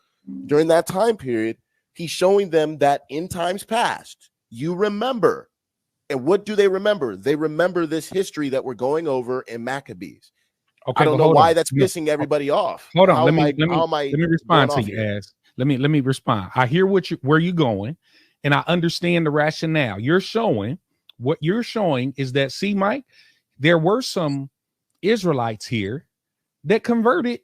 during that time period, he's showing them that in times past, you remember. And what do they remember? They remember this history that we're going over in Maccabees. Okay, I don't know why that's pissing everybody off. Hold on, let me respond to you, Az. Let me respond. I hear where you're going, and I understand the rationale. What you're showing is that, see, Mike, there were some Israelites here that converted,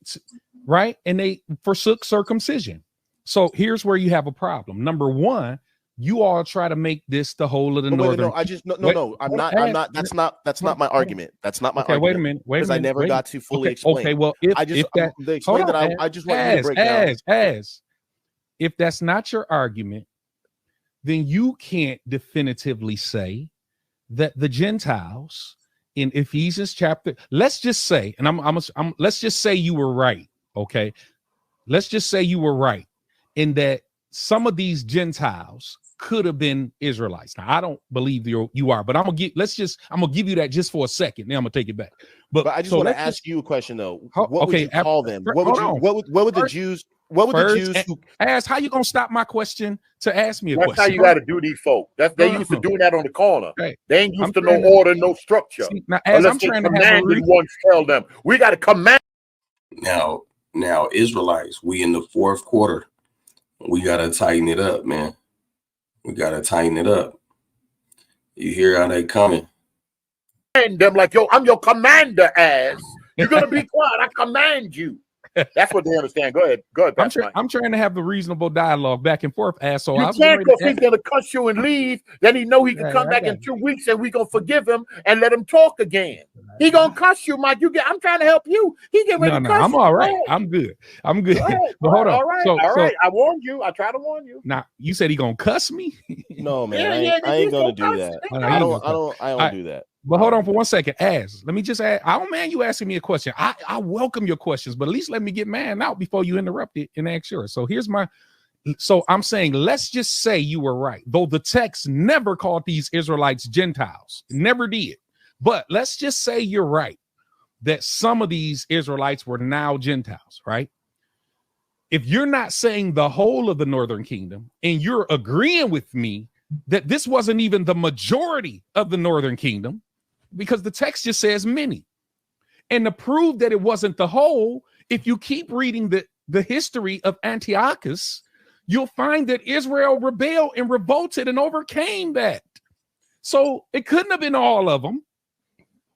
right? And they forsook circumcision. So here's where you have a problem. Number one, you all try to make this the whole of the northern. That's not my argument. That's not my argument. Wait a minute. Because I never got to fully explain. Okay, well, I just want you to break down. If that's not your argument, then you can't definitively say that the Gentiles in Ephesians chapter, let's just say, and let's just say you were right. Okay, let's just say you were right in that some of these Gentiles could have been Israelites. Now, I don't believe you are, but I'm gonna give you that just for a second. Now I'm gonna take it back. But I just want to ask you a question though. What would you call them? What would the Jews? What would the Jews who ask? How you gonna stop my question to ask me a That's question? how you got to do these folks. They used to doing that on the corner. Hey, they ain't used to no order, no structure. See, now, as unless I'm the trying to have a commanding ones tell them, we got to command. Now, Israelites, we in the fourth quarter. We gotta tighten it up, man. We gotta tighten it up. You hear how they coming? Them like, yo, I'm your commander. As you're gonna be quiet, I command you. That's what they understand. Go ahead, I'm trying to have a reasonable dialogue back and forth, asshole. You can't, because he's gonna cuss you and leave. Then he know he can come back in 2 weeks and we gonna forgive him and let him talk again. He gonna cuss you, Mike. I'm trying to help you. He get ready to cuss I'm you. all right. I'm good. But hold on. All right. I warned you. I try to warn you. Now you said he gonna cuss me? No, man. I ain't gonna do that. I don't do that. But hold on for 1 second. Let me just add. I don't mind you asking me a question. I welcome your questions, but at least let me get mine out before you interrupt it and ask yours. So I'm saying, let's just say you were right, though the text never called these Israelites Gentiles, never did. But let's just say you're right, that some of these Israelites were now Gentiles, right? If you're not saying the whole of the northern kingdom and you're agreeing with me that this wasn't even the majority of the northern kingdom, because the text just says many. And to prove that it wasn't the whole, if you keep reading the history of Antiochus, you'll find that Israel rebelled and revolted and overcame that. So it couldn't have been all of them,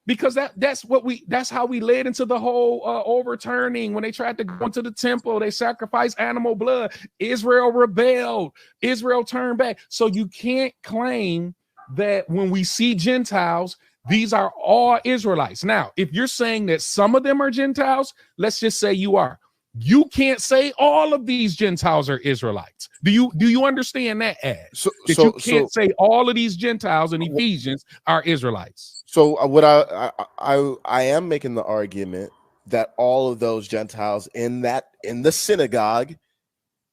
because that's how we led into the whole overturning. When they tried to go into the temple, they sacrificed animal blood. Israel rebelled. Israel turned back. So you can't claim that when we see Gentiles, these are all Israelites. Now, if you're saying that some of them are Gentiles, let's just say you are. You can't say all of these Gentiles are Israelites. Do you understand that? You can't say all of these Gentiles in Ephesians are Israelites. So what I am making the argument that all of those Gentiles in the synagogue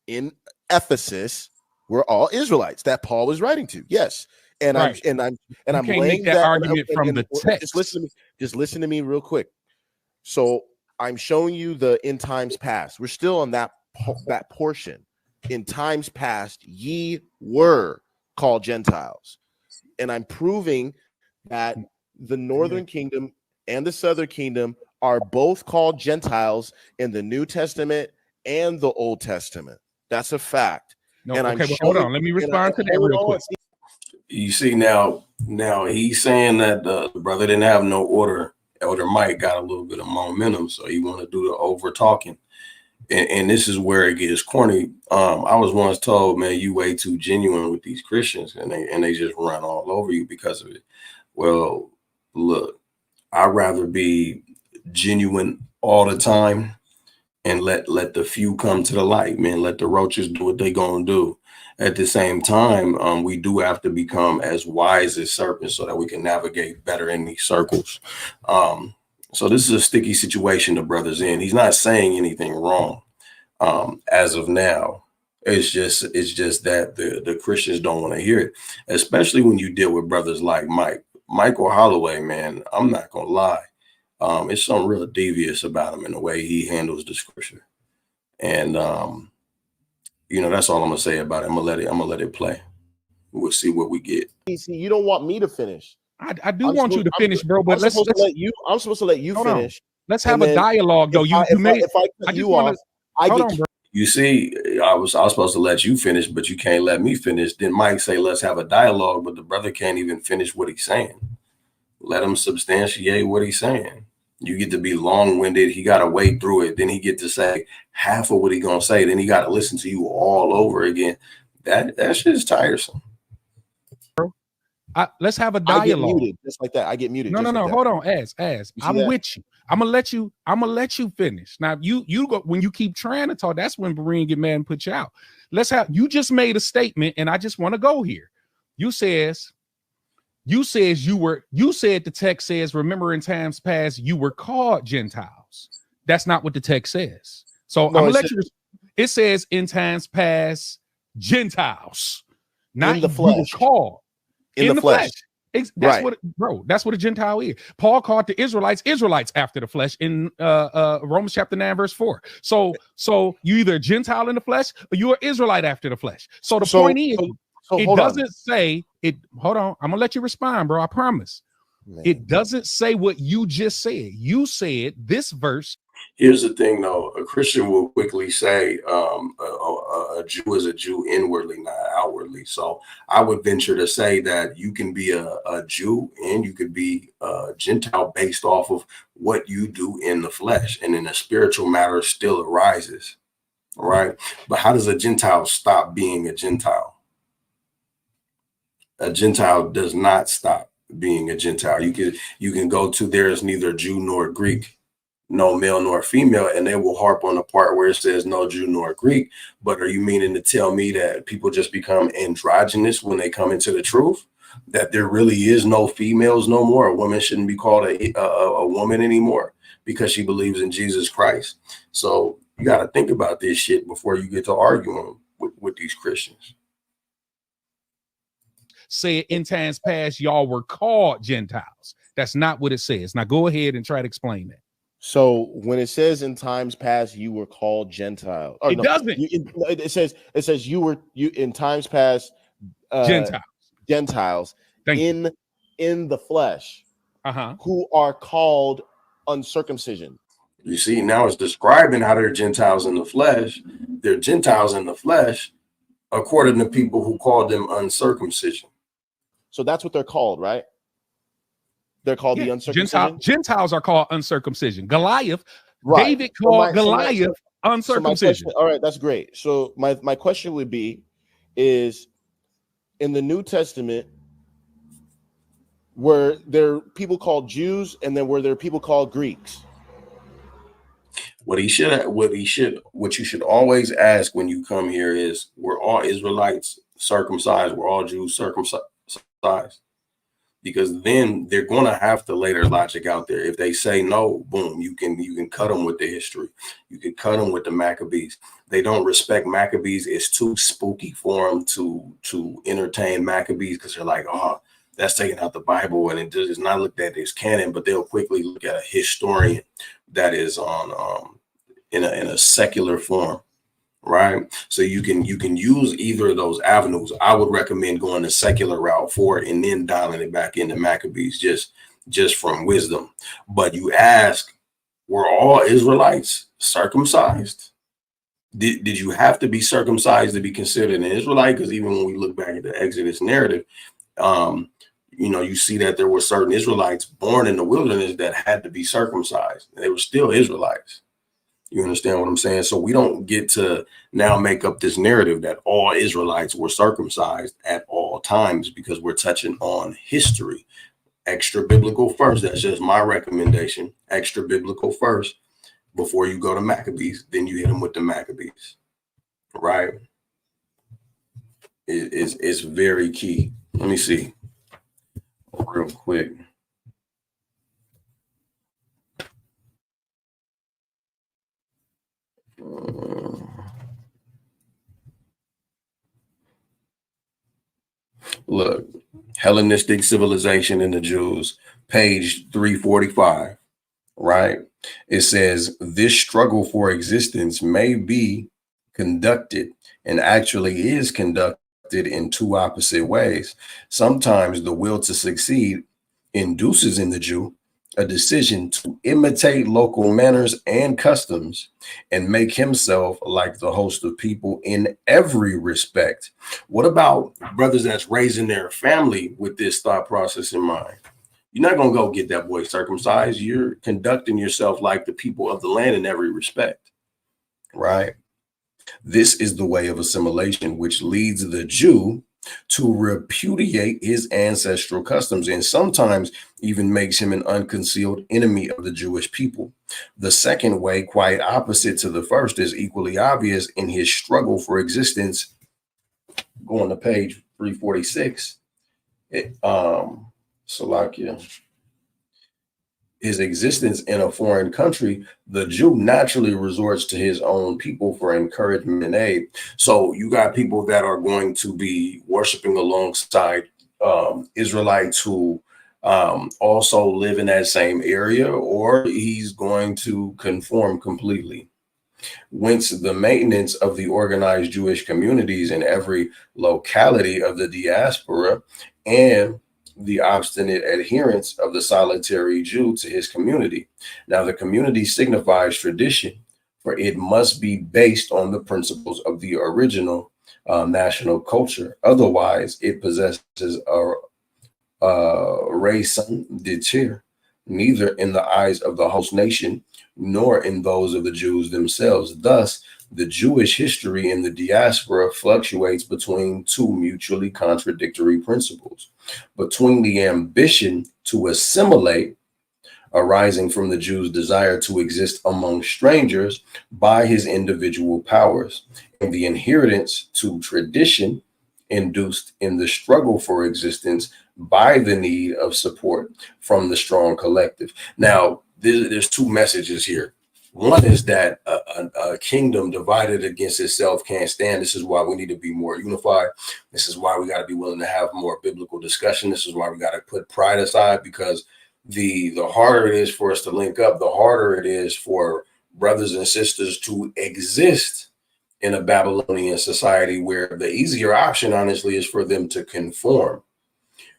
in Ephesus were all Israelites that Paul was writing to. Yes. And right. I'm laying that argument from the text. Just listen to me real quick. So I'm showing you the in times past. We're still on that portion. In times past, ye were called Gentiles, and I'm proving that the northern kingdom and the southern kingdom are both called Gentiles in the New Testament and the Old Testament. That's a fact. No, and okay, but hold on. Let me respond to that real quick. You see, now he's saying that the brother didn't have no order. Elder Mike got a little bit of momentum, so he want to do the over talking, and this is where it gets corny. I was once told, man, you way too genuine with these Christians, and they just run all over you because of it. Well, look, I'd rather be genuine all the time and let the few come to the light, man. Let the roaches do what they gonna do. At the same time, we do have to become as wise as serpents so that we can navigate better in these circles. So this is a sticky situation the brother's in. He's not saying anything wrong as of now. It's just that the Christians don't want to hear it, especially when you deal with brothers like Michael Holloway, man. I'm not gonna lie. It's something real devious about him in the way he handles the scripture. And that's all I'm gonna say about it. I'm gonna let it play. We'll see what we get. See, you don't want me to finish. I do want you to finish, bro. But I'm supposed to let you finish. Let's have a dialogue, though. If I cut you off, You see, I was supposed to let you finish, but you can't let me finish. Then Mike say, let's have a dialogue, but the brother can't even finish what he's saying. Let him substantiate what he's saying. You get to be long-winded. He got to wade through it. Then he get to say half of what he gonna say. Then he got to listen to you all over again. That shit is tiresome. Let's have a dialogue. I get muted just like that. I get muted. No. Hold on. As I'm with you. I'm gonna let you finish. Now you go when you keep trying to talk. That's when Berean get mad and put you out. You just made a statement, and I just want to go here. You said the text says, remember in times past you were called Gentiles. That's not what the text says. So I'm gonna let you. It says in times past Gentiles. Not in the you were flesh. called In the flesh. That's Right. what, bro. That's what a Gentile is. Paul called the Israelites after the flesh in Romans chapter 9 verse 4. So you either a Gentile in the flesh or you're an Israelite after the flesh. So the point is, it doesn't say it. Hold on, I'm gonna let you respond, bro. I promise. Man. It doesn't say what you just said. You said this verse. Here's the thing, though. A Christian will quickly say a Jew is a Jew inwardly, not outwardly. So I would venture to say that you can be a Jew and you could be a Gentile based off of what you do in the flesh, and then a spiritual matter still arises. All right. But how does a Gentile stop being a Gentile? A Gentile does not stop being a Gentile. You can go to there is neither Jew nor Greek, no male nor female, and they will harp on the part where it says no Jew nor Greek. But are you meaning to tell me that people just become androgynous when they come into the truth? That there really is no females no more? A woman shouldn't be called a woman anymore because she believes in Jesus Christ. So you got to think about this shit before you get to arguing with these Christians. Say in times past, y'all were called Gentiles. That's not what it says. Now go ahead and try to explain that. So when it says in times past you were called Gentile, it doesn't. It says you in times past Gentiles in the flesh, who are called uncircumcision. You see, now it's describing how they're Gentiles in the flesh. They're Gentiles in the flesh, according to people who called them uncircumcision. So that's what they're called, right? They're called the uncircumcision. Gentiles are called uncircumcision. Goliath, right. David called Goliath uncircumcision. All right, that's great. So my question would be, is in the New Testament, were there people called Jews, and then were there people called Greeks? What you should always ask when you come here is, we're all Israelites circumcised? We're all Jews circumcised? Because then they're going to have to lay their logic out there. If they say no, boom, you can cut them with the history. You can cut them with the Maccabees. They don't respect Maccabees. It's too spooky for them to entertain Maccabees because they're like, oh, that's taking out the Bible and it does not looked at as canon. But they'll quickly look at a historian that is on in a secular form. Right. So you can use either of those avenues. I would recommend going the secular route for it and then dialing it back into Maccabees just from wisdom. But you ask, were all Israelites circumcised? Did you have to be circumcised to be considered an Israelite? Because even when we look back at the Exodus narrative, you see that there were certain Israelites born in the wilderness that had to be circumcised. They were still Israelites. You understand what I'm saying? So we don't get to now make up this narrative that all Israelites were circumcised at all times, because we're touching on history. Extra biblical first. That's just my recommendation. Extra biblical first before you go to Maccabees. Then you hit them with the Maccabees. Right? It's very key. Let me see real quick. Look, Hellenistic civilization and the Jews, page 345, right? It says this struggle for existence may be conducted and actually is conducted in two opposite ways. Sometimes the will to succeed induces in the Jew a decision to imitate local manners and customs and make himself like the host of people in every respect. What about brothers that's raising their family with this thought process in mind? You're not going to go get that boy circumcised. You're conducting yourself like the people of the land in every respect, right? This is the way of assimilation, which leads the Jew to repudiate his ancestral customs and sometimes even makes him an unconcealed enemy of the Jewish people. The second way, quite opposite to the first, is equally obvious in his struggle for existence. Going to page 346. Salakia. his existence in a foreign country, the Jew naturally resorts to his own people for encouragement and aid. So you got people that are going to be worshiping alongside Israelites who also live in that same area, or he's going to conform completely. Whence the maintenance of the organized Jewish communities in every locality of the diaspora and the obstinate adherence of the solitary Jew to his community. Now, the community signifies tradition, for it must be based on the principles of the original national culture. Otherwise, it possesses a raison d'etre, neither in the eyes of the host nation nor in those of the Jews themselves. Thus, the Jewish history in the diaspora fluctuates between two mutually contradictory principles: between the ambition to assimilate, arising from the Jew's desire to exist among strangers by his individual powers, and the inheritance to tradition induced in the struggle for existence by the need of support from the strong collective. Now, there's two messages here. One is that a kingdom divided against itself can't stand. This is why we need to be more unified. This is why we got to be willing to have more biblical discussion. This is why we got to put pride aside, because the harder it is for us to link up, the harder it is for brothers and sisters to exist in a Babylonian society, where the easier option, honestly, is for them to conform,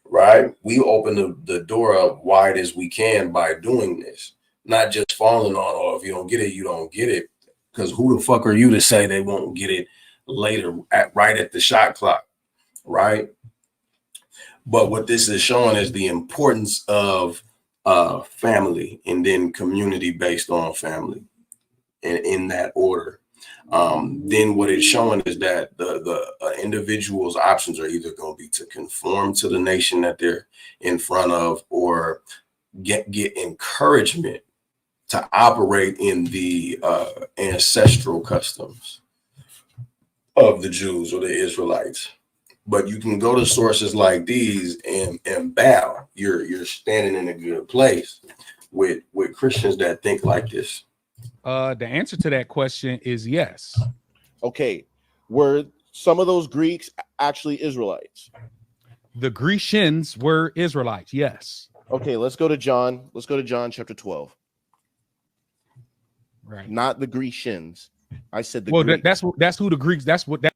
right? We open the door up wide as we can by doing this, not just falling on, oh, if you don't get it, you don't get it. Because who the fuck are you to say they won't get it later, right at the shot clock, right? But what this is showing is the importance of family, and then community based on family, and in that order. Then what it's showing is that the individual's options are either going to be to conform to the nation that they're in front of, or get encouragement to operate in the ancestral customs of the Jews or the Israelites. But you can go to sources like these and bow. You're standing in a good place with Christians that think like this. The answer to that question is yes. Okay, were some of those Greeks actually Israelites? The Grecians were Israelites, yes. Okay, let's go to John. Let's go to John chapter 12. Right. Not the Grecians. I said the well, Greeks. That's who the Greeks, that's what that.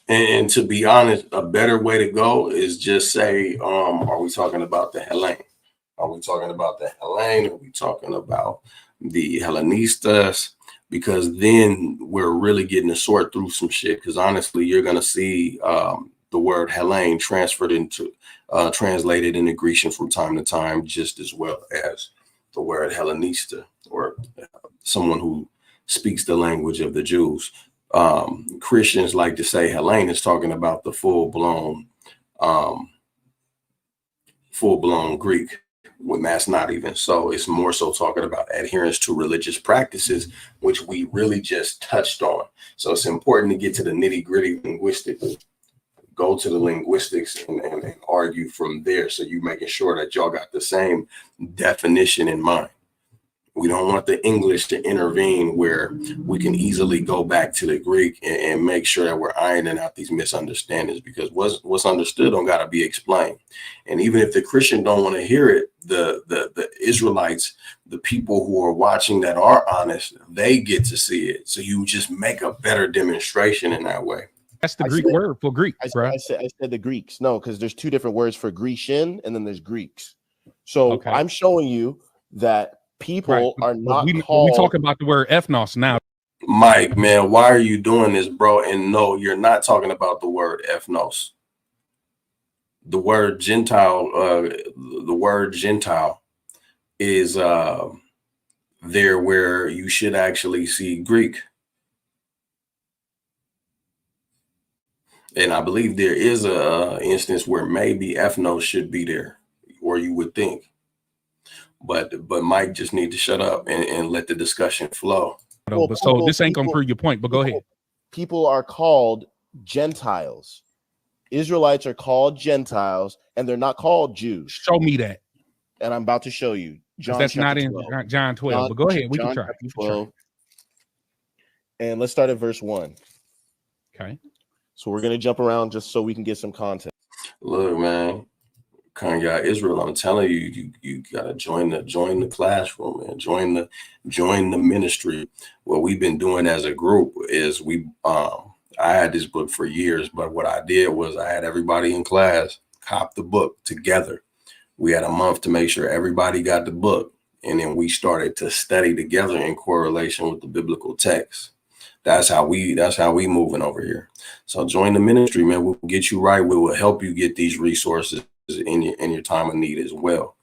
And to be honest, a better way to go is just say, are we talking about the Hellene? Are we talking about the Hellene? Are we talking about the Hellenistas? Because then we're really getting to sort through some shit. Because honestly, you're going to see the word Hellene transferred into, translated into Grecian from time to time, just as well as the word Hellenista, or someone who speaks the language of the Jews. Christians like to say Hellene is talking about the full-blown Greek, when that's not even so. It's more so talking about adherence to religious practices, which we really just touched on. So it's important to get to the nitty-gritty linguistically. Go to the linguistics and argue from there, so you're making sure that y'all got the same definition in mind. We don't want the English to intervene, where we can easily go back to the Greek and make sure that we're ironing out these misunderstandings, because what's understood don't got to be explained. And even if the Christian don't want to hear it, the Israelites, the people who are watching that are honest, they get to see it. So you just make a better demonstration in that way. That's the Greek word for Greek, I said the Greeks. No, because there's two different words for Grecian, and then there's Greeks. So okay. I'm showing you that people are not called. We talking about the word ethnos now. Mike, man, why are you doing this, bro? And no, you're not talking about the word ethnos. The word Gentile, is there where you should actually see Greek. And I believe there is a instance where maybe ethnos should be there, or you would think. But Mike just need to shut up and let the discussion flow. Well, so this ain't gonna prove your point, but go ahead. People are called Gentiles. Israelites are called Gentiles, and they're not called Jews. Show me that. And I'm about to show you. That's not in 12. John 12. But go ahead. We can John try. chapter 12. And let's start at verse 1. Okay. So we're going to jump around just so we can get some context. Look, man, Kanye Israel, I'm telling you, you gotta join the classroom and join the ministry. What we've been doing as a group is I had this book for years, but what I did was I had everybody in class cop the book together. We had a month to make sure everybody got the book, and then we started to study together in correlation with the biblical text. That's how we moving over here. So join the ministry, man. We'll get you right. We will help you get these resources in your time of need as well.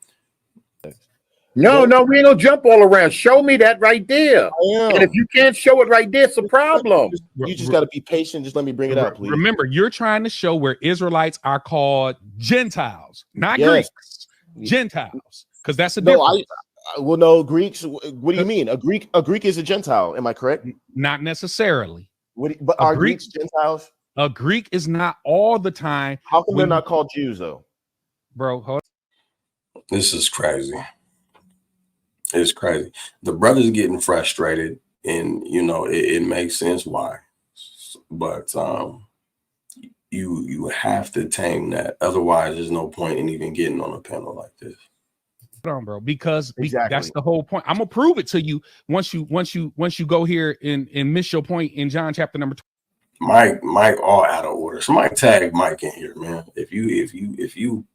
No, we ain't gonna jump all around. Show me that right there. And if you can't show it right there, it's a problem. You just got to be patient. Just let me bring it out, please. Remember, you're trying to show where Israelites are called Gentiles, not Greeks. Gentiles, because that's a difference. Well, no, Greeks. What do you mean? A Greek is a Gentile. Am I correct? Not necessarily. But are Greeks Gentiles? A Greek is not all the time. How come they're not called Jews though? Bro, hold on. This is crazy. It's crazy. The brother's getting frustrated, and it makes sense why. But you have to tame that. Otherwise, there's no point in even getting on a panel like this. Hold on, bro, because that's the whole point. I'm gonna prove it to you once you go here and miss your point in John chapter number 12. Mike, all out of order. Somebody tag Mike in here, man. If you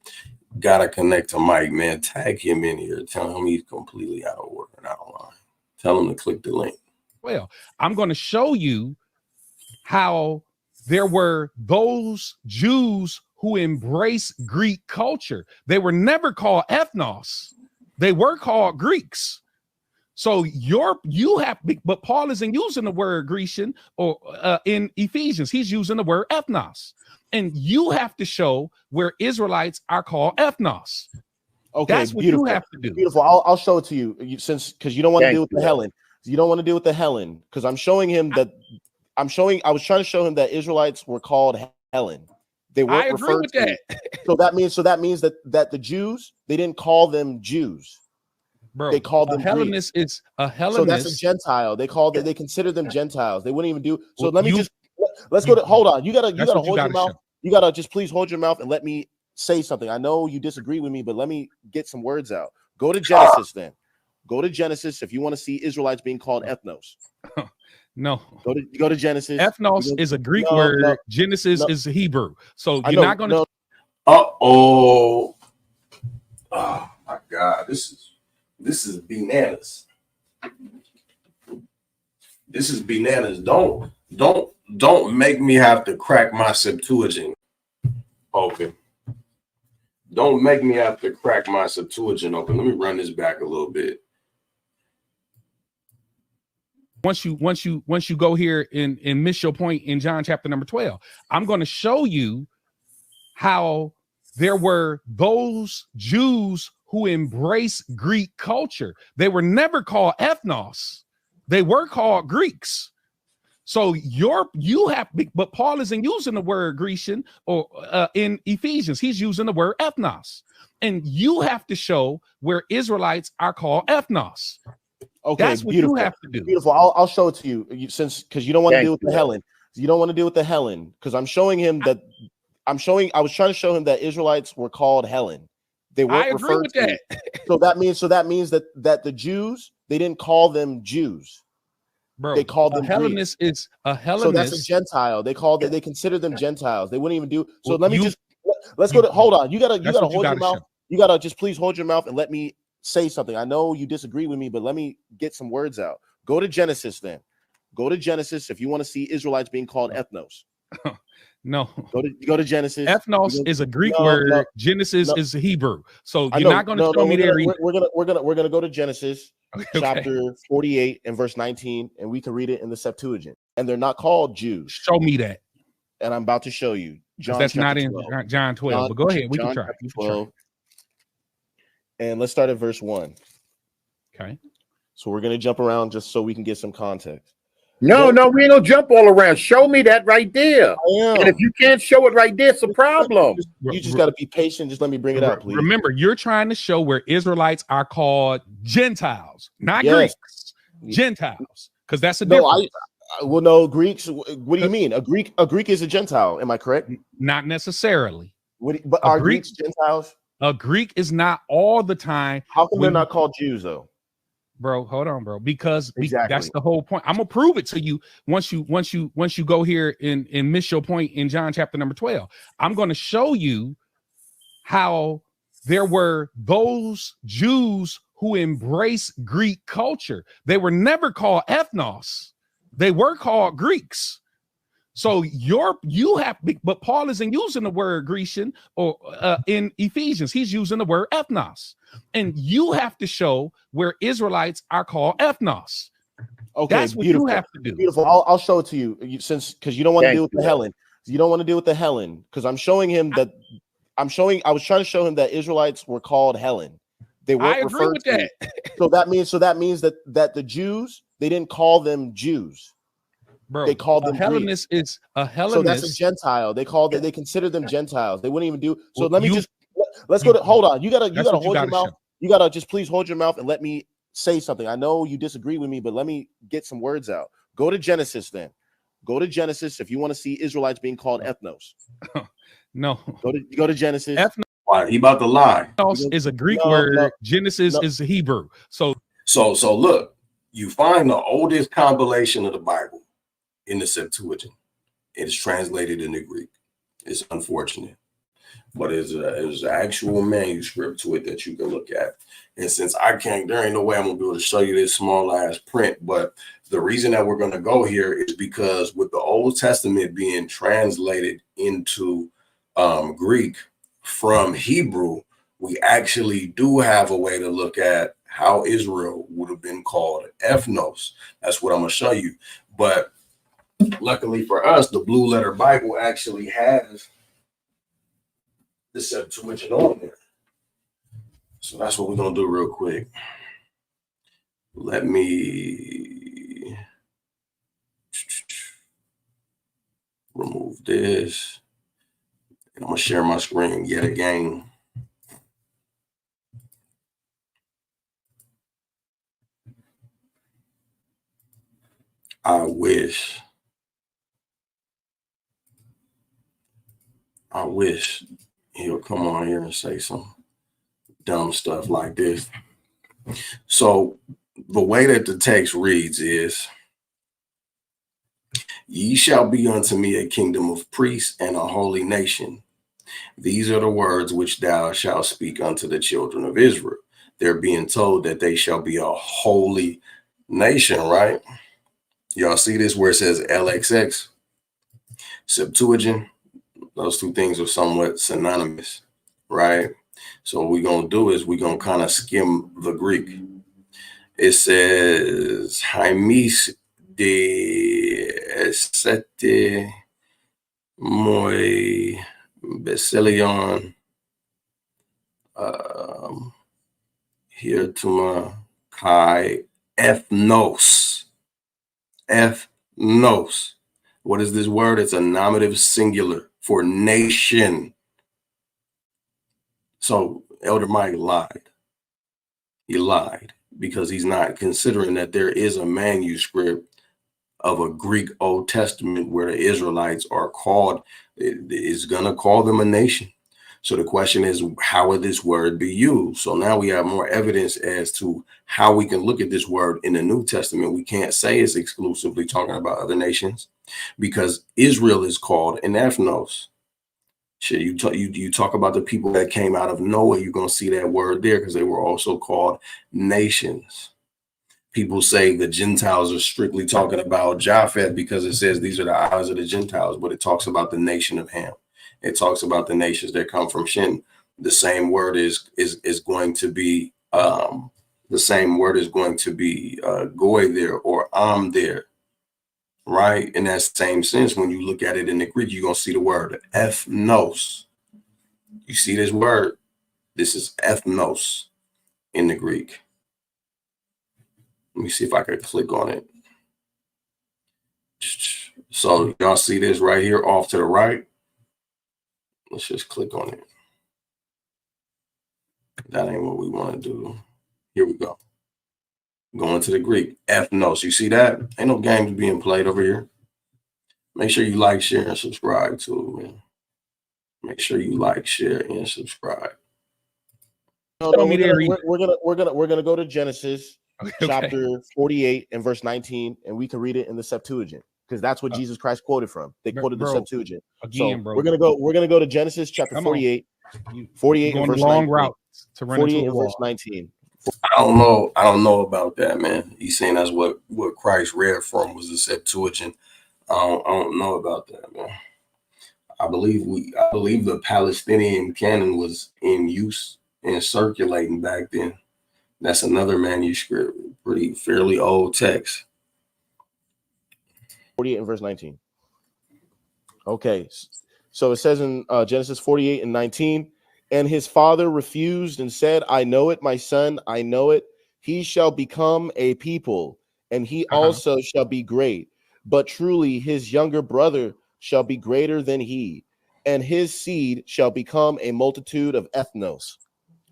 gotta connect to Mike, man, tag him in here. Tell him he's completely out of order and out of line. Tell him to click the link. Well, I'm going to show you how there were those Jews who embrace Greek culture. They were never called ethnos. They were called Greeks. So but Paul isn't using the word Grecian or in Ephesians, he's using the word ethnos. And you have to show where Israelites are called ethnos. Okay, that's what you have to do. Beautiful. I'll show it to you because you don't want to deal with the Helen. You don't want to deal with the Helen because I'm showing him that I was trying to show him that Israelites were called Helen. They weren't referred to. So that means that the Jews, they didn't call them Jews. Bro, they called them Hellenist. Greeks. It's a Hellenist. So that's a Gentile. They consider them Gentiles. They wouldn't even do. So let's go to. Hold on. You gotta hold your mouth. You gotta just please hold your mouth and let me say something. I know you disagree with me, but let me get some words out. Go to Genesis then. Go to Genesis if you want to see Israelites being called ethnos. No. Go to Genesis. Ethnos is a Greek word. No. Genesis is Hebrew. So you're not going to. Oh my God! This is bananas. This is bananas. Don't make me have to crack my Septuagint open. Don't make me have to crack my Septuagint open. Let me run this back a little bit. Once you go here and miss your point in John chapter number 12, I'm going to show you how there were those Jews who embrace Greek culture. They were never called ethnos. They were called Greeks. So but Paul isn't using the word Grecian or in Ephesians, he's using the word ethnos. And you have to show where Israelites are called ethnos. Okay, that's what you have to do. Beautiful. I'll show it to you because you don't want to deal with the Helen. You don't want to deal with the Helen because I'm showing him that I was trying to show him that Israelites were called Helen. They weren't referred to. That. So that means that the Jews, they didn't call them Jews. Bro, they called them Hellenist. Greeks. Is a Hellenist. So that's a Gentile. They consider them Gentiles. They wouldn't even do. So let's go to. Hold on. You gotta hold your mouth. You gotta just please hold your mouth and let me say something. I know you disagree with me, but let me get some words out. Go to Genesis then. Go to Genesis if you want to see Israelites being called ethnos. No. Go to Genesis. Ethnos is a Greek word. No. Genesis is Hebrew. So you're not going to show me there. We're gonna go to Genesis chapter 48 and verse 19, and we can read it in the Septuagint. And they're not called Jews. Show me that. And I'm about to show you. John. That's not in John 12. But go ahead. We can try. 12. And let's start at verse 1. Okay. So we're gonna jump around just so we can get some context. No, we ain't gonna jump all around. Show me that right there. And if you can't show it right there, it's a problem. You just got to be patient. Just let me bring it out, please. Remember, you're trying to show where Israelites are called Gentiles, not Greeks. Gentiles, because that's a difference. Well, no, Greeks. What do you mean? A Greek is a Gentile. Am I correct? Not necessarily. But are Greeks Gentiles? A Greek is not all the time. How come they're not called Jews though? Bro, hold on, bro. Because that's the whole point. I'm gonna prove it to you once you go here and miss your point in John chapter number 12. I'm gonna show you how there were those Jews who embrace Greek culture. They were never called ethnos. They were called Greeks. So but Paul isn't using the word Grecian or in Ephesians, he's using the word ethnos. And you have to show where Israelites are called ethnos. Okay, that's what you have to do. Beautiful. I'll show it to you because you don't want to deal with the Helen. You don't want to deal with the Helen because I'm showing him that I was trying to show him that Israelites were called Helen. They weren't referred to. That. So that means that the Jews, they didn't call them Jews. Bro, they called them Hellenist Greeks. is a Hellenist. So that's a Gentile. They consider them Gentiles. They wouldn't even do. So let's go to. Hold on. You gotta hold your mouth. You gotta just please hold your mouth and let me say something. I know you disagree with me, but let me get some words out. Go to Genesis then. Go to Genesis if you want to see Israelites being called ethnos. No. Go to Genesis. Why he about to lie? Is a Greek word. Genesis is Hebrew. So look, you find the oldest compilation of the Bible in the Septuagint. It is translated into Greek. It's unfortunate, but there's an actual manuscript to it that you can look at. And since there ain't no way I'm gonna be able to show you this small ass print, but the reason that we're gonna go here is because with the Old Testament being translated into Greek from Hebrew, we actually do have a way to look at how Israel would have been called ethnos. That's what I'm gonna show you. But luckily for us, the Blue Letter Bible actually has the Septuagint on there. So that's what we're going to do real quick. Let me remove this. And I'm going to share my screen yet again. I wish he'll come on here and say some dumb stuff like this. So the way that the text reads is, ye shall be unto me a kingdom of priests and a holy nation. These are the words which thou shalt speak unto the children of Israel. They're being told that they shall be a holy nation, right? Y'all see this where it says LXX, Septuagint? Those two things are somewhat synonymous, right? So what we're going to do is we're going to kind of skim the Greek. It says, Haimis de esete moi beselion here to my kai ethnos. Ethnos. What is this word? It's a nominative singular for nation. So Elder Mike lied. He lied because he's not considering that there is a manuscript of a Greek Old Testament where the Israelites are called, is going to call them a nation. So the question is, how would this word be used? So now we have more evidence as to how we can look at this word in the New Testament. We can't say it's exclusively talking about other nations because Israel is called an ethnos. Shit, you talk about the people that came out of Noah, you're going to see that word there because they were also called nations. People say the Gentiles are strictly talking about Japheth because it says these are the eyes of the Gentiles, but it talks about the nation of Ham. It talks about the nations that come from Shin. The same word is going to be goy there or am there, right? In that same sense, when you look at it in the Greek, you're gonna see the word ethnos. You see this word? This is ethnos in the Greek. Let me see if I can click on it. So y'all see this right here off to the right? Let's just click on it. That ain't what we want to do. Here we go. Going to the Greek. Ethnos. You see that? Ain't no games being played over here. Make sure you like, share, and subscribe too, man. Make sure you like, share, and subscribe. No, we're gonna go to Genesis chapter 48 and verse 19, and we can read it in the Septuagint because that's what Jesus Christ quoted from. They quoted the Septuagint. Again, so bro. We're gonna go to Genesis chapter 48, 48 and verse long 19. route to run 48 into a and wall. verse 19. I don't know about that, man. He's saying that's what Christ read from was the Septuagint. I don't know about that, man. I believe the Palestinian canon was in use and circulating back then. That's another manuscript, fairly old text. 48 and verse 19. Okay, so it says in Genesis 48 and 19, and his father refused and said, I know it, my son, I know it. He shall become a people, and he also shall be great. But truly his younger brother shall be greater than he, and his seed shall become a multitude of ethnos.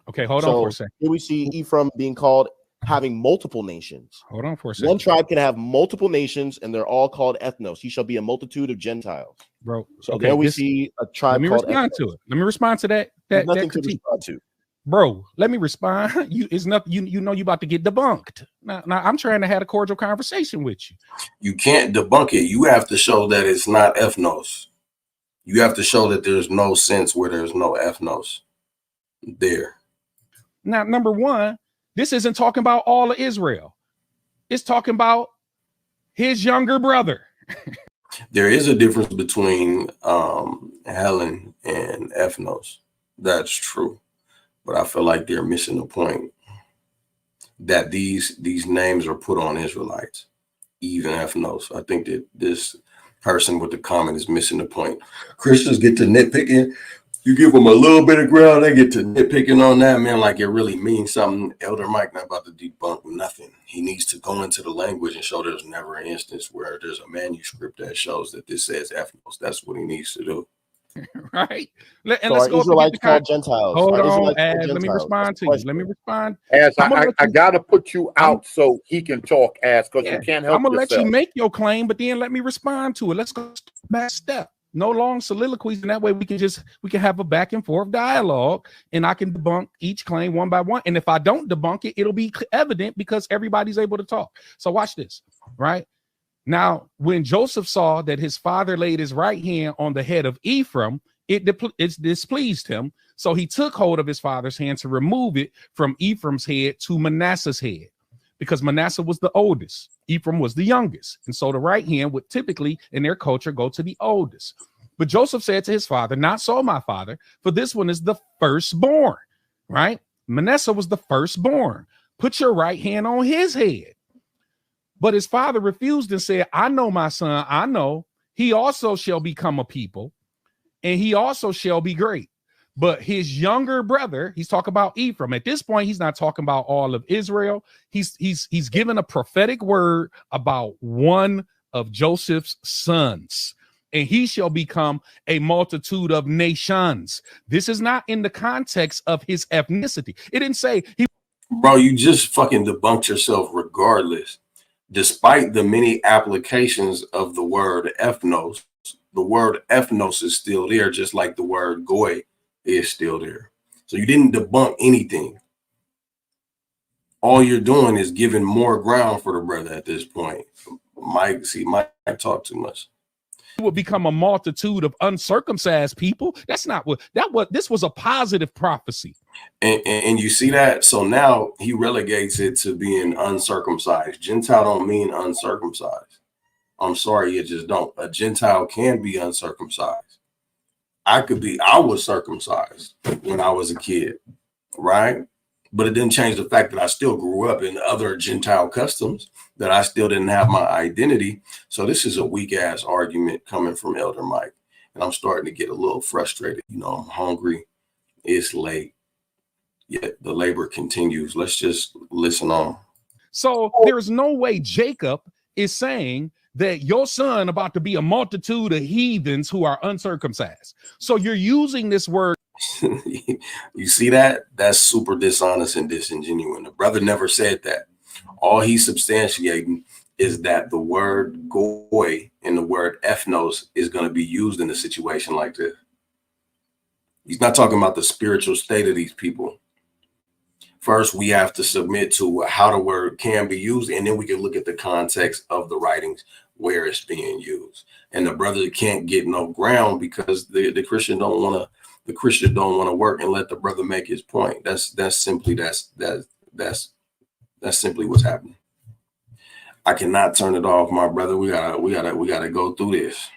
Okay, hold on for a second. Here we see Ephraim being called having multiple nations. Hold on for a second. One tribe can have multiple nations, and they're all called ethnos. He shall be a multitude of Gentiles. Bro, so there we see a tribe called respond ethnos. to it. Let me respond to that. Nothing that to respond to. Bro, let me respond. It's nothing. You know you about to get debunked. Now I'm trying to have a cordial conversation with you. You can't debunk it. You have to show that it's not ethnos. You have to show that there's no sense where there's no ethnos there. Now, number one, this isn't talking about all of Israel. It's talking about his younger brother. There is a difference between Helen and ethnos. That's true. But I feel like they're missing the point that these names are put on Israelites, even ethnos. I think that this person with the comment is missing the point. Christians get to nitpicking. You give them a little bit of ground, they get to nitpicking on that, man, like it really means something. Elder Mike not about to debunk nothing. He needs to go into the language and show there's never an instance where there's a manuscript that shows that this says ethnos. That's what he needs to do. Right? Let's go Israelites called Gentiles. Hold on, Az. Let me respond to you. Let me respond. As I gotta put you out so he can talk, as because you can't help I'm gonna yourself. let you make your claim, but then let me respond to it. Let's go back step. No long soliloquies, and that way we can have a back and forth dialogue, and I can debunk each claim one by one. And if I don't debunk it, it'll be evident because everybody's able to talk. So watch this, right? Now, when Joseph saw that his father laid his right hand on the head of Ephraim, it displeased him. So he took hold of his father's hand to remove it from Ephraim's head to Manasseh's head, because Manasseh was the oldest. Ephraim was the youngest. And so the right hand would typically in their culture go to the oldest. But Joseph said to his father, not so, my father, for this one is the firstborn, right? Manasseh was the firstborn. Put your right hand on his head. But his father refused and said, I know, my son, I know. He also shall become a people, and he also shall be great. But his younger brother, he's talking about Ephraim. At this point, he's not talking about all of Israel. He's given a prophetic word about one of Joseph's sons, and he shall become a multitude of nations. This is not in the context of his ethnicity. It didn't say he. Bro, you just fucking debunked yourself regardless. Despite the many applications of the word ethnos, the word ethnos is still there, just like the word goy is still there. So you didn't debunk anything. All you're doing is giving more ground for the brother at this point. Mike talk too much. Will become a multitude of uncircumcised people. That's not what this was a positive prophecy. And you see that? So now he relegates it to being uncircumcised. Gentile don't mean uncircumcised. I'm sorry, it just don't. A Gentile can be uncircumcised. I was circumcised when I was a kid, right? But it didn't change the fact that I still grew up in other Gentile customs, that I still didn't have my identity. So this is a weak ass argument coming from Elder Mike. And I'm starting to get a little frustrated. You know, I'm hungry. It's late. Yet the labor continues. Let's just listen on. So there is no way Jacob is saying that your son about to be a multitude of heathens who are uncircumcised. So you're using this word. You see that? That's super dishonest and disingenuous. The brother never said that. All he's substantiating is that the word goy and the word ethnos is going to be used in a situation like this. He's not talking about the spiritual state of these people. First, we have to submit to how the word can be used, and then we can look at the context of the writings where it's being used. And the brother can't get no ground because the Christian don't want to work and let the brother make his point. That's simply what's happening. I cannot turn it off, my brother. We gotta go through this.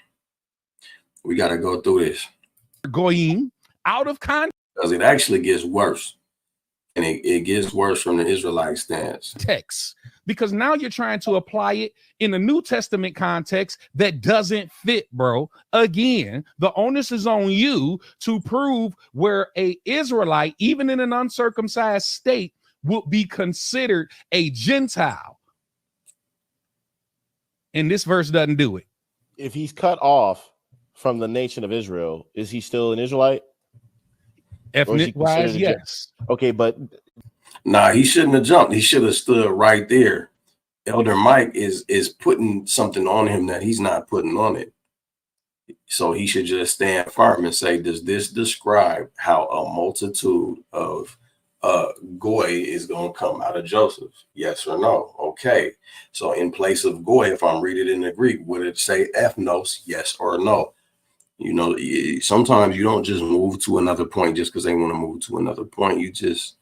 We gotta go through this. Goyim out of context. Because it actually gets worse. And it gets worse from the Israelite stance. Text, because now you're trying to apply it in the New Testament context that doesn't fit, bro. Again, the onus is on you to prove where a Israelite, even in an uncircumcised state, would be considered a Gentile. And this verse doesn't do it. If he's cut off from the nation of Israel, is he still an Israelite? Ethnic wise, yes. Okay, but nah, he shouldn't have jumped. He should have stood right there. Elder Mike is putting something on him that he's not putting on it. So he should just stand firm and say, does this describe how a multitude of goy is going to come out of Joseph? Yes or no? Okay. So in place of goy, if I'm reading it in the Greek, would it say ethnos? Yes or no? You know, sometimes you don't just move to another point just because they want to move to another point. You just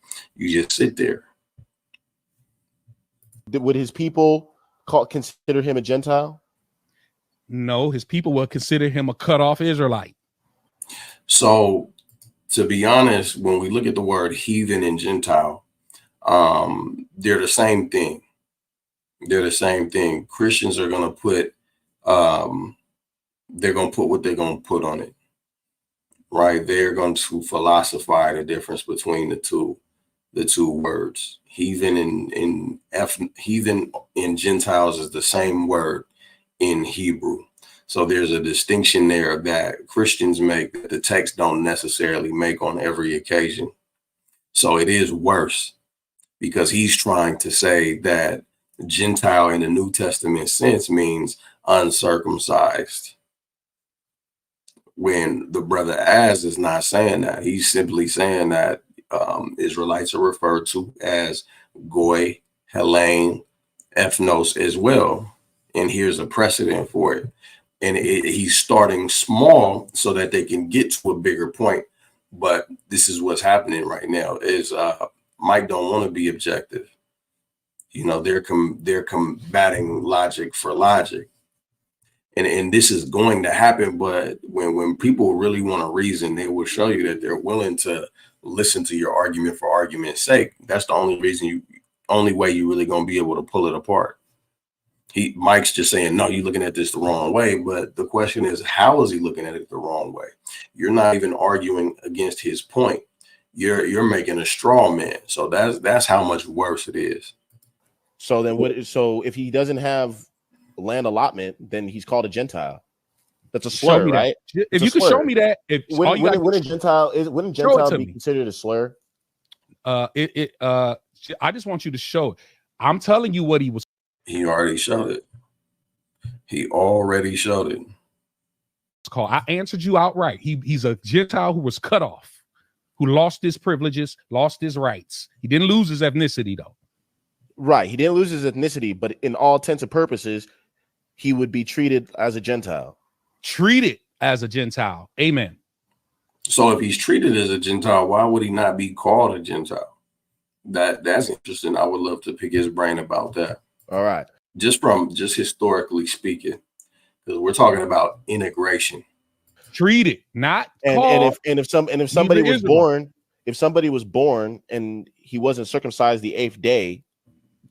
sit there. Would his people consider him a Gentile? No, his people will consider him a cut off Israelite. So to be honest, when we look at the word heathen and Gentile, they're the same thing. They're the same thing. Christians are going to put they're going to put what they're going to put on it, right? They're going to philosophize the difference between the two words. Heathen and Gentiles is the same word in Hebrew. So there's a distinction there that Christians make that the text don't necessarily make on every occasion. So it is worse because he's trying to say that Gentile in the New Testament sense means uncircumcised, when the brother Az is not saying that. He's simply saying that Israelites are referred to as goy, Hellene, ethnos as well. And here's a precedent for it. And he's starting small so that they can get to a bigger point. But this is what's happening right now is Mike don't want to be objective. You know, they're combating logic for logic. And this is going to happen, but when people really want to reason, they will show you that they're willing to listen to your argument for argument's sake. That's the only way you're really going to be able to pull it apart. Mike's just saying, no, you're looking at this the wrong way. But the question is, how is he looking at it the wrong way? You're not even arguing against his point. You're making a straw man. So that's how much worse it is. So then so if he doesn't have land allotment, then he's called a Gentile. That's a slur, right? If you could show me that, wouldn't Gentile be considered a slur? I just want you to show it. I'm telling you what he was. He already showed it. He already showed it. It's called. I answered you outright. He's a Gentile who was cut off, who lost his privileges, lost his rights. He didn't lose his ethnicity though. Right. He didn't lose his ethnicity, but in all intents and purposes, he would be treated as a Gentile. Treated as a Gentile. Amen. So if he's treated as a Gentile, why would he not be called a Gentile? That's interesting. I would love to pick his brain about that. All right. Just historically speaking, because we're talking about integration. Treated, not and if somebody was born and he wasn't circumcised the 8th day,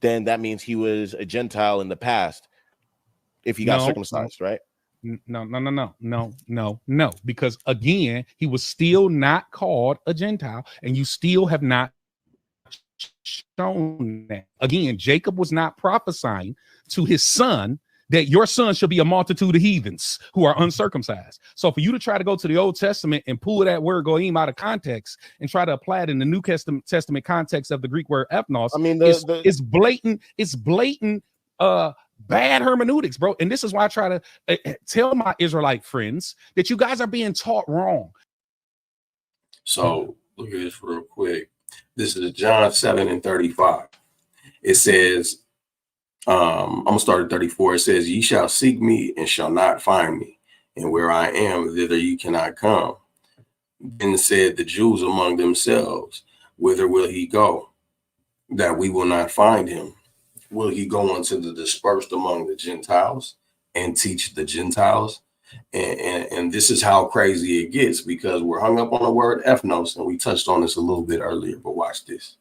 then that means he was a Gentile in the past. If he got circumcised, right? No. Because again, he was still not called a Gentile, and you still have not shown that. Again, Jacob was not prophesying to his son that your son shall be a multitude of heathens who are uncircumcised. So for you to try to go to the Old Testament and pull that word goyim out of context and try to apply it in the New Testament context of the Greek word ethnos, I mean, it's blatant bad hermeneutics, bro. And this is why I try to tell my Israelite friends that you guys are being taught wrong. So look at this real quick. This is John 7:35. It says, I'm gonna start at 34. It says, "Ye shall seek me and shall not find me, and where I am, thither ye cannot come." Then said the Jews among themselves, "Whither will he go, that we will not find him? Will he go unto the dispersed among the Gentiles and teach the Gentiles?" And this is how crazy it gets, because we're hung up on the word ethnos, and we touched on this a little bit earlier, but watch this.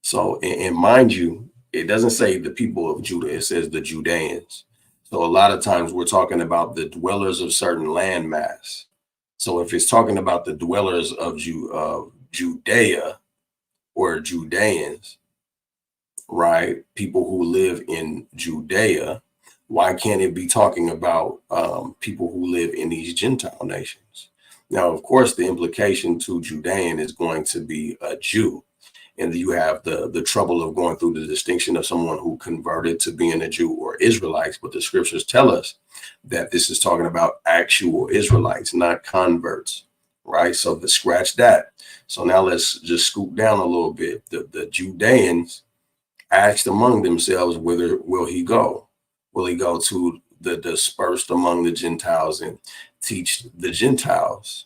So, and mind you, it doesn't say the people of Judah, it says the Judeans. So a lot of times we're talking about the dwellers of certain landmass. So if it's talking about the dwellers of Judea or Judeans, right, people who live in Judea, why can't it be talking about people who live in these Gentile nations? Now, of course, the implication to Judean is going to be a Jew. And you have the trouble of going through the distinction of someone who converted to being a Jew or Israelites. But the scriptures tell us that this is talking about actual Israelites, not converts, right? So scratch that. So now let's just scoop down a little bit. The Judeans asked among themselves, whither will he go? Will he go to the dispersed among the Gentiles and teach the Gentiles?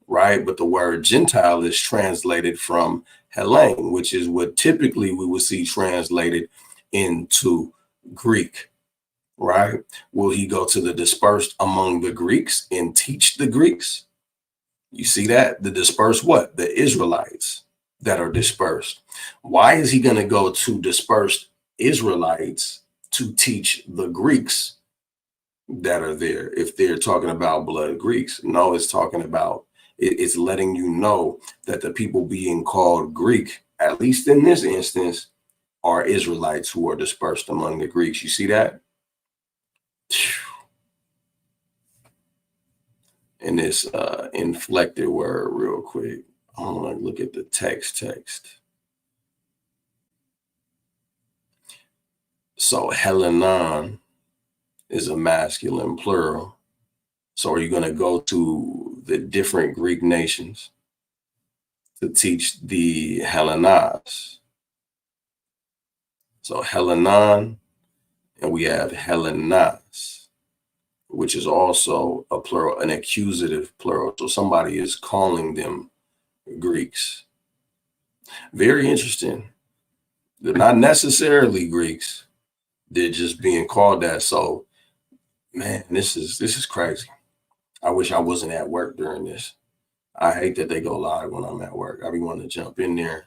Right? But the word Gentile is translated from Hellen, which is what typically we would see translated into Greek, right? Will he go to the dispersed among the Greeks and teach the Greeks? You see that? The dispersed what? The Israelites that are dispersed. Why is he going to go to dispersed Israelites to teach the Greeks that are there if they're talking about blood Greeks? No, it's talking about, it's letting you know that the people being called Greek, at least in this instance, are Israelites who are dispersed among the Greeks. You see that? And this inflected word real quick. I want to look at the text. So Hellenon is a masculine plural. So are you going to go to the different Greek nations to teach the Hellenized? So Hellenon, and we have Hellenized, which is also a plural, an accusative plural. So somebody is calling them Greeks. Very interesting. They're not necessarily Greeks. They're just being called that. So, man, this is crazy. I wish I wasn't at work during this. I hate that they go live when I'm at work. I be wanting to jump in there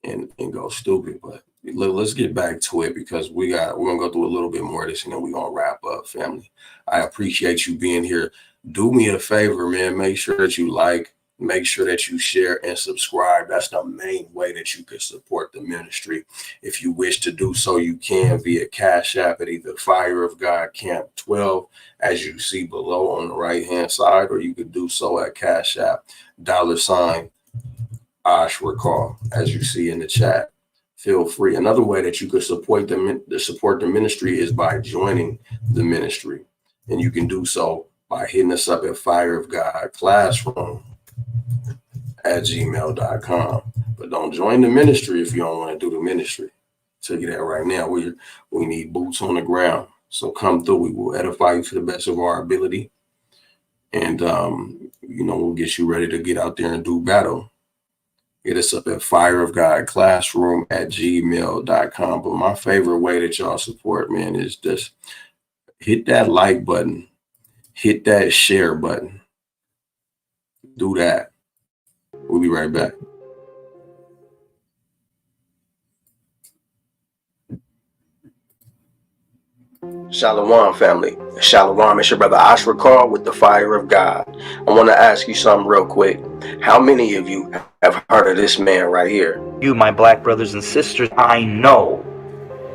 and go stupid. But let's get back to it, because we're gonna go through a little bit more of this and then we're gonna wrap up, family. I appreciate you being here. Do me a favor, man. Make sure that you like, make sure that you share and subscribe. That's the main way that you can support the ministry. If you wish to do so, you can via Cash App at either Fire of God Camp 12, as you see below on the right hand side, or you could do so at Cash App $ Ashrakar, as you see in the chat. Feel free. Another way that you could support the ministry is by joining the ministry, and you can do so by hitting us up at Fire of God Classroom at gmail.com. But don't join the ministry if you don't want to do the ministry. Tell you that right now. We need boots on the ground. So come through. We will edify you to the best of our ability, and we'll get you ready to get out there and do battle. Hit us up at Fire of God Classroom at gmail.com. But my favorite way that y'all support, man, is just hit that like button, hit that share button. Do that. We'll be right back. Shalom, family. Shalom, it's your brother Ashrakar with the Fire of God. I want to ask you something real quick. How many of you have heard of this man right here? You, my black brothers and sisters, I know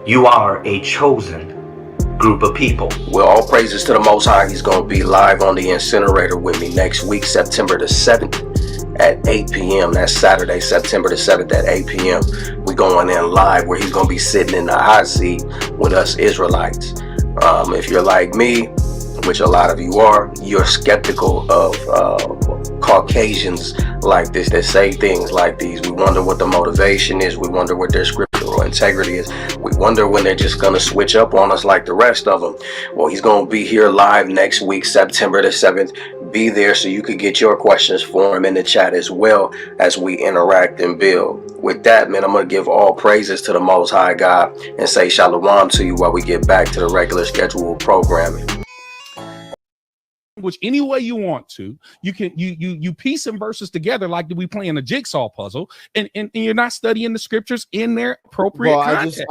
You are a chosen group of people. Well, all praises to the Most High. He's going to be live on the incinerator with me next week, September the 7th at 8 p.m. That's Saturday, September the 7th at 8 p.m. We going in live where he's going to be sitting in the hot seat with us Israelites. If you're like me, which a lot of you are, you're skeptical of Caucasians like this that say things like these. We wonder what the motivation is. We wonder what their scriptural integrity is. We wonder when they're just going to switch up on us like the rest of them. Well, he's going to be here live next week, September the 7th. Be there so you could get your questions for him in the chat as well as we interact and build. With that, man, I'm going to give all praises to the Most High God and say shalom to you while we get back to the regular scheduled programming. Which any way you want to, you can you piece some verses together like we playing a jigsaw puzzle, and you're not studying the scriptures in their appropriate context.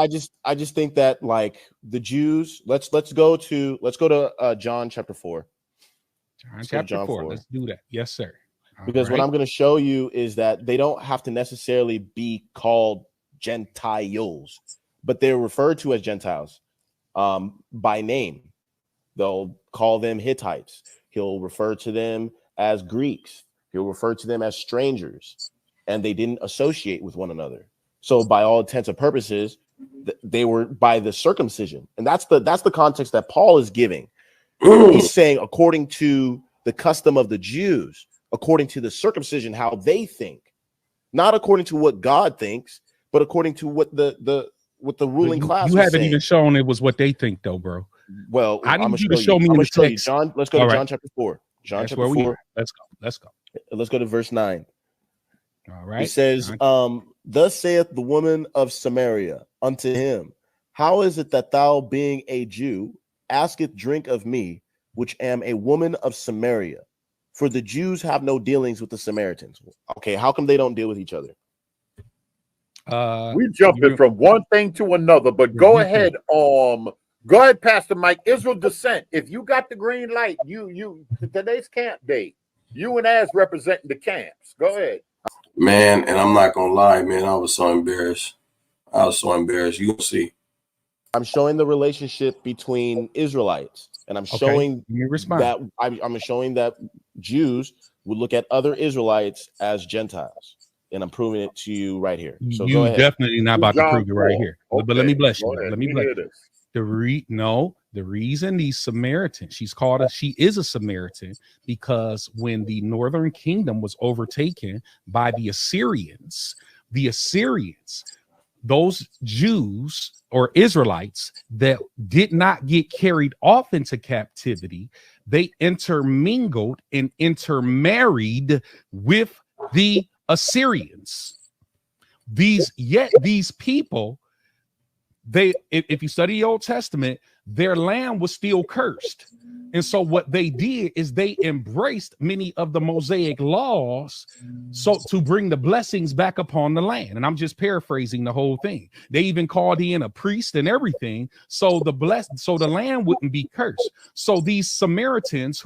I just think that, like, the Jews, let's go to John chapter 4. John chapter 4. Let's do that. Yes, sir. Because what I'm going to show you is that they don't have to necessarily be called Gentiles, but they're referred to as Gentiles by name. They'll call them Hittites. He'll refer to them as Greeks. He'll refer to them as strangers, and they didn't associate with one another. So by all intents and purposes, they were by the circumcision. And that's the context that Paul is giving. He's saying, according to the custom of the Jews, according to the circumcision, how they think, not according to what God thinks, but according to what the ruling class. You haven't even shown it was what they think, though, bro. Well, I need you to show me in the the text. John, let's go to John chapter 4. John chapter 4. Let's go. Let's go to verse 9. All right. He says, thus saith the woman of Samaria unto him, how is it that thou, being a Jew, asketh drink of me, which am a woman of Samaria? For the Jews have no dealings with the Samaritans. Okay, how come they don't deal with each other? We jumping from one thing to another, but go ahead. Go ahead, Pastor Mike. Israel Descent. If you got the green light, you today's camp day. You and Az representing the camps. Go ahead. Man, and I'm not gonna lie, man, I was so embarrassed. You'll see. I'm showing the relationship between Israelites, and I'm showing that I'm showing that Jews would look at other Israelites as Gentiles, and I'm proving it to you right here. So you go ahead. Definitely not about to prove it right here. Okay. But let me bless you. Let me bless you. The reason these Samaritans, she is a Samaritan because when the northern kingdom was overtaken by the Assyrians, those Jews or Israelites that did not get carried off into captivity, they intermingled and intermarried with the Assyrians. These people, if you study the Old Testament, their land was still cursed. And so what they did is they embraced many of the Mosaic laws so to bring the blessings back upon the land. And I'm just paraphrasing the whole thing. They even called in a priest and everything so the land wouldn't be cursed. So these Samaritans,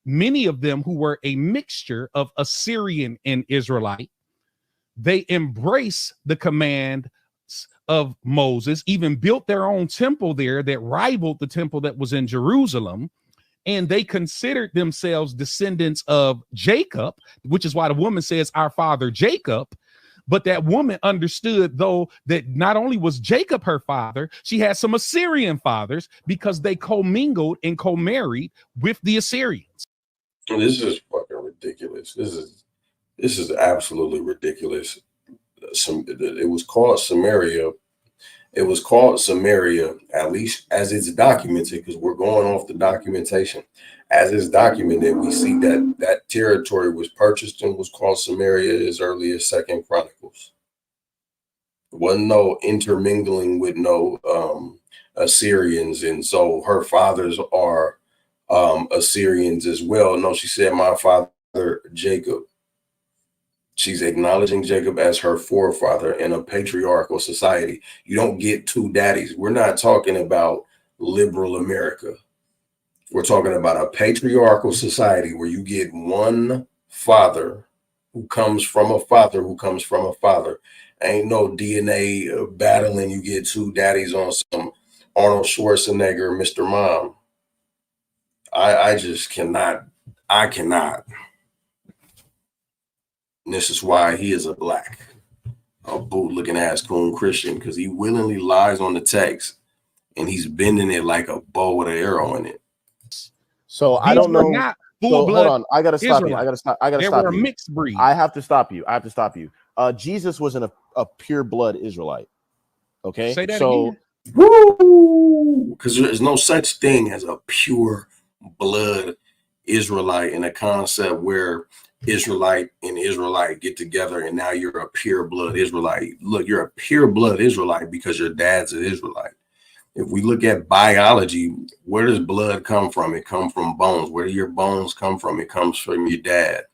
many of them who were a mixture of Assyrian and Israelite, they embrace the command of Moses, even built their own temple there that rivaled the temple that was in Jerusalem. And they considered themselves descendants of Jacob, which is why the woman says, our father Jacob. But that woman understood, though, that not only was Jacob her father, she had some Assyrian fathers because they commingled and co-married with the Assyrians. This is fucking ridiculous. This is absolutely ridiculous. It was called Samaria. It was called Samaria, at least as it's documented, because we're going off the documentation. As it's documented, we see that territory was purchased and was called Samaria as early as 2nd Chronicles. There wasn't no intermingling with no Assyrians, and so her fathers are Assyrians as well. No, she said, my father Jacob. She's acknowledging Jacob as her forefather in a patriarchal society. You don't get two daddies. We're not talking about liberal America. We're talking about a patriarchal society where you get one father who comes from a father who comes from a father. Ain't no DNA battling. You get two daddies on some Arnold Schwarzenegger, Mr. Mom. I just cannot. I cannot. And this is why he is a boot-looking ass coon Christian, because he willingly lies on the text and he's bending it like a bow with an arrow in it. So I These don't were know. not So full hold blood on. I gotta stop you. I Israelites. gotta stop. I gotta They stop were a you. mixed breed. I have to stop you. I have to stop you. Jesus wasn't a pure blood Israelite. Okay. Say that so again. Woo! Because there's no such thing as a pure blood Israelite in a concept where Israelite and Israelite get together and now you're a pure blood Israelite. Look, you're a pure blood Israelite because your dad's an Israelite. If we look at biology, where does blood come from? It comes from bones. Where do your bones come from? It comes from your dad.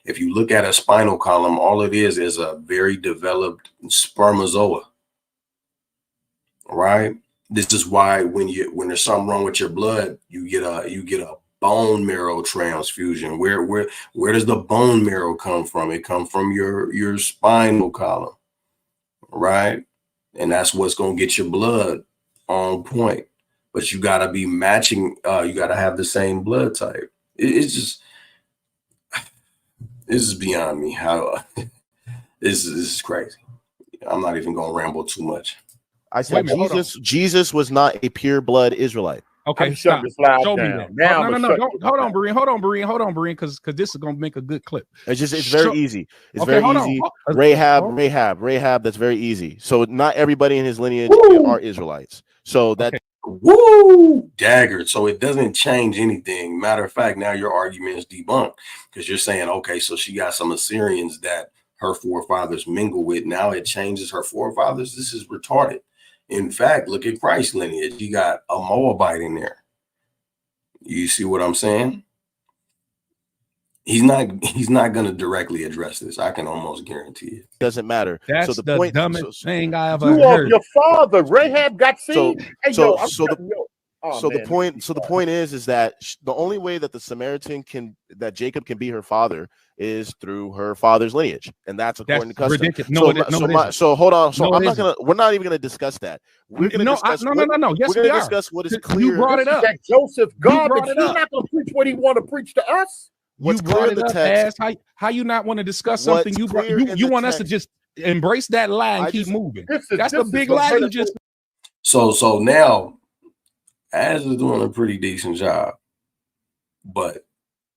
If you look at a spinal column, all it is a very developed spermatozoa, right? This is why when there's something wrong with your blood, you get a bone marrow transfusion. Where does the bone marrow come from? It comes from your spinal column, right? And that's what's going to get your blood on point. But you got to be matching. You got to have the same blood type. It's just, this is beyond me. How this is crazy. I'm not even going to ramble too much. I said Jesus was not a pure blood Israelite. Okay, stop. Show me that. No. Hold on, Berean, because this is gonna make a good clip. It's very easy. It's very easy. Rahab. That's very easy. So not everybody in his lineage are Israelites. So that woo dagger. So it doesn't change anything. Matter of fact, now your argument is debunked because you're saying, okay, so she got some Assyrians that her forefathers mingle with. Now it changes her forefathers. This is retarded. In fact, look at Christ's lineage. You got a Moabite in there. You see what I'm saying? He's not going to directly address this. I can almost guarantee it. Doesn't matter. That's so the point, dumbest thing I ever you heard. Your father, Rahab, got seen. The point is that the only way that the Samaritan that Jacob can be her father is through her father's lineage, and that's according to custom. Ridiculous. So hold on. So we're not even gonna discuss that. We're gonna discuss. No. Yes, we're gonna discuss what is clear. You brought it up. That Joseph garbage. He's not gonna preach what he want to preach to us. What's clear in the text? How you not want to discuss something you want us to just embrace that lie and keep moving? That's the big lie you just. So now, Az is doing a pretty decent job, but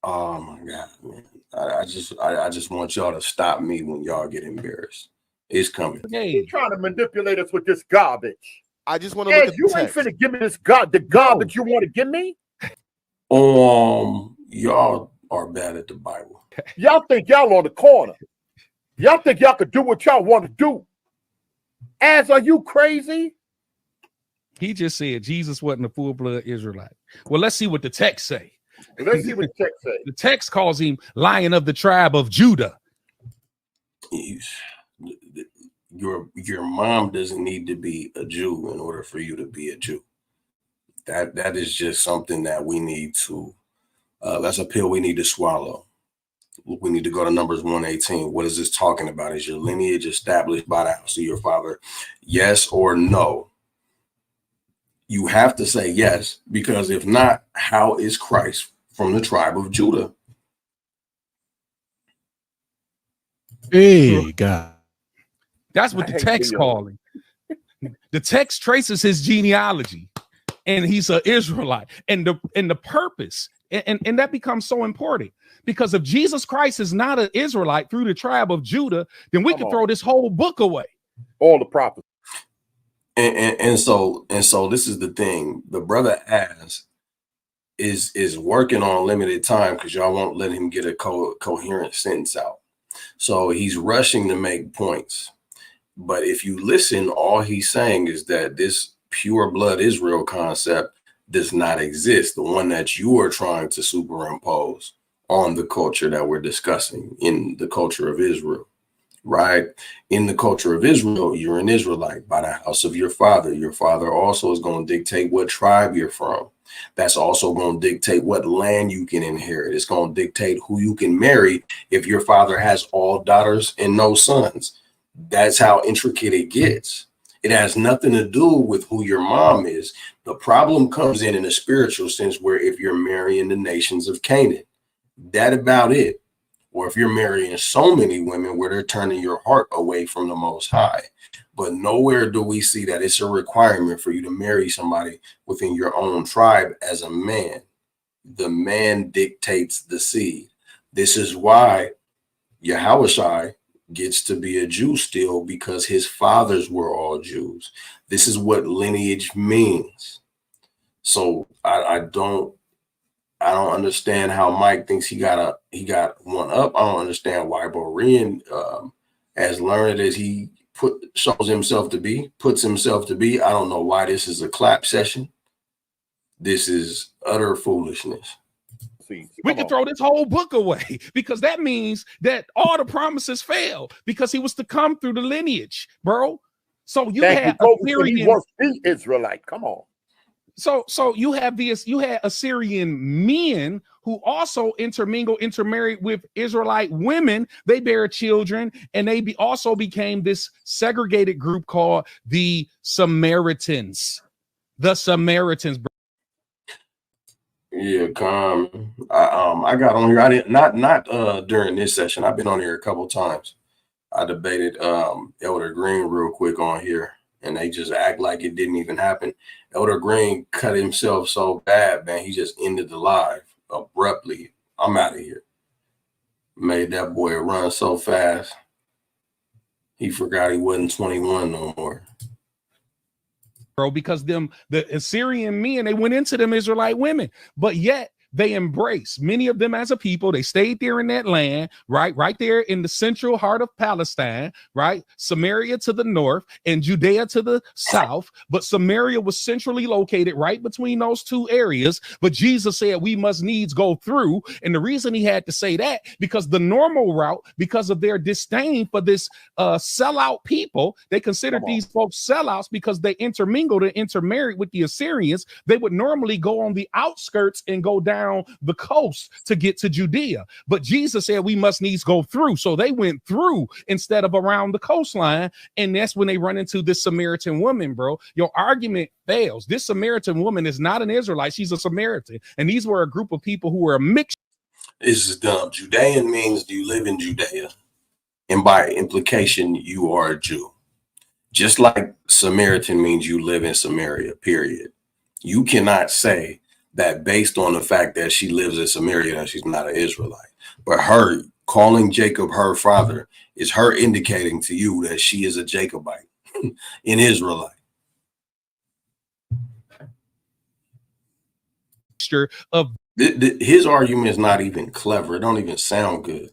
oh my God, man. I just want y'all to stop me when y'all get embarrassed. It's coming. He's trying to manipulate us with this garbage. I just want to look at you ain't finna give me the garbage you want to give me. Y'all are bad at the Bible. Y'all think y'all on the corner. Y'all think y'all could do what y'all want to do. Az, are you crazy? He just said Jesus wasn't a full-blood Israelite. Well, let's see what the text say. Let's see what the text say. The text calls him Lion of the tribe of Judah. Your mom doesn't need to be a Jew in order for you to be a Jew. That is just something that we need to. That's a pill we need to swallow. We need to go to Numbers 1:18. What is this talking about? Is your lineage established by the house of your father? Yes or no? You have to say yes, because if not, how is Christ from the tribe of Judah? Hey, God. That's what the text calling. The text traces his genealogy, and he's an Israelite, and the purpose, and that becomes so important, because if Jesus Christ is not an Israelite through the tribe of Judah, then we can throw this whole book away. All the prophets. And so this is the thing. The brother is working on limited time because y'all won't let him get a coherent sentence out. So he's rushing to make points. But if you listen, all he's saying is that this pure blood Israel concept does not exist. The one that you are trying to superimpose on the culture that we're discussing in the culture of Israel. Right? In the culture of Israel, you're an Israelite by the house of your father. Your father also is going to dictate what tribe you're from. That's also going to dictate what land you can inherit. It's going to dictate who you can marry if your father has all daughters and no sons. That's how intricate it gets. It has nothing to do with who your mom is. The problem comes in a spiritual sense, where if you're marrying the nations of Canaan, that about it. Or if you're marrying so many women where they're turning your heart away from the Most High. But nowhere do we see that it's a requirement for you to marry somebody within your own tribe as a man. The man dictates the seed. This is why Yahawashi gets to be a Jew still, because his fathers were all Jews. This is what lineage means. So I don't understand how Mike thinks he got one up. I don't understand why Berean, as learned as he puts himself to be, I don't know why this is a clap session. This is utter foolishness. We could throw this whole book away, because that means that all the promises fail, because he was to come through the lineage, bro. So you had Assyrian Israelite. Come on. So you had Assyrian men who also intermarried with Israelite women. They bear children, and they also became this segregated group called the Samaritans. The Samaritans, bro. Yeah, I got on here. I didn't not during this session. I've been on here a couple times. I debated Elder Green real quick on here, and they just act like it didn't even happen. Elder Green cut himself so bad, man. He just ended the live abruptly. I'm out of here. Made that boy run so fast. He forgot he wasn't 21 no more. Bro, because the Assyrian men, they went into them Israelite women, but yet they embraced many of them as a people. They stayed there in that land, right there in the central heart of Palestine, right? Samaria to the north and Judea to the south. But Samaria was centrally located right between those two areas. But Jesus said we must needs go through. And the reason he had to say that, because the normal route, because of their disdain for this sellout people, they considered these folks sellouts because they intermingled and intermarried with the Assyrians. They would normally go on the outskirts and go down the coast to get to Judea. But Jesus said we must needs go through. So they went through instead of around the coastline. And that's when they run into this Samaritan woman, bro. Your argument fails. This Samaritan woman is not an Israelite. She's a Samaritan. And these were a group of people who were a mixture. This is dumb. Judean means do you live in Judea? And by implication, you are a Jew. Just like Samaritan means you live in Samaria, period. You cannot say that based on the fact that she lives in Samaria that she's not an Israelite. But her calling Jacob her father is her indicating to you that she is a Jacobite, an Israelite. Of his argument is not even clever. It don't even sound good.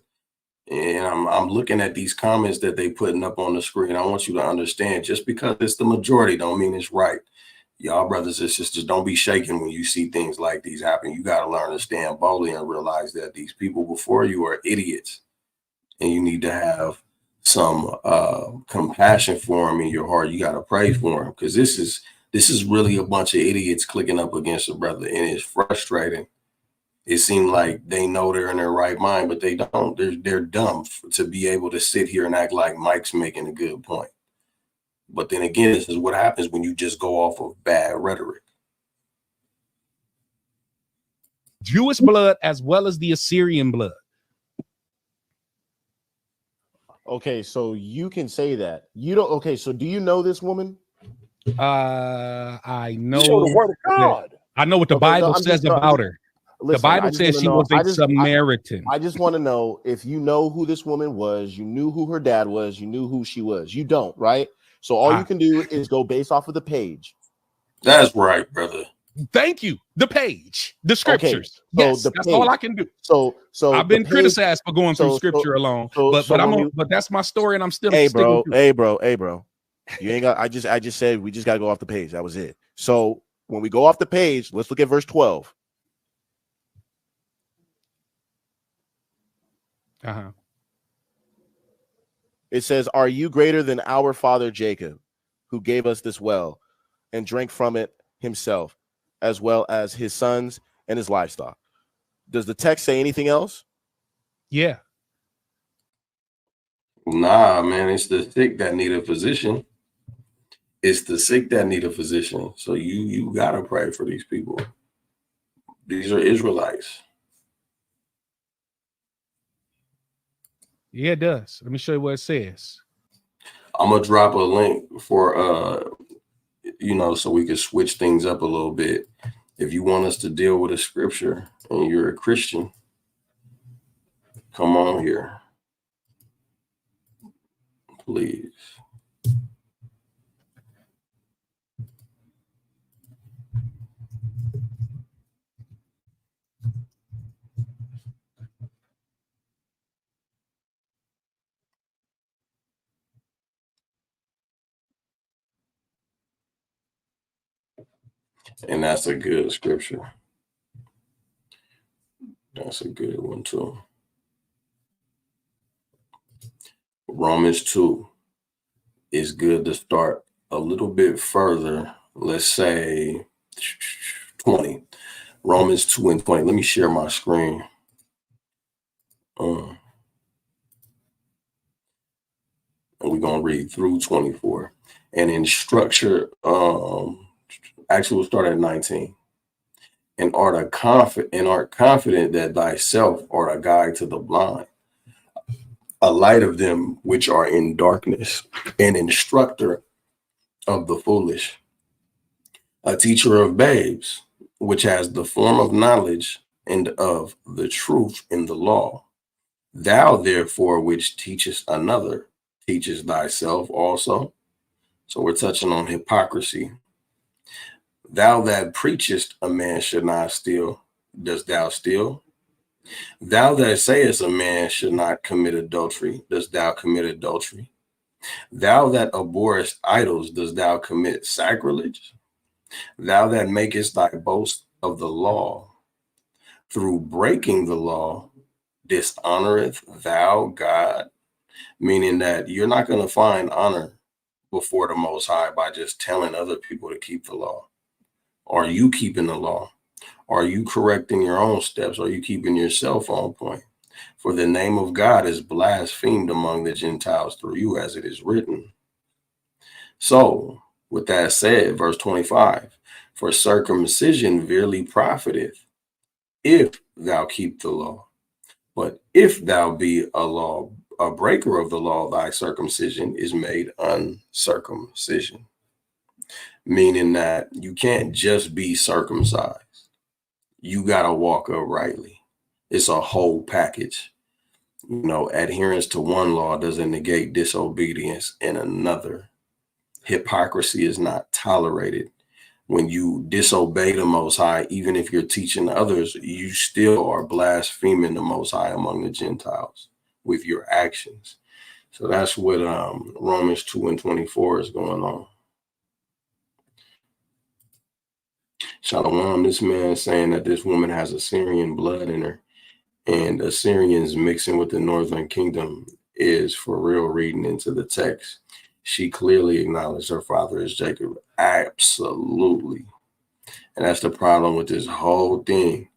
And I'm looking at these comments that they putting up on the screen. I want you to understand, just because it's the majority don't mean it's right. Y'all brothers and sisters, don't be shaken when you see things like these happen. You got to learn to stand boldly and realize that these people before you are idiots, and you need to have some compassion for them in your heart. You got to pray for them, because this is really a bunch of idiots clicking up against a brother, and it's frustrating. It seems like they know they're in their right mind, but they don't. They're dumb to be able to sit here and act like Mike's making a good point. But then again, this is what happens when you just go off of bad rhetoric. Jewish blood as well as the Assyrian blood. Okay, so you can say that. You don't. Okay, so do you know this woman? I know the word of God. I know what the Bible says about her. Listen, the Bible says she was a Samaritan. I just want to know if you know who this woman was. You knew who her dad was. You knew who she was. You don't, right? So all you can do is go based off of the page. That's right, brother. Thank you. The page, the scriptures. Okay, so that's all I can do. So I've been criticized for going through scripture alone, but that's my story, and I'm still. Hey, bro. You ain't got. I just said we just gotta go off the page. That was it. So when we go off the page, let's look at verse 12. It says, "Are you greater than our father Jacob, who gave us this well, and drank from it himself, as well as his sons and his livestock?" Does the text say anything else? Yeah. Nah, man, it's the sick that need a physician. It's the sick that need a physician. So you gotta pray for these people. These are Israelites. Yeah, it does. Let me show you what it says. I'm gonna drop a link for so we can switch things up a little bit. If you want us to deal with a scripture and you're a Christian, come on here, please. And that's a good scripture. That's a good one too. Romans 2 is good to start a little bit further. Let's say 20. Romans 2 and 20. Let me share my screen. And we're going to read through 24. And in structure, actually we'll start at 19. And art confident that thyself art a guide to the blind, a light of them which are in darkness, an instructor of the foolish, a teacher of babes, which has the form of knowledge and of the truth in the law. Thou therefore which teachest another, teachest thyself also. So we're touching on hypocrisy. Thou that preachest a man should not steal, dost thou steal? Thou that sayest a man should not commit adultery, dost thou commit adultery? Thou that abhorrest idols, dost thou commit sacrilege? Thou that makest thy boast of the law, through breaking the law, dishonoreth thou God? Meaning that you're not going to find honor before the Most High by just telling other people to keep the law. Are you keeping the law? Are you correcting your own steps? Are you keeping yourself on point? For the name of God is blasphemed among the Gentiles through you, as it is written. So, with that said, verse 25, for circumcision verily profiteth, if thou keep the law. But if thou be a breaker of the law, thy circumcision is made uncircumcision. Meaning that you can't just be circumcised. You got to walk uprightly. It's a whole package. Adherence to one law doesn't negate disobedience in another. Hypocrisy is not tolerated. When you disobey the Most High, even if you're teaching others, you still are blaspheming the Most High among the Gentiles with your actions. So that's what Romans 2 and 24 is going on. Shalom, this man saying that this woman has Assyrian blood in her, and Assyrians mixing with the northern kingdom is for real reading into the text. She clearly acknowledged her father is Jacob. Absolutely. And that's the problem with this whole thing.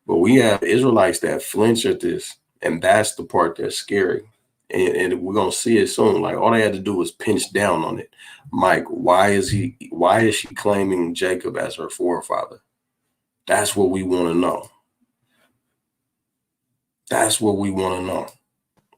But we have Israelites that flinch at this, and that's the part that's scary. And we're gonna see it soon. Like all they had to do was pinch down on it. Mike, why is she claiming Jacob as her forefather? That's what we want to know. That's what we want to know,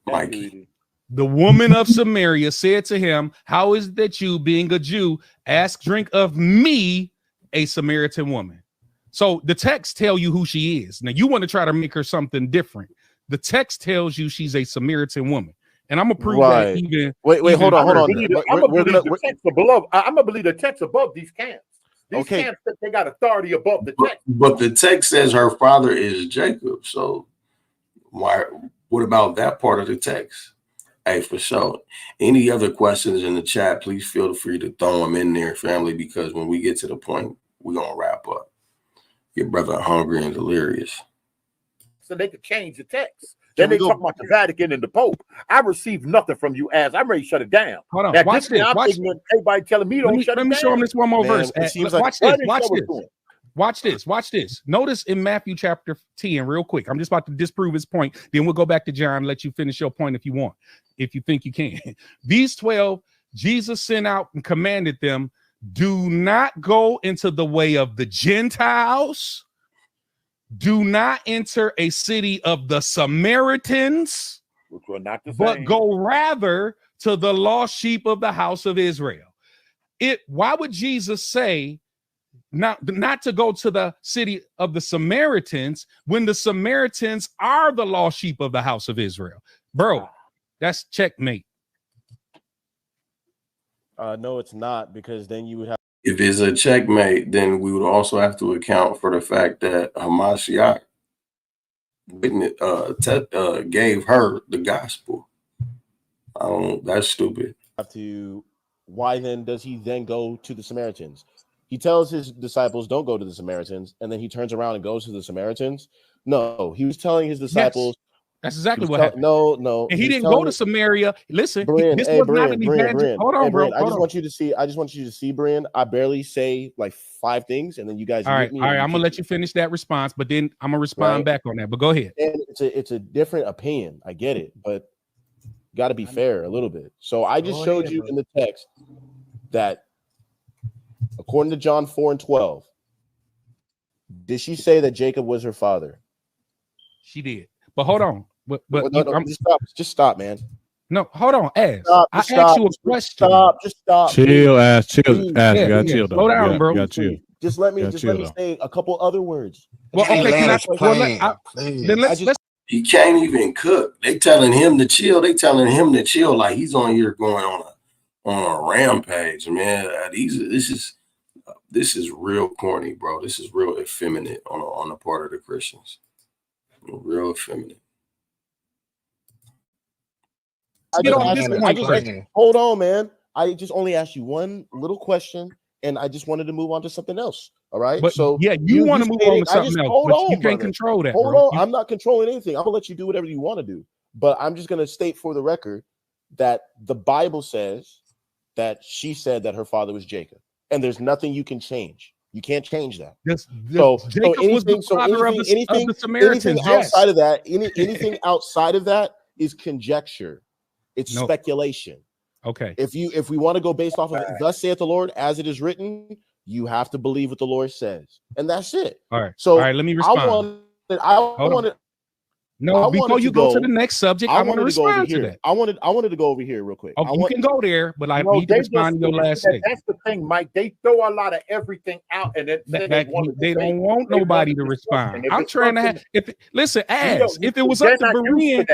Mikey. The woman of Samaria said to him, how is it that you, being a Jew, ask drink of me, a Samaritan woman? So the text tell you who she is. Now you want to try to make her something different. The text tells you she's a Samaritan woman. And I'm gonna prove that even. Wait, hold on. I'm gonna believe the text above these camps. These camps, they got authority above the text. But the text says her father is Jacob. So what about that part of the text? Hey, for sure. Any other questions in the chat, please feel free to throw them in there, family, because when we get to the point, we're going to wrap up. Your brother hungry and delirious. So they could change the text. Then they talk about the Vatican and the Pope. I received nothing from you as I'm ready to shut it down. Hold on. Now, Watch this. Everybody telling me don't shut it down. Let me show him this one more verse. It seems watch this. Watch this. Watch this. Notice in Matthew chapter 10, real quick. I'm just about to disprove his point. Then we'll go back to John and let you finish your point if you want, if you think you can. These 12, Jesus sent out and commanded them, do not go into the way of the Gentiles. Do not enter a city of the Samaritans, which were not the but same. go rather to the lost sheep of the house of Israel. Why would Jesus say not to go to the city of the Samaritans when the Samaritans are the lost sheep of the house of Israel? Bro, that's checkmate. No, it's not, because then you would have. If it's a checkmate, then we would also have to account for the fact that hamashiach gave her the gospel. That's stupid. Why then does he then go to the Samaritans? He tells his disciples, don't go to the Samaritans, and then he turns around and goes to the Samaritans. No, he was telling his disciples. Yes, that's exactly what happened. No. And he didn't go to Samaria. Listen, this was not an evangel. Hold on, bro. I just want you to see, Brian. I barely say like 5 things, and then you guys. All right. I'm gonna let you finish that response, but then I'm gonna respond back on that. But go ahead. And it's a different opinion. I get it, but got to be fair a little bit. So I just showed you in the text that according to John 4:12, did she say that Jacob was her father? She did. But hold on. But no, just stop, man. No, hold on. I asked you a question. Just stop. Chill, ass. Chill, ass. Yeah, You gotta chill, though. Slow down, bro. You gotta chill. Just let me say a couple other words. Well, okay. He can't even cook. They telling him to chill. They telling him to chill like he's on here going on a rampage, man. This is real corny, bro. This is real effeminate on the part of the Christians. Real effeminate. Hold on, man. I just only asked you one little question, and I just wanted to move on to something else. All right. But so yeah, you want to move on to something else, but you can't control that. Hold on. I'm not controlling anything. I'm gonna let you do whatever you want to do. But I'm just gonna state for the record that the Bible says that she said that her father was Jacob, and there's nothing you can change. You can't change that. Anything outside of that, anything outside of that is conjecture. It's speculation. Okay. If we want to go based off of it, thus saith the Lord, as it is written, you have to believe what the Lord says, and that's it. All right. So all right, let me respond. Before you go to the next subject, I want to respond to that. I wanted to go over here real quick. Okay, you can go there, but I need to respond to your last statement. That's the thing, Mike. They throw a lot of everything out, and they don't want nobody to respond. I'm trying to have. If it was up to Berean,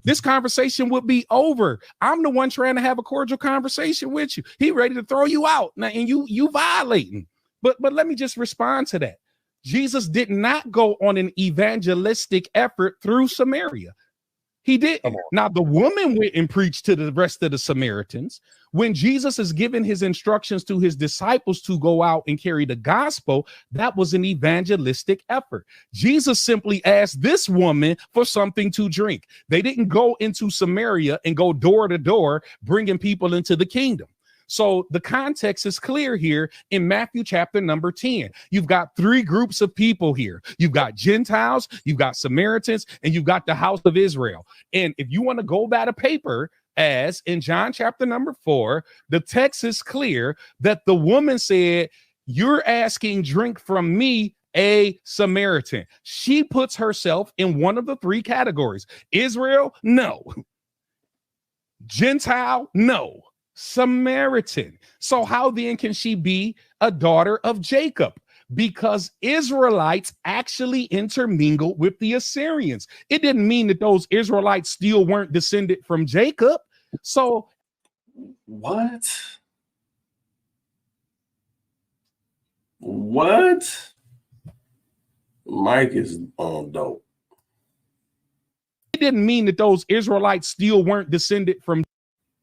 this conversation would be over. I'm the one trying to have a cordial conversation with you. He ready to throw you out now, and you violating. But let me just respond to that. Jesus did not go on an evangelistic effort through Samaria. He didn't. Now, the woman went and preached to the rest of the Samaritans. When Jesus is giving his instructions to his disciples to go out and carry the gospel, that was an evangelistic effort. Jesus simply asked this woman for something to drink. They didn't go into Samaria and go door to door, bringing people into the kingdom. So the context is clear here in Matthew chapter number 10. You've got 3 groups of people here. You've got Gentiles, you've got Samaritans, and you've got the house of Israel. And if you want to go by the paper, as in John chapter number 4, the text is clear that the woman said, "You're asking drink from me, a Samaritan." She puts herself in one of the 3 categories. Israel, no. Gentile, no. Samaritan. So how then can she be a daughter of Jacob? Because Israelites actually intermingled with the Assyrians. It didn't mean that those Israelites still weren't descended from Jacob. So what? Mike is on dope. It didn't mean that those Israelites still weren't descended from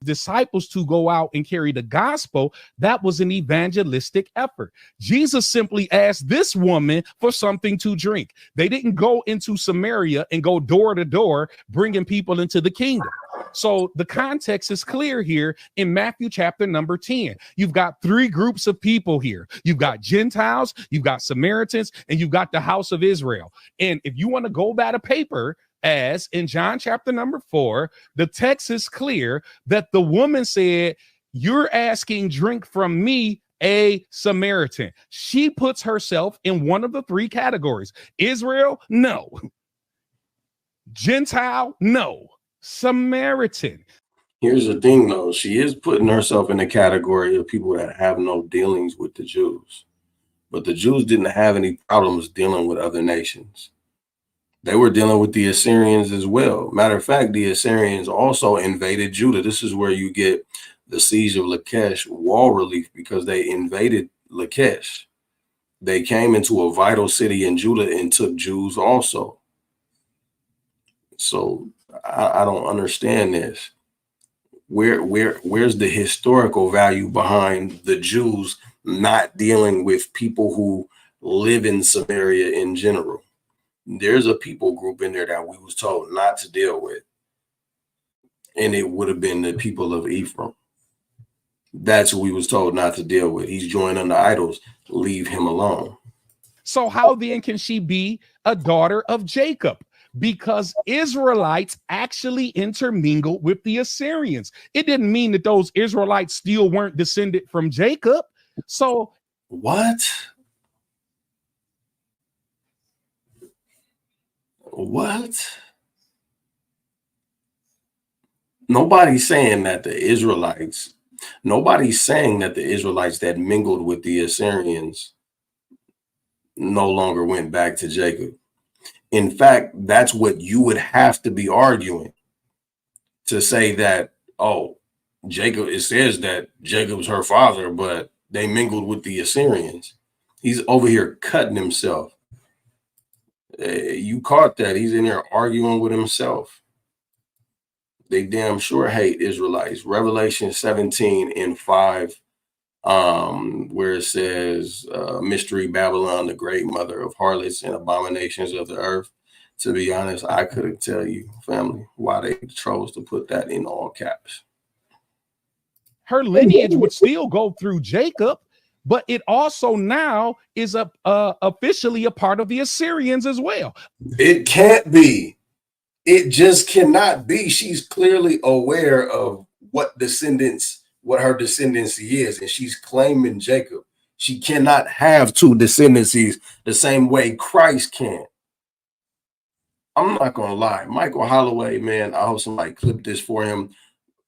disciples to go out and carry the gospel. That was an evangelistic effort. Jesus simply asked this woman for something to drink. They didn't go into Samaria and go door to door, bringing people into the kingdom. So the context is clear here in Matthew chapter number 10. You've got three groups of people here. You've got Gentiles, you've got Samaritans, and you've got the house of Israel. And if you want to go by the paper, as in John chapter number 4, the text is clear that the woman said, "You're asking drink from me, a Samaritan." She puts herself in one of the three categories. Israel, no. Gentile, no. Samaritan. Here's the thing, though. She is putting herself in the category of people that have no dealings with the Jews. But the Jews didn't have any problems dealing with other nations. They were dealing with the Assyrians as well. Matter of fact, the Assyrians also invaded Judah. This is where you get the siege of Lachish wall relief, because they invaded Lachish. They came into a vital city in Judah and took Jews also. So I don't understand this. Where's the historical value behind the Jews not dealing with people who live in Samaria in general? There's a people group in there that we was told not to deal with, and it would have been the people of Ephraim. That's who we was told not to deal with. He's joining the idols. Leave him alone. So how then can she be a daughter of Jacob? Because Israelites actually intermingled with the Assyrians. It didn't mean that those Israelites still weren't descended from Jacob. So what? Nobody's saying that the Israelites that mingled with the Assyrians no longer went back to Jacob. In fact, that's what you would have to be arguing, to say that, oh, Jacob, it says that Jacob's her father, but they mingled with the Assyrians. He's over here cutting himself. You caught that. He's in there arguing with himself. They damn sure hate Israelites. Revelation 17:5, where it says, Mystery Babylon, the great mother of harlots and abominations of the earth. To be honest, I couldn't tell you, family, why they chose to put that in all caps. Her lineage would still go through Jacob, but it also now is officially a part of the Assyrians as well. It can't be. It just cannot be. She's clearly aware of what her descendancy is, and she's claiming Jacob. She cannot have two descendancies the same way Christ can. I'm not gonna lie, Michael Holloway, man, I hope somebody clip this for him.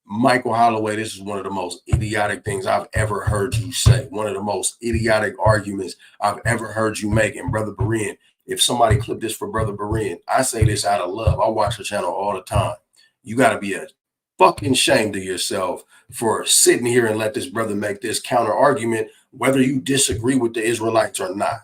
Michael Holloway, this is one of the most idiotic things I've ever heard you say. One of the most idiotic arguments I've ever heard you make. And Brother Berean, if somebody clip this for Brother Berean, I say this out of love. I watch the channel all the time. You got to be a fucking ashamed of yourself for sitting here and let this brother make this counter argument, whether you disagree with the Israelites or not.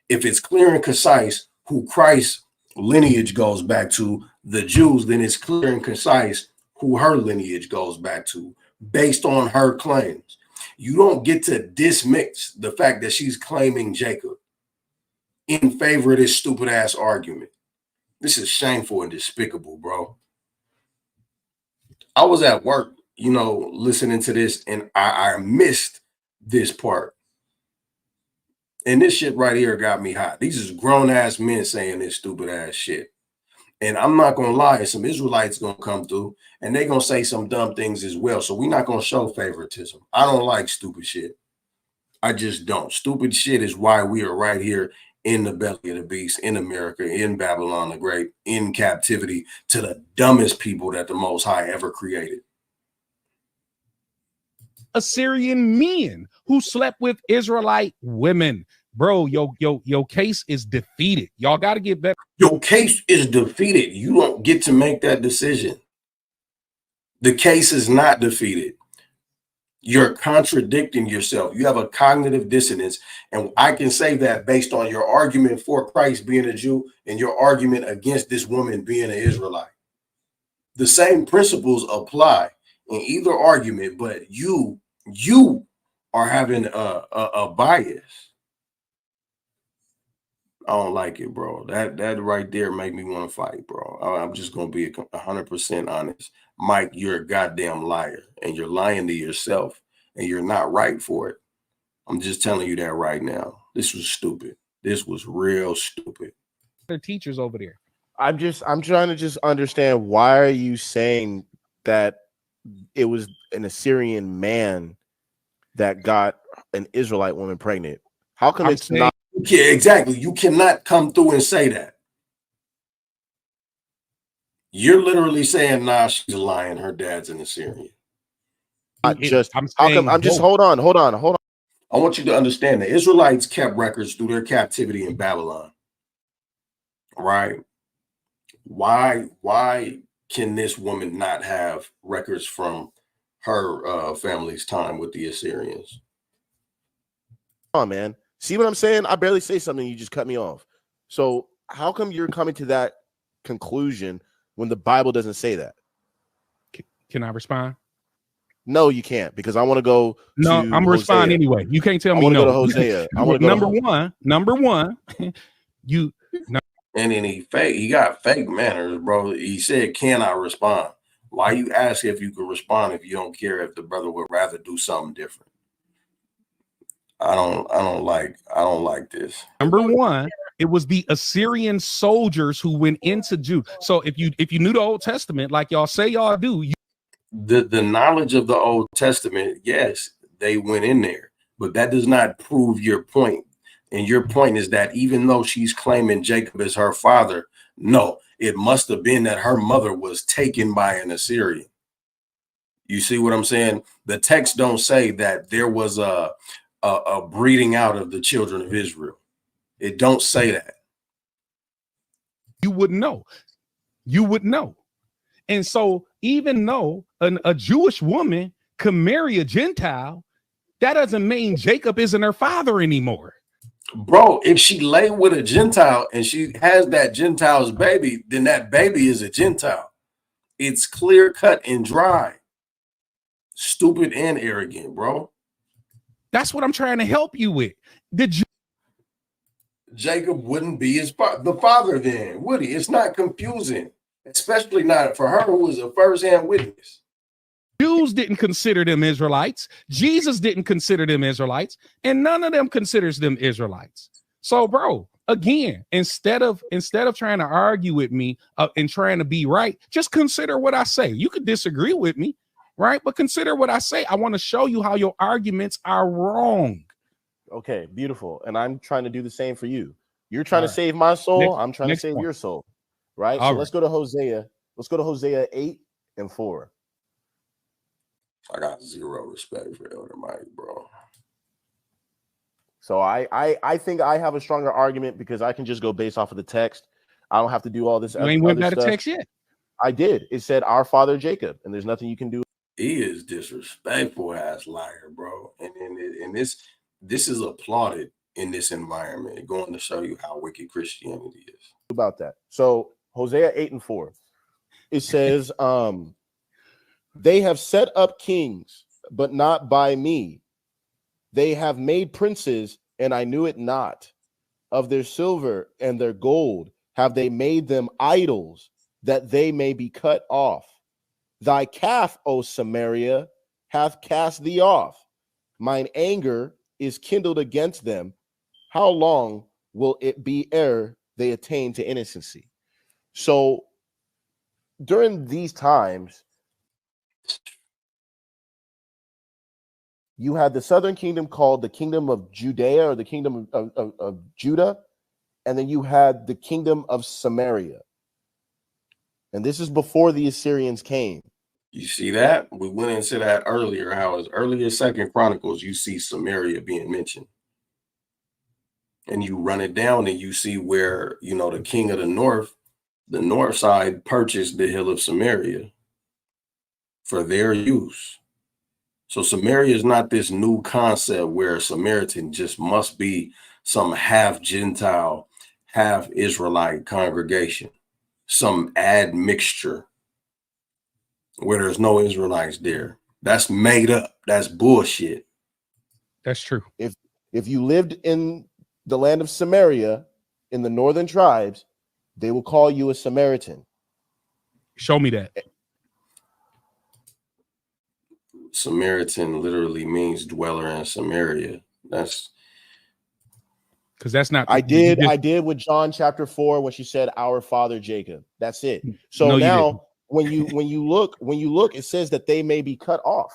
If it's clear and concise who Christ's lineage goes back to, the Jews, then it's clear and concise who her lineage goes back to based on her claims. You don't get to dismiss the fact that she's claiming Jacob in favor of this stupid ass argument. This is shameful and despicable, bro. I was at work, listening to this, and I missed this part. And this shit right here got me hot. These is grown ass men saying this stupid ass shit. And I'm not gonna lie, some Israelites gonna come through and they're gonna say some dumb things as well. So we're not gonna show favoritism. I don't like stupid shit. I just don't. Stupid shit is why we are right here in the belly of the beast, in America, in Babylon the Great, in captivity to the dumbest people that the Most High ever created. Assyrian men who slept with Israelite women. Bro, your case is defeated. Y'all got to get better. Your case is defeated. You don't get to make that decision. The case is not defeated. You're contradicting yourself. You have a cognitive dissonance. And I can say that based on your argument for Christ being a Jew and your argument against this woman being an Israelite. The same principles apply in either argument, but you are having a bias. I don't like it, bro. That right there make me want to fight, bro. I'm just gonna be 100% honest. Mike, you're a goddamn liar, and you're lying to yourself, and you're not right for it. I'm just telling you that right now. This was stupid. This was real stupid. They're teachers over there. I'm trying to just understand, why are you saying that it was an Assyrian man that got an Israelite woman pregnant? How come it's not? Yeah, exactly. You cannot come through and say that. You're literally saying, nah, she's lying. Her dad's an Assyrian. I'm just hold on. I want you to understand the Israelites kept records through their captivity in Babylon. Right? Why can this woman not have records from her family's time with the Assyrians? Come on, man. See what I'm saying? I barely say something, you just cut me off. So how come you're coming to that conclusion when the Bible doesn't say that? Can I respond? No, you can't, because I want to go. No, I'm gonna respond anyway. You can't tell me no. Go to Hosea. I want to go. Number one. You. And then he got fake manners, bro. He said, "Can I respond?" Why you ask if you can respond if you don't care if the brother would rather do something different? I don't like this. Number one, it was the Assyrian soldiers who went into Judah. So if you knew the Old Testament, like y'all say y'all do, the knowledge of the Old Testament, yes, they went in there, but that does not prove your point. And your point is that even though she's claiming Jacob is her father, no, it must have been that her mother was taken by an Assyrian. You see what I'm saying? The text don't say that there was a breeding out of the children of Israel. It don't say that. You wouldn't know. You would know. And so even though a Jewish woman could marry a Gentile, that doesn't mean Jacob isn't her father anymore. Bro, if she lay with a Gentile and she has that Gentile's baby, then that baby is a Gentile. It's clear cut and dry. Stupid and arrogant, bro. That's what I'm trying to help you with. Jacob wouldn't be the father then, would he? It's not confusing, especially not for her, who was a first-hand witness. Jews didn't consider them Israelites. Jesus didn't consider them Israelites, and none of them considers them Israelites. So, bro, again, instead of trying to argue with me and trying to be right, just consider what I say. You could disagree with me, right? But consider what I say. I want to show you how your arguments are wrong. Okay, beautiful. And I'm trying to do the same for you. You're trying to save my soul. I'm trying to save your soul. Right? So let's go to Hosea. Let's go to Hosea 8:4. I got zero respect for Elder Mike, bro. So I think I have a stronger argument because I can just go based off of the text. I don't have to do all this. You ain't went by the text yet. I did. It said our father Jacob, and there's nothing you can do. He is disrespectful ass liar, bro. And this is applauded in this environment, going to show you how wicked Christianity is. About that. So Hosea 8:4, it says, they have set up kings, but not by me. They have made princes, and I knew it not. Of their silver and their gold have they made them idols, that they may be cut off. Thy calf, O Samaria, hath cast thee off. Mine anger is kindled against them. How long will it be ere they attain to innocency? So during these times, you had the southern kingdom called the kingdom of Judea, or the kingdom of Judah, and then you had the kingdom of Samaria. And this is before the Assyrians came. You see that? We went into that earlier, how as early as 2nd Chronicles, you see Samaria being mentioned. And you run it down and you see where, the king of the north side purchased the hill of Samaria for their use. So Samaria is not this new concept where a Samaritan just must be some half Gentile, half Israelite congregation, some admixture where there's no Israelites there. That's made up. That's bullshit. That's true. If you lived in the land of Samaria, in the northern tribes, they will call you a Samaritan. Show me that. Samaritan literally means dweller in Samaria. That's because that's not. I did with John chapter 4 when she said our father Jacob. That's it. So no, now when you look, it says that they may be cut off.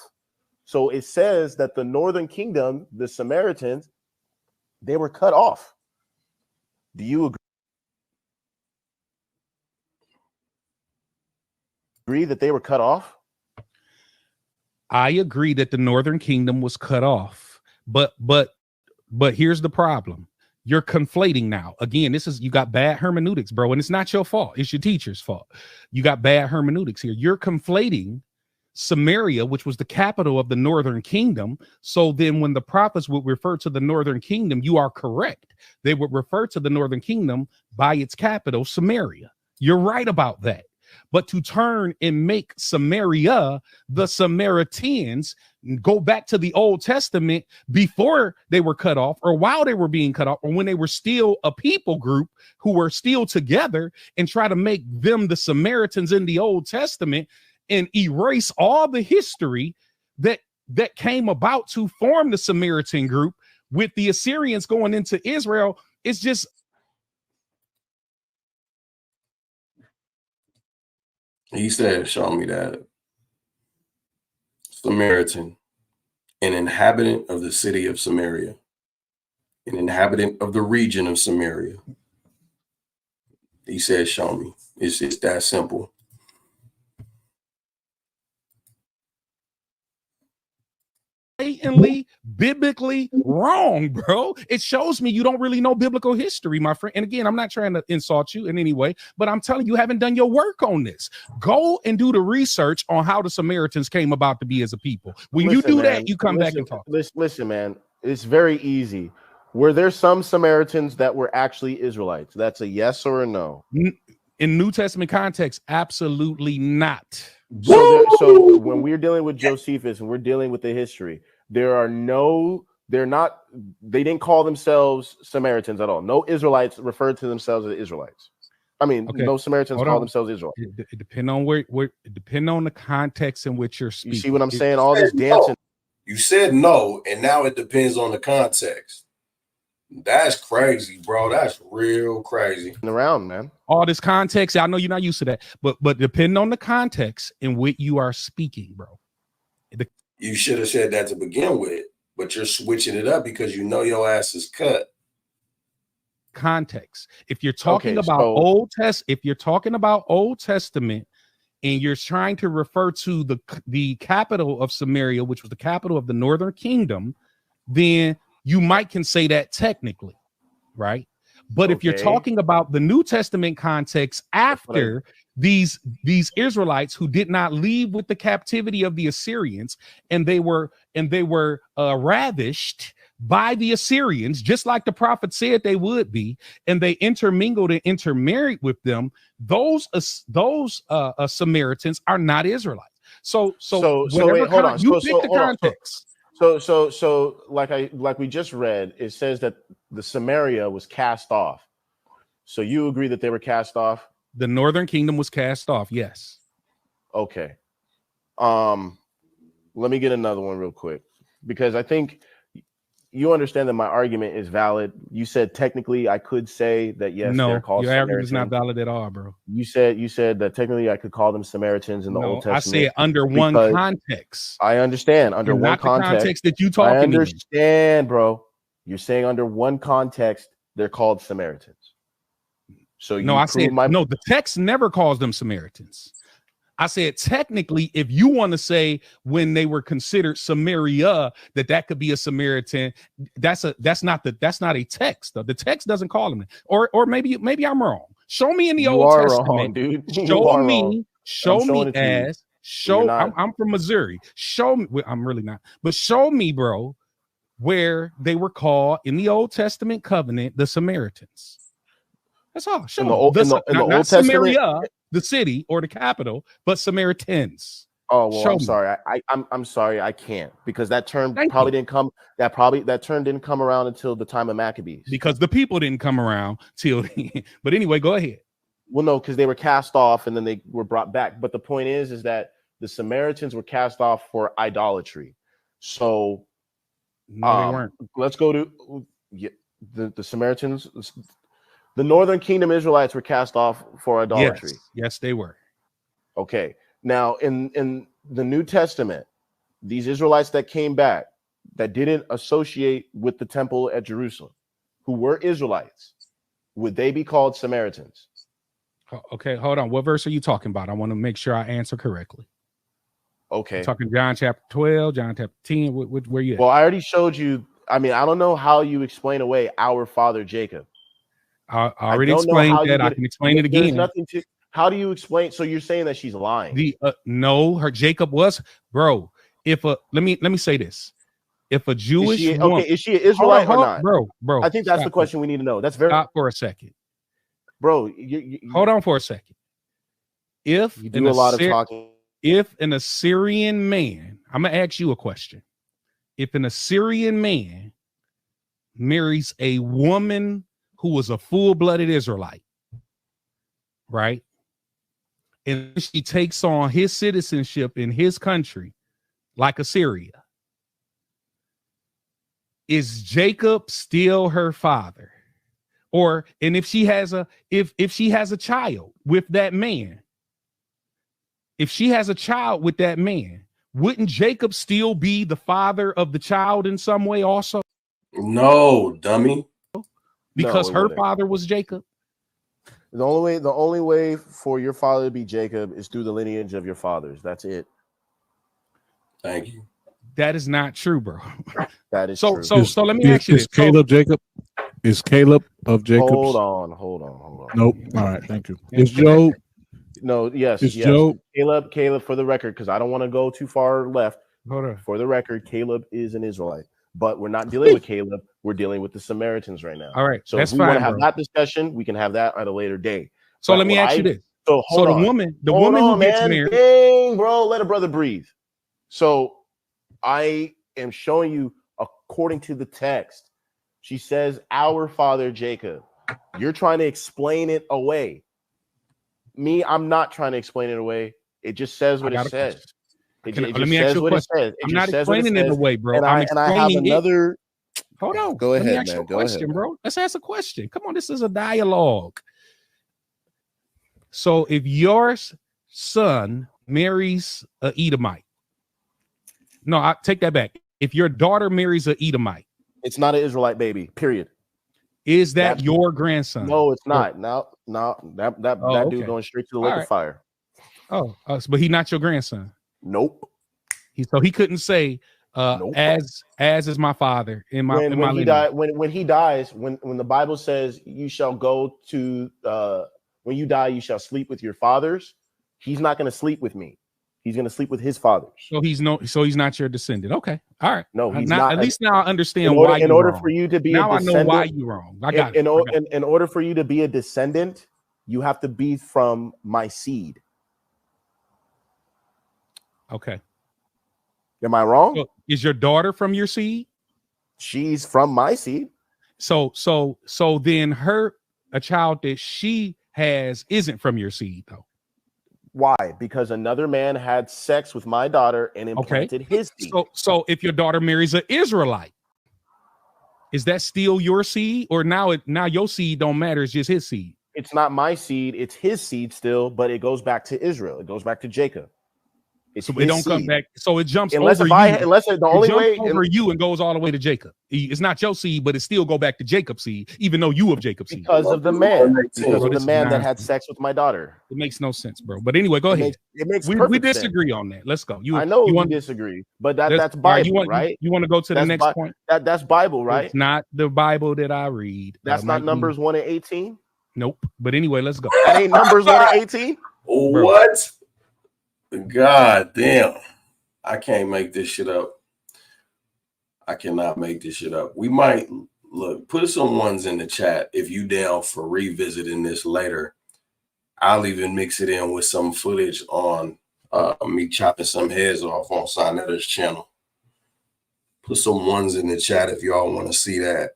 So it says that the northern kingdom, the Samaritans, they were cut off. Do you agree that they were cut off? I agree that the northern kingdom was cut off, but here's the problem. You're conflating now. Again, you got bad hermeneutics, bro, and it's not your fault. It's your teacher's fault. You got bad hermeneutics here. You're conflating Samaria, which was the capital of the northern kingdom. So then when the prophets would refer to the northern kingdom, you are correct. They would refer to the northern kingdom by its capital, Samaria. You're right about that. But to turn and make Samaria the Samaritans, go back to the Old Testament before they were cut off, or while they were being cut off, or when they were still a people group who were still together, and try to make them the Samaritans in the Old Testament and erase all the history that came about to form the Samaritan group with the Assyrians going into Israel. It's just he said, show me that. Samaritan, an inhabitant of the city of Samaria, an inhabitant of the region of Samaria. He said, show me. It's that simple. blatantly biblically wrong, bro. It shows me you don't really know biblical history, my friend. And again, I'm not trying to insult you in any way, but I'm telling you, you haven't done your work on this. Go and do the research on how the Samaritans came about to be as a people. When you do that, you come back and talk. Listen, man, it's very easy. Were there some Samaritans that were actually Israelites? That's a yes or a no. In New Testament context, absolutely not. So when we're dealing with Josephus and we're dealing with the history, they didn't call themselves Samaritans at all. No Israelites referred to themselves as Israelites. I mean, okay. No Samaritans call themselves Israelites. It depends on where depend on the context in which you're speaking. You see what I'm saying? All this dancing. You said no, and now it depends on the context. That's crazy, bro. That's real crazy. Around, man. All this context, I know you're not used to that, but depending on the context in which you are speaking, bro. You should have said that to begin with, but you're switching it up because you know your ass is cut. Context. If you're talking about if you're talking about Old Testament and you're trying to refer to the capital of Samaria, which was the capital of the northern kingdom, then you might can say that technically, right? But if you're talking about the New Testament context after these Israelites who did not leave with the captivity of the Assyrians, and they were ravished by the Assyrians, just like the prophet said they would be, and they intermingled and intermarried with them, those Samaritans are not Israelites. So wait, hold on. You pick the context. So like we just read, it says that the Samaria was cast off. So you agree that they were cast off? The northern kingdom was cast off, yes. Okay. Let me get another one real quick, because I think you understand that my argument is valid. You said technically I could say that yes, they're called your Samaritans. argument is not valid at all, bro. You said that technically I could call them Samaritans in the Old Testament. I said under one context. I understand under one not context. The context that you talking. I understand, bro. You're saying under one context they're called Samaritans. So no, I said no. The text never calls them Samaritans. I said technically, if you want to say when they were considered Samaria, that could be a Samaritan. That's not a text. The text doesn't call them. Or maybe I'm wrong. Show me in the Old Testament, wrong, dude. I'm from Missouri. Show me. I'm really not. But show me, bro, where they were called in the Old Testament covenant the Samaritans. That's all. In the Old Testament, Samaria, the city or the capital, but Samaritans. Oh well, Show I'm me. sorry. I'm sorry. I can't, because that term Thank probably you. didn't come. That term didn't come around until the time of Maccabees. Because the people didn't come around till. But anyway, go ahead. Well, no, because they were cast off and then they were brought back. But the point is that the Samaritans were cast off for idolatry. So, No, they weren't. let's go to the Samaritans. The Northern Kingdom Israelites were cast off for idolatry. Yes, they were. Okay. Now, in the New Testament, these Israelites that came back that didn't associate with the temple at Jerusalem, who were Israelites, would they be called Samaritans? Okay, hold on. What verse are you talking about? I want to make sure I answer correctly. Okay. You're talking John chapter 12, John chapter 10. Where you at? Well, I already showed you. I mean, I don't know how you explain away our father Jacob. I already explained that. I can explain it again. There's nothing to. How do you explain? So you're saying that she's lying? No, her Jacob was, bro. If let me say this. If a Jewish woman, is she an Israelite or not, bro? I think that's the question we need to know. That's very. Stop for a second, bro. Hold on for a second. If you do a lot of talking. If an Assyrian man, I'm gonna ask you a question. If an Assyrian man marries a woman who was a full-blooded Israelite, right? And she takes on his citizenship in his country, like Assyria, is Jacob still her father? Or and if she has a child with that man, if she has a child with that man, wouldn't Jacob still be the father of the child in some way also? No, dummy. Because her father was Jacob. The only way for your father to be Jacob is through the lineage of your fathers. That's it. Thank you. That is not true, bro. That is true. So let me ask you this. Caleb Jacob? Is Caleb of Jacob's? Hold on. Nope. All right, thank you. Is Job? No, yes. Job? Caleb, for the record, because I don't want to go too far left. Hold on. For the record, Caleb is an Israelite, but we're not dealing with Caleb. We're dealing with the Samaritans right now. All right. So that's if we want fine, to have bro. that discussion, we can have that at a later date. So But let me ask you this. So hold on. The woman who gets man. married. Dang, bro, let a brother breathe. So I am showing you according to the text. She says, "Our father Jacob." You're trying to explain it away. Me, I'm not trying to explain it away. It just says what it says. Let me ask you a question. I'm not explaining it away, bro. I'm explaining it. Hold on. Go ahead, Let me ask you man. a question, bro. Let's ask a question. Come on, this is a dialogue. So if your son marries an Edomite, no, I take that back. If your daughter marries an Edomite, it's not an Israelite baby. Period. Is that your grandson? No, it's not. No, that dude going straight to the lake of fire. But he's not your grandson. Nope. So he couldn't say, nope. as is my father in my when he lineage. died, when he dies, when the Bible says you shall go to when you die, you shall sleep with your fathers. He's not going to sleep with me. He's going to sleep with his fathers. So he's not your descendant. Okay. All right. No, he's not. At least now I understand why in order for you to be now a descendant, I know why you're wrong. I got it. In order for you to be a descendant, you have to be from my seed. Okay. Am I wrong? So is your daughter from your seed? She's from my seed. So then a child that she has isn't from your seed though. Why? Because another man had sex with my daughter and implanted his seed. So if your daughter marries an Israelite, is that still your seed, or now your seed don't matter? It's just his seed. It's not my seed; it's his seed still, but it goes back to Israel. It goes back to Jacob. So it don't come back. So it jumps unless over you. Unless the only way over you and goes all the way to Jacob. It's not your seed, but it still go back to Jacob's seed, even though you of Jacob's seed. Because of the man. Because of the man that had sex with my daughter. It makes no sense, bro. But anyway, go ahead. It makes we disagree on that. Let's go. I know we disagree, but that's Bible, right? You want to go to the next point? That's Bible, right? It's not the Bible that I read. That's not Numbers 1:18. Nope. But anyway, let's go. That ain't Numbers 1:18. What? God damn. I can't make this shit up. I cannot make this shit up. We might put some ones in the chat if you down for revisiting this later. I'll even mix it in with some footage on me chopping some heads off on Soneta's channel. Put some ones in the chat if y'all want to see that.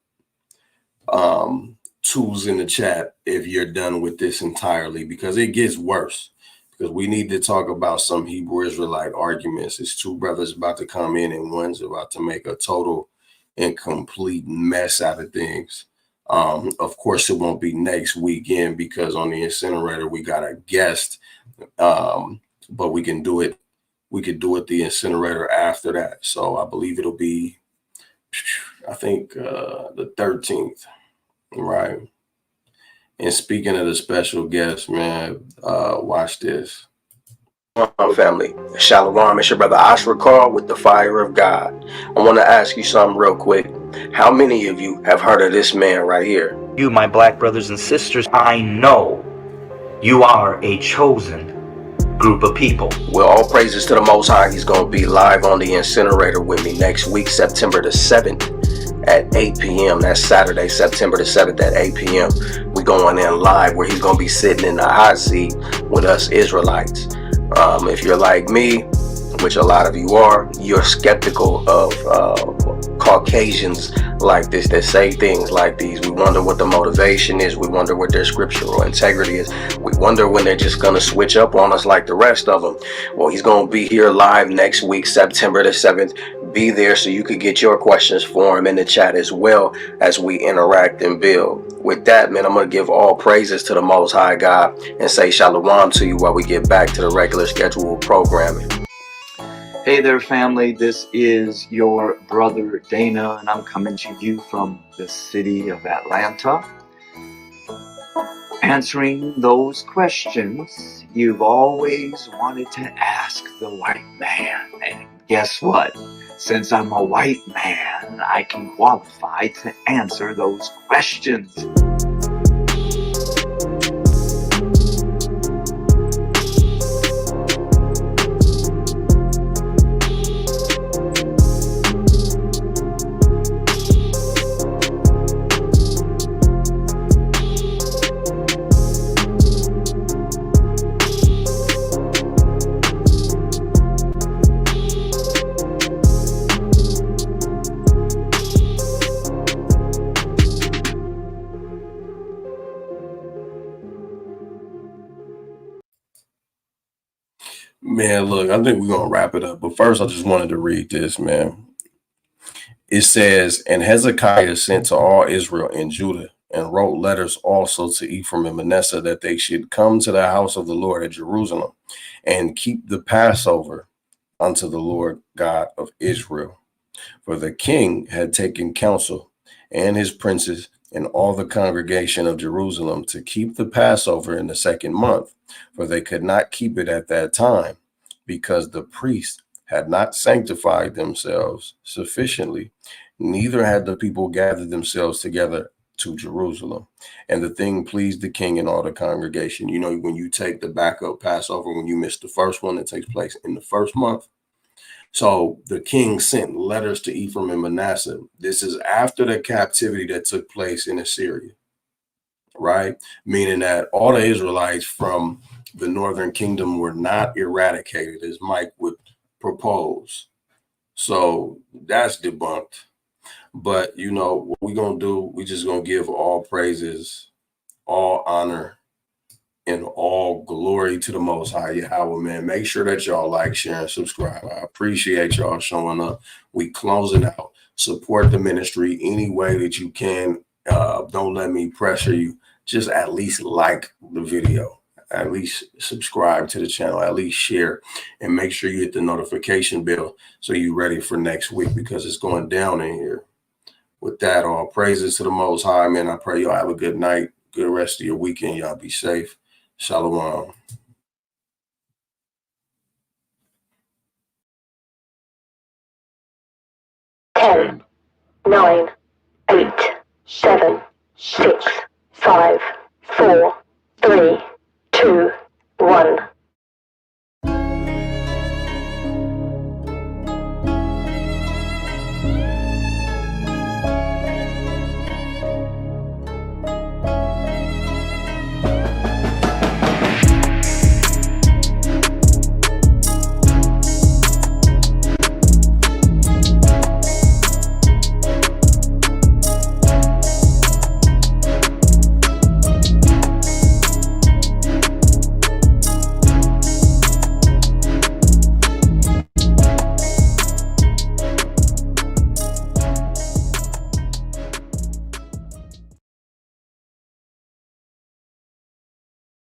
Twos in the chat if you're done with this entirely, because it gets worse. Because we need to talk about some Hebrew Israelite arguments. It's two brothers about to come in and one's about to make a total and complete mess out of things. Of course, it won't be next weekend because on the incinerator we got a guest, but we can do it. We could do it the incinerator after that. So I believe it'll be, I think, the 13th, right? And speaking of the special guest, man, watch this. Family, Shalom, it's your brother Ashra Carl with the Fire of God. I want to ask you something real quick. How many of you have heard of this man right here? You, my black brothers and sisters, I know you are a chosen group of people. Well, all praises to the Most High. He's going to be live on the incinerator with me next week, September the 7th at 8 p.m. That's Saturday, September the 7th at 8 p.m. We're going in live where he's going to be sitting in the hot seat with us Israelites. If you're like me, which a lot of you are, you're skeptical of Caucasians like this that say things like these. We wonder what the motivation is. We wonder what their scriptural integrity is. We wonder when they're just going to switch up on us like the rest of them. Well, he's going to be here live next week, September the 7th. Be there so you could get your questions for him in the chat as well as we interact and build. With that, man, I'm going to give all praises to the Most High God and say shalom to you while we get back to the regular scheduled programming. Hey there, family. This is your brother Dana, and I'm coming to you from the city of Atlanta, answering those questions you've always wanted to ask the white man. And guess what? Since I'm a white man, I can qualify to answer those questions. Man, look, I think we're going to wrap it up. But first, I just wanted to read this, man. It says, and Hezekiah sent to all Israel and Judah and wrote letters also to Ephraim and Manasseh that they should come to the house of the Lord at Jerusalem and keep the Passover unto the Lord God of Israel. For the king had taken counsel and his princes and all the congregation of Jerusalem to keep the Passover in the 2nd month, for they could not keep it at that time, because the priests had not sanctified themselves sufficiently, neither had the people gathered themselves together to Jerusalem. And the thing pleased the king and all the congregation. You know, when you take the backup Passover, when you miss the first one that takes place in the 1st month. So the king sent letters to Ephraim and Manasseh. This is after the captivity that took place in Assyria, right? Meaning that all the Israelites from the northern kingdom were not eradicated, as Mike would propose. So that's debunked. But, you know, what we're going to do, we're just going to give all praises, all honor, and all glory to the Most High Yahweh, man. Make sure that y'all like, share, and subscribe. I appreciate y'all showing up. We closing out. Support the ministry any way that you can. Don't let me pressure you. Just at least like the video. At least subscribe to the channel. At least share. And make sure you hit the notification bell so you're ready for next week, because it's going down in here. With that, all praises to the Most High, man. I pray y'all have a good night. Good rest of your weekend. Y'all be safe. Shalom. 10, 9, 8, 7, 6, 5, 4, 3, 2, 1.